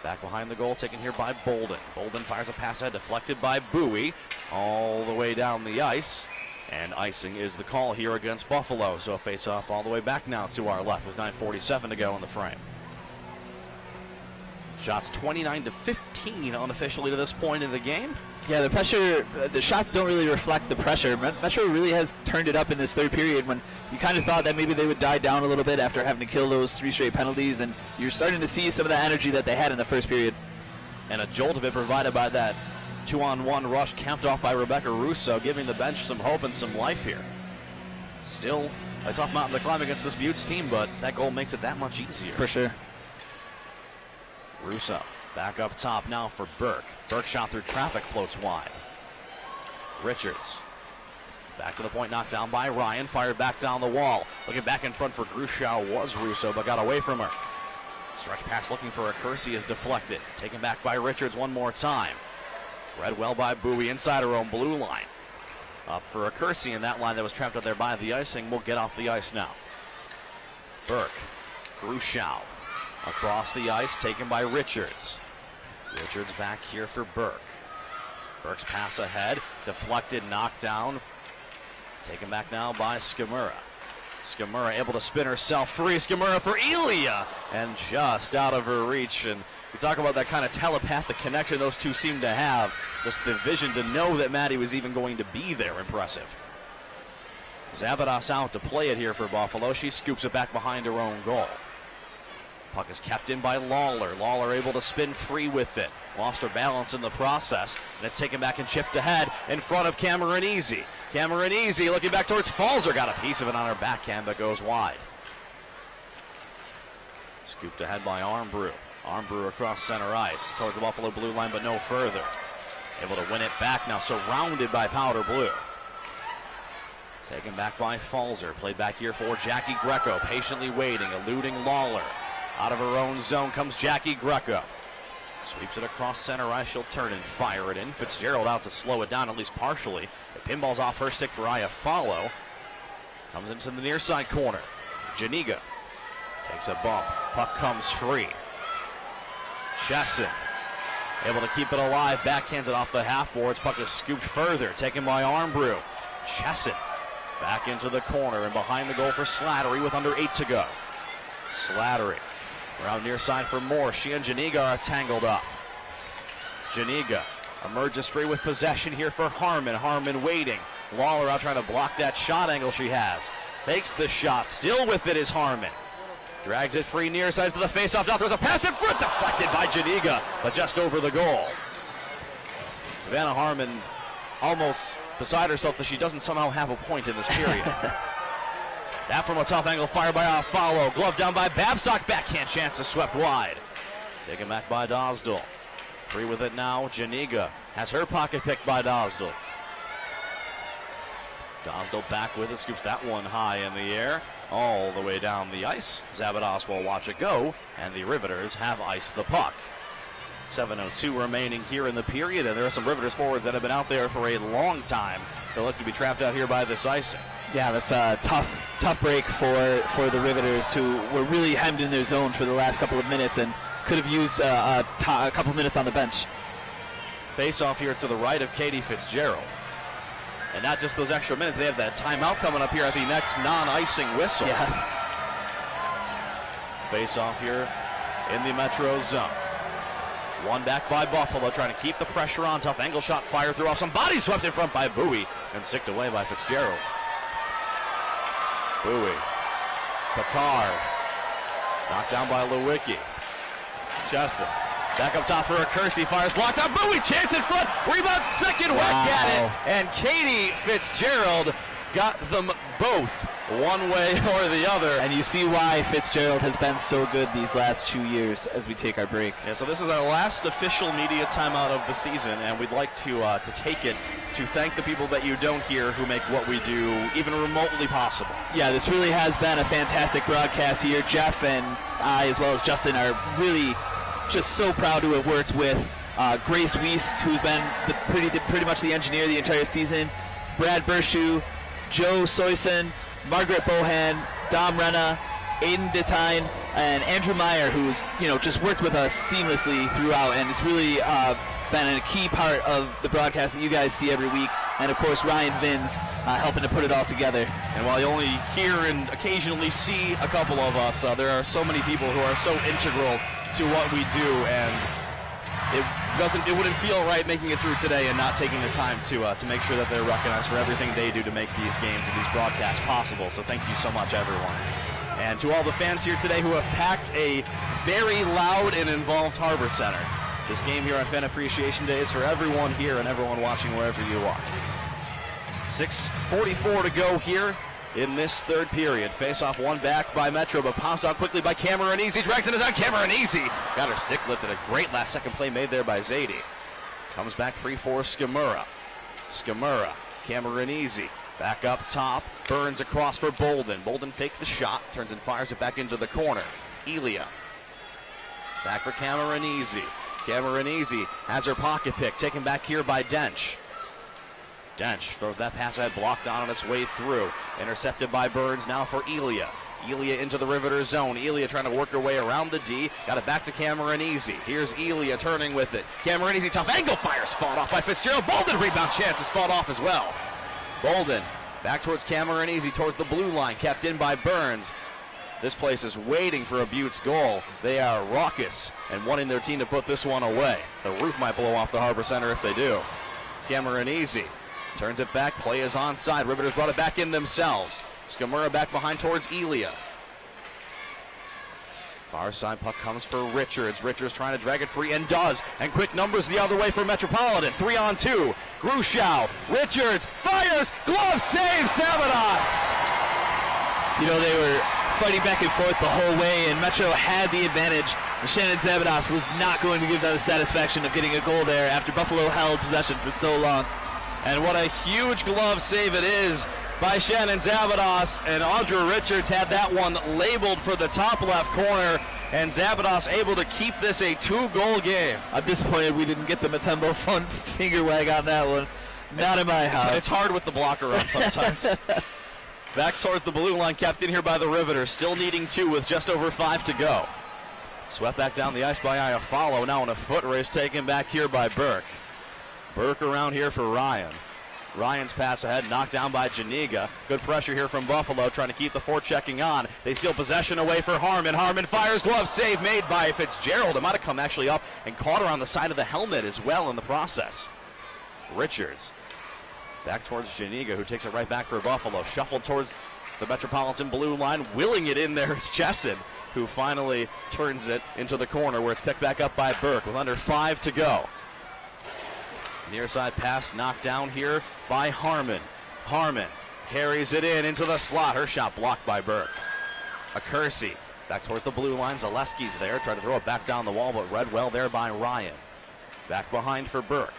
Back behind the goal taken here by Bolden. Bolden fires a pass ahead deflected by Bowie. All the way down the ice. And icing is the call here against Buffalo. So a face-off all the way back now to our left with 9:47 to go in the frame. Shots 29-15 unofficially to this point in the game. Yeah, the pressure, the shots don't really reflect the pressure. Metro really has turned it up in this third period when you kind of thought that maybe they would die down a little bit after having to kill those 3 straight penalties, and you're starting to see some of the energy that they had in the first period. And a jolt of it provided by that 2-on-1 rush capped off by Rebecca Russo, giving the bench some hope and some life here. Still a tough mountain to climb against this Beauts team, but that goal makes it that much easier. For sure. Russo back up top now for Burke. Burke shot through traffic, floats wide. Richards back to the point, knocked down by Ryan, fired back down the wall. Looking back in front for Grushow was Russo, but got away from her. Stretch pass looking for a Kersey is deflected. Taken back by Richards one more time. Read well by Bowie inside her own blue line. Up for a Kersey in that line that was trapped out there by the icing. Will get off the ice now. Burke, Grushow across the ice, taken by Richards. Richards back here for Burke. Burke's pass ahead, deflected, knocked down. Taken back now by Skimura. Skimura able to spin herself free. Skimura for Elia, and just out of her reach. And we talk about that kind of telepathic connection those two seem to have. Just the vision to know that Maddie was even going to be there. Impressive. Zavadas out to play it here for Buffalo. She scoops it back behind her own goal. Puck is kept in by Lawler. Lawler able to spin free with it. Lost her balance in the process. And it's taken back and chipped ahead in front of Cameron Easy. Cameron Easy looking back towards Falzer. Got a piece of it on her backhand, but goes wide. Scooped ahead by Armbrew. Armbrew across center ice towards the Buffalo blue line, but no further. Able to win it back now, surrounded by powder blue. Taken back by Falzer. Played back here for Jackie Greco. Patiently waiting, eluding Lawler. Out of her own zone comes Jackie Greco. Sweeps it across center ice. She'll turn and fire it in. Fitzgerald out to slow it down, at least partially. The pinball's off her stick for Iafallo. Comes into the near side corner. Janiga takes a bump. Puck comes free. Chesson able to keep it alive. Backhands it off the half boards. Puck is scooped further. Taken by Armbrew. Chesson back into the corner and behind the goal for Slattery with under 8 to go. Slattery around near side for Moore. She and Janiga are tangled up. Janiga emerges free with possession here for Harmon. Harmon waiting. Lawler out trying to block that shot angle she has. Takes the shot. Still with it is Harmon. Drags it free near side to the faceoff. Now throws a pass in front. Deflected by Janiga, but just over the goal. Savannah Harmon almost beside herself that she doesn't somehow have a point in this period. That from a tough angle, fired by Iafallo. Glove down by Babstock. Backhand chances swept wide. Taken back by Dosdell. Free with it now. Janiga has her pocket picked by Dosdell. Dosdell back with it. Scoops that one high in the air. All the way down the ice. Zavadas will watch it go. And the Riveters have iced the puck. 7:02 remaining here in the period. And there are some Riveters forwards that have been out there for a long time. They're lucky to be trapped out here by this icing. Yeah, that's a tough break for the Riveters, who were really hemmed in their zone for the last couple of minutes and could have used a couple minutes on the bench. Face off here to the right of Katie Fitzgerald. And not just those extra minutes, they have that timeout coming up here at the next non-icing whistle. Yeah. Face off here in the Metro zone. One back by Buffalo, trying to keep the pressure on. Tough angle shot, fire through off some body, swept in front by Bowie and sticked away by Fitzgerald. Bowie, Picard, knocked down by Lewicki. Chesson, back up top for a Kersey, fires, blocked out, Bowie, chance in front, rebound, second whack at it, and Katie Fitzgerald got them both, one way or the other. And you see why Fitzgerald has been so good these last 2 years as we take our break. Yeah, so this is our last official media timeout of the season, and we'd like to take it to thank the people that you don't hear who make what we do even remotely possible. Yeah, this really has been a fantastic broadcast here. Jeff and I, as well as Justin, are really just so proud to have worked with Grace Wiest, who's been pretty much the engineer the entire season, Brad Bershu, Joe Soyson, Margaret Bohan, Dom Renna, Aiden Detine, and Andrew Meyer, who's just worked with us seamlessly throughout, and it's really been a key part of the broadcast that you guys see every week. And of course Ryan Vins helping to put it all together. And while you only hear and occasionally see a couple of us, there are so many people who are so integral to what we do, and it wouldn't feel right making it through today and not taking the time to make sure that they're recognized for everything they do to make these games and these broadcasts possible. So thank you so much, everyone. And to all the fans here today who have packed a very loud and involved Harbor Center. This game here on Fan Appreciation Day is for everyone here and everyone watching wherever you are. 6:44 to go here in this third period. Face-off won back by Metro, but pounced out quickly by Cameronese. Drags it down. Cameronese got her stick lifted. A great last-second play made there by Zadie. Comes back free for Skimura. Skimura, Cameronese. Back up top, Burns across for Bolden. Bolden faked the shot, turns and fires it back into the corner. Elia. Back for Cameronese. Cameronese has her pocket pick, taken back here by Dench. Dench throws that pass ahead, blocked on its way through. Intercepted by Burns, now for Elia. Elia into the Riveters zone. Elia trying to work her way around the D. Got it back to Cameronese. Here's Elia turning with it. Cameronese, tough angle, fires, fought off by Fitzgerald. Bolden, rebound chance, is fought off as well. Bolden back towards Cameronese, towards the blue line, kept in by Burns. This place is waiting for a Beauts goal. They are raucous and wanting their team to put this one away. The roof might blow off the Harbor Center if they do. Cameronese turns it back, play is onside. Riveters brought it back in themselves. Skimura back behind towards Elia. Far side puck comes for Richards. Richards trying to drag it free and does. And quick numbers the other way for Metropolitan. 3-on-2. Grushow. Richards fires. Glove save. Savadas. They were fighting back and forth the whole way, and Metro had the advantage. Shannon Zavadas was not going to give them the satisfaction of getting a goal there after Buffalo held possession for so long. And what a huge glove save it is by Shannon Zavadas, and Audra Richards had that one labeled for the top left corner, and Zavadas able to keep this a 2-goal game. I'm disappointed we didn't get the Matumbo fun finger wag on that one. Not in my house. It's hard with the blocker on sometimes. Back towards the blue line, kept in here by the Riveters, still needing 2 with just over 5 to go. Swept back down the ice by Iafallo, now in a foot race taken back here by Burke. Burke around here for Ryan. Ryan's pass ahead, knocked down by Janiga. Good pressure here from Buffalo, trying to keep the forechecking on. They steal possession away for Harmon. Harmon fires, glove save made by Fitzgerald. It might have come actually up and caught her on the side of the helmet as well in the process. Richards back towards Janiga, who takes it right back for Buffalo. Shuffled towards the Metropolitan blue line. Willing it in there is Chesson, who finally turns it into the corner where it's picked back up by Burke with under 5 to go. Near side pass knocked down here by Harmon. Harmon carries it into the slot. Her shot blocked by Burke. Kersey back towards the blue line. Zaleski's there. Tried to throw it back down the wall, but read well there by Ryan. Back behind for Burke.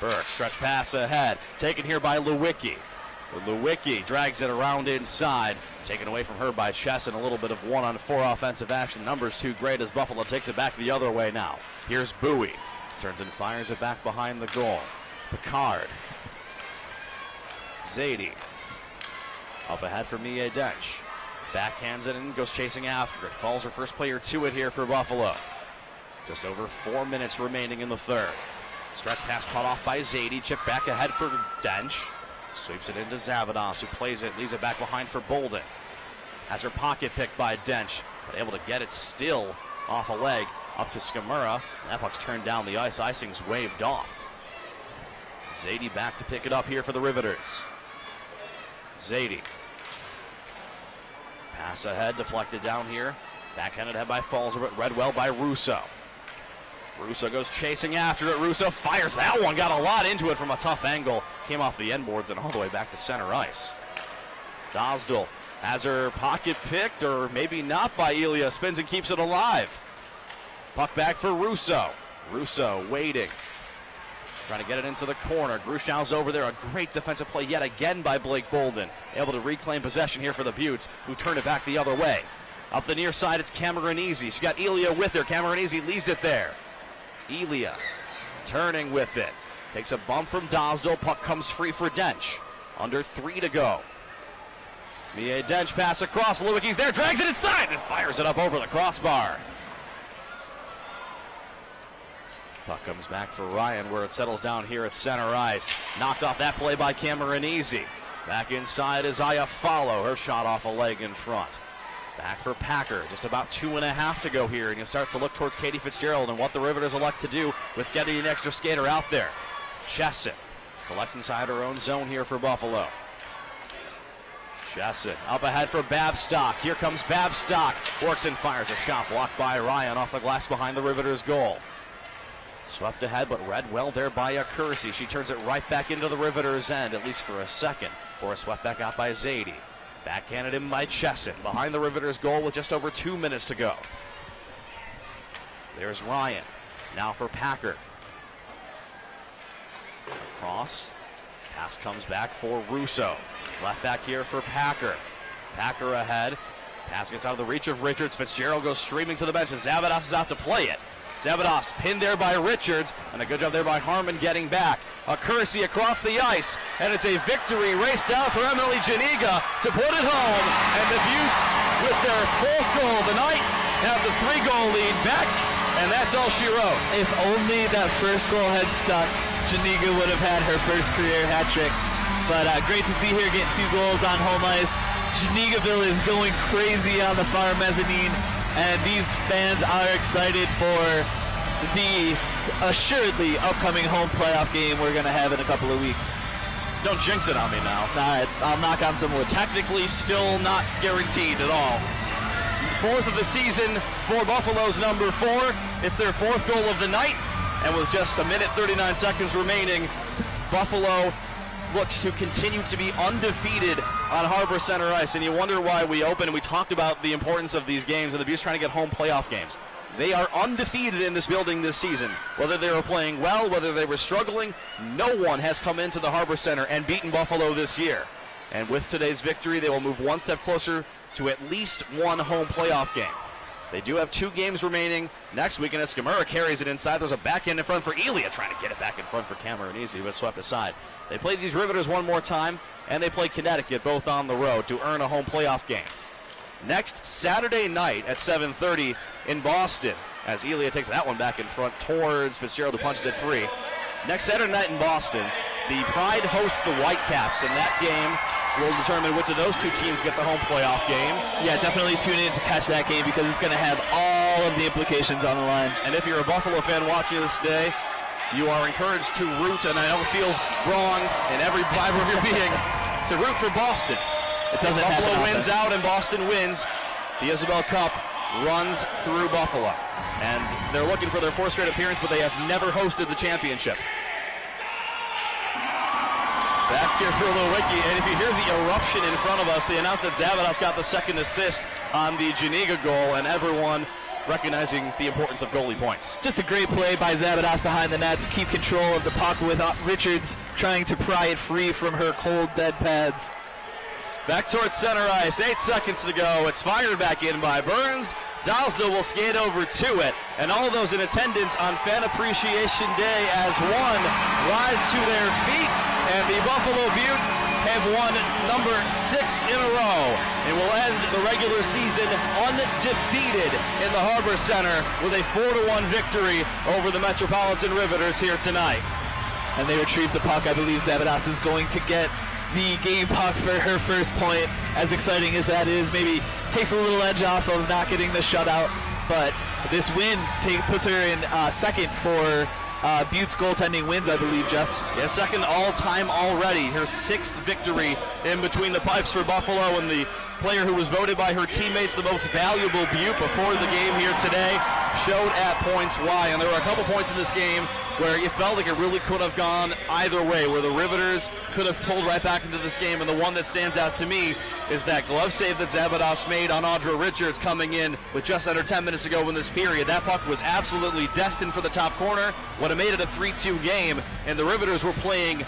Burke, stretch pass ahead. Taken here by Lewicki. Lewicki drags it around inside. Taken away from her by Chesson. A little bit of 1-on-4 offensive action. Numbers too great as Buffalo takes it back the other way now. Here's Bowie. Turns and fires it back behind the goal. Picard. Zadie. Up ahead for Mia Dench. Backhands it and goes chasing after it. Falls her first player to it here for Buffalo. Just over 4 minutes remaining in the third. Stretch pass caught off by Zadie. Chip back ahead for Dench. Sweeps it into Zavadas, who plays it, leaves it back behind for Bolden. Has her pocket picked by Dench, but able to get it still off a leg up to Skimura. That puck's turned down the ice. Icing's waved off. Zadie back to pick it up here for the Riveters. Zadie. Pass ahead, deflected down here. Backhanded ahead by Falls, but read well by Russo. Russo goes chasing after it. Russo fires that one. Got a lot into it from a tough angle. Came off the end boards and all the way back to center ice. Dosdell has her pocket picked, or maybe not, by Elia. Spins and keeps it alive. Puck back for Russo. Russo waiting. Trying to get it into the corner. Grushow's over there. A great defensive play yet again by Blake Bolden. Able to reclaim possession here for the Beauts, who turn it back the other way. Up the near side, it's Cameronese. She's got Elia with her. Cameronese leaves it there. Elia turning with it. Takes a bump from Dosdell. Puck comes free for Dench. Under 3 to go. Mia Dench pass across. Lewicki's there. Drags it inside and fires it up over the crossbar. Puck comes back for Ryan, where it settles down here at center ice. Knocked off that play by Cameronese. Back inside is Iafallo. Her shot off a leg in front. Back for Packer. Just about 2.5 to go here, and you start to look towards Katie Fitzgerald and what the Riveters elect to do with getting an extra skater out there. Chesson collects inside her own zone here for Buffalo. Chesson up ahead for Babstock. Here comes Babstock. Works and fires a shot blocked by Ryan off the glass behind the Riveters' goal. Swept ahead, but read well there by Kersey. She turns it right back into the Riveters' end, at least for a second. Or swept back out by Zadie. Backhanded in by Chesson. Behind the Riveters' goal with just over 2 minutes to go. There's Ryan. Now for Packer. Across. Pass comes back for Russo. Left back here for Packer. Packer ahead. Pass gets out of the reach of Richards. Fitzgerald goes streaming to the bench, and Zavadas is out to play it. Zavadas pinned there by Richards, and a good job there by Harmon getting back. Kersey across the ice, and it's a victory race down for Emily Janiga to put it home. And the Beauts, with their 4th goal of the night, have the 3-goal lead back, and that's all she wrote. If only that first goal had stuck, Janiga would have had her first career hat trick. But great to see her get 2 goals on home ice. Janigaville is going crazy on the far mezzanine, and these fans are excited for the assuredly upcoming home playoff game we're going to have in a couple of weeks. Don't jinx it on me now. All right, I'll knock on some wood. Technically still not guaranteed at all. 4th of the season for Buffalo's number 4. It's their 4th goal of the night, and with just 1:39 seconds remaining, Buffalo looks to continue to be undefeated on Harbor Center ice. And you wonder why we open, and we talked about the importance of these games and the Beauts trying to get home playoff games. They are undefeated in this building this season. Whether they were playing well, whether they were struggling, no one has come into the Harbor Center and beaten Buffalo this year. And with today's victory, they will move one step closer to at least one home playoff game. They do have 2 games remaining next week, and as Skamura carries it inside, there's a backhand in front for Elia, trying to get it back in front for Cameronese, but swept aside. They play these Riveters one more time, and they play Connecticut both on the road to earn a home playoff game. Next Saturday night at 7:30 in Boston, as Elia takes that one back in front towards Fitzgerald, who punches it free. Next Saturday night in Boston, the Pride hosts the Whitecaps, and that game will determine which of those 2 teams gets a home playoff game. Yeah, definitely tune in to catch that game because it's going to have all of the implications on the line. And if you're a Buffalo fan watching this today, you are encouraged to root, and I know it feels wrong in every fiber of your being, to root for Boston. It doesn't if Buffalo happen wins out and Boston wins, the Isabel Cup runs through Buffalo. And they're looking for their 4th straight appearance, but they have never hosted the championship. Back here for Lewicki, and if you hear the eruption in front of us, they announced that Zavadas got the 2nd assist on the Janiga goal, and everyone recognizing the importance of goalie points. Just a great play by Zavadas behind the net to keep control of the puck with Richards trying to pry it free from her cold, dead pads. Back towards center ice, 8 seconds to go. It's fired back in by Burns. Dalsdale will skate over to it, and all of those in attendance on Fan Appreciation Day as one rise to their feet, and the Buffalo Beauts have won number 6 in a row and will end the regular season undefeated in the Harbor Center with a 4-1 victory over the Metropolitan Riveters here tonight. And they retrieve the puck. I believe Zavadas is going to get the game puck for her first point. As exciting as that is, maybe takes a little edge off of not getting the shutout, but this win puts her in 2nd for Beauts goaltending wins, I believe, Jeff. Yeah, 2nd all-time already. Her 6th victory in between the pipes for Buffalo, and the player who was voted by her teammates the most valuable Beaut before the game here today showed at points why, and there were a couple points in this game where it felt like it really could have gone either way, where the Riveters could have pulled right back into this game, and the one that stands out to me is that glove save that Zabados made on Audra Richards coming in with just under 10 minutes to go in this period. That puck was absolutely destined for the top corner, would have made it a 3-2 game, and the Riveters were playing,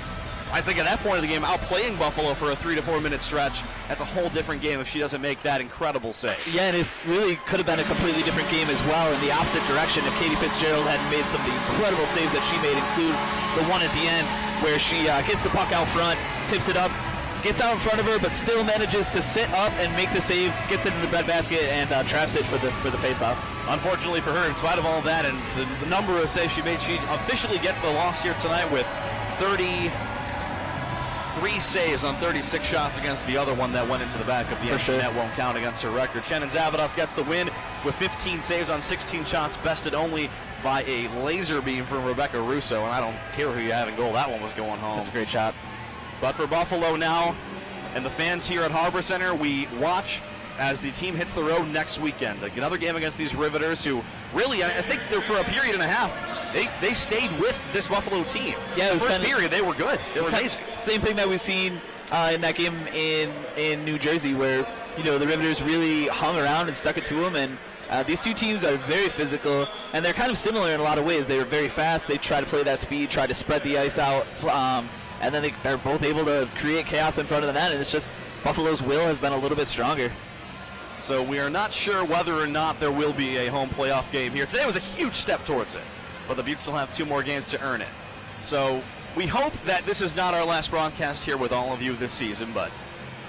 I think at that point of the game, outplaying Buffalo for a 3 to 4 minute stretch. That's a whole different game if she doesn't make that incredible save. Yeah, and it really could have been a completely different game as well in the opposite direction if Katie Fitzgerald hadn't made some of the incredible saves that she made, include the one at the end where she gets the puck out front, tips it up, gets out in front of her, but still manages to sit up and make the save, gets it in the breadbasket, and traps it for the face-off. Unfortunately for her, in spite of all that and the number of saves she made, she officially gets the loss here tonight with 33 saves on 36 shots against the other one that went into the back of the end. Sure. That won't count against her record. Shannon Zavados gets the win with 15 saves on 16 shots, bested only by a laser beam from Rebecca Russo, and I don't care who you have in goal. That one was going home. That's a great shot. But for Buffalo now, and the fans here at Harbor Center, we watch as the team hits the road next weekend. Another game against these Riveters who really, I think for a period and a half, they stayed with this Buffalo team. Yeah, it was first period, they were good. They were amazing. Same thing that we've seen in that game in New Jersey where, the Riveters really hung around and stuck it to them, and these two teams are very physical, and they're kind of similar in a lot of ways. They were very fast. They try to play that speed, try to spread the ice out, and then they're both able to create chaos in front of the net, and it's just Buffalo's will has been a little bit stronger. So we are not sure whether or not there will be a home playoff game here. Today was a huge step towards it, but the Beauts still have 2 more games to earn it. So we hope that this is not our last broadcast here with all of you this season, but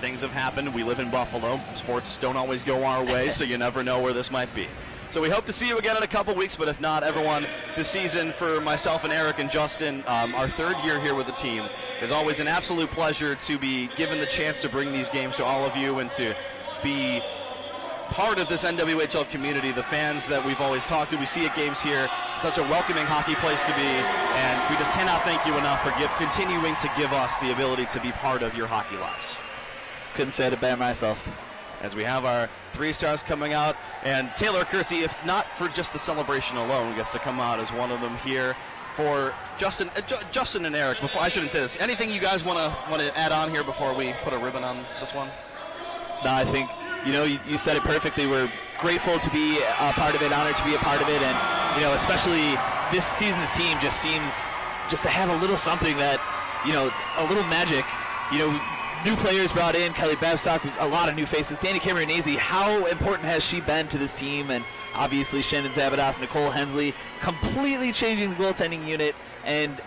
things have happened. We live in Buffalo. Sports don't always go our way, so you never know where this might be. So we hope to see you again in a couple weeks, but if not, everyone, this season for myself and Eric and Justin, our 3rd year here with the team, is always an absolute pleasure to be given the chance to bring these games to all of you and to be part of this NWHL community, the fans that we've always talked to. We see at games here, such a welcoming hockey place to be, and we just cannot thank you enough for continuing to give us the ability to be part of your hockey lives. Couldn't say it better myself. As we have our 3 stars coming out, and Taylor Kersey, if not for just the celebration alone, gets to come out as one of them here for Justin and Eric. Before, I shouldn't say this. Anything you guys want to add on here before we put a ribbon on this one? No, I think you said it perfectly. We're grateful to be a part of it, honored to be a part of it, and especially this season's team just seems just to have a little something that a little magic. New players brought in, Kelly Babstock, a lot of new faces. Danny Cameronese, how important has she been to this team? And obviously Shannon Zavados, Nicole Hensley, completely changing the goaltending unit and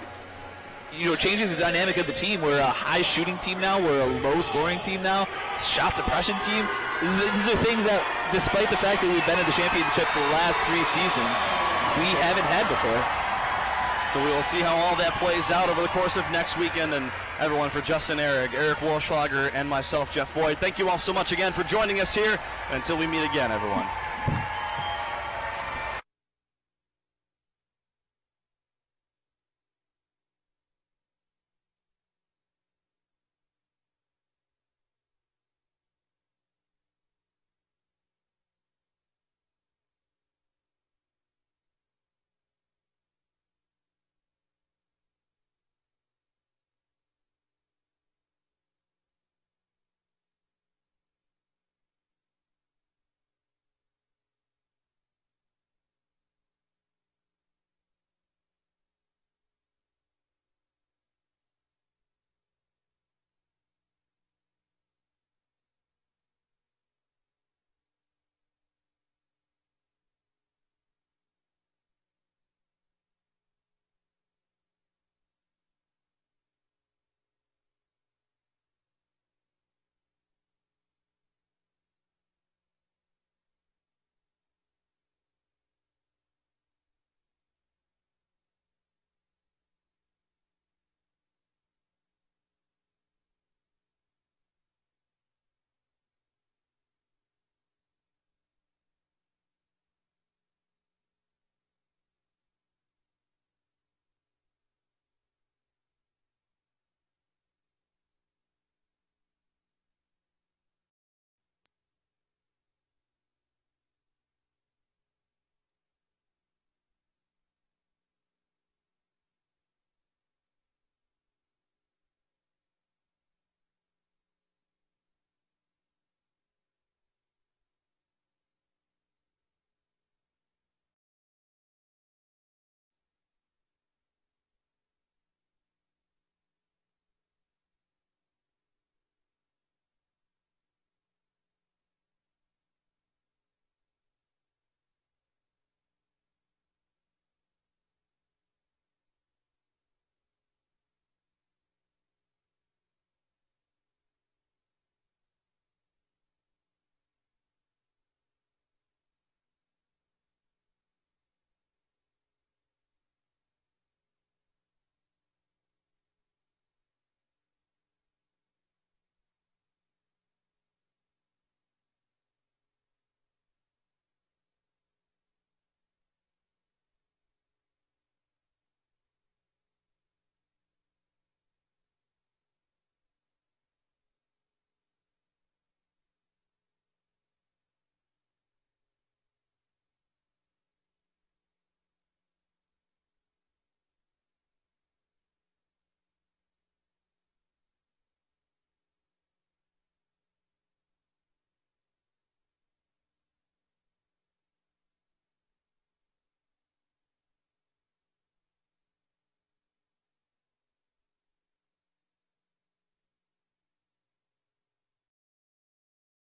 changing the dynamic of the team. We're a high shooting team now. We're a low scoring team now. Shot suppression team. These are things that, despite the fact that we've been in the championship for the last 3 seasons, we haven't had before. So we will see how all that plays out over the course of next weekend. And everyone, for Justin, Eric Walschlager, and myself, Jeff Boyd, thank you all so much again for joining us here. Until we meet again, everyone.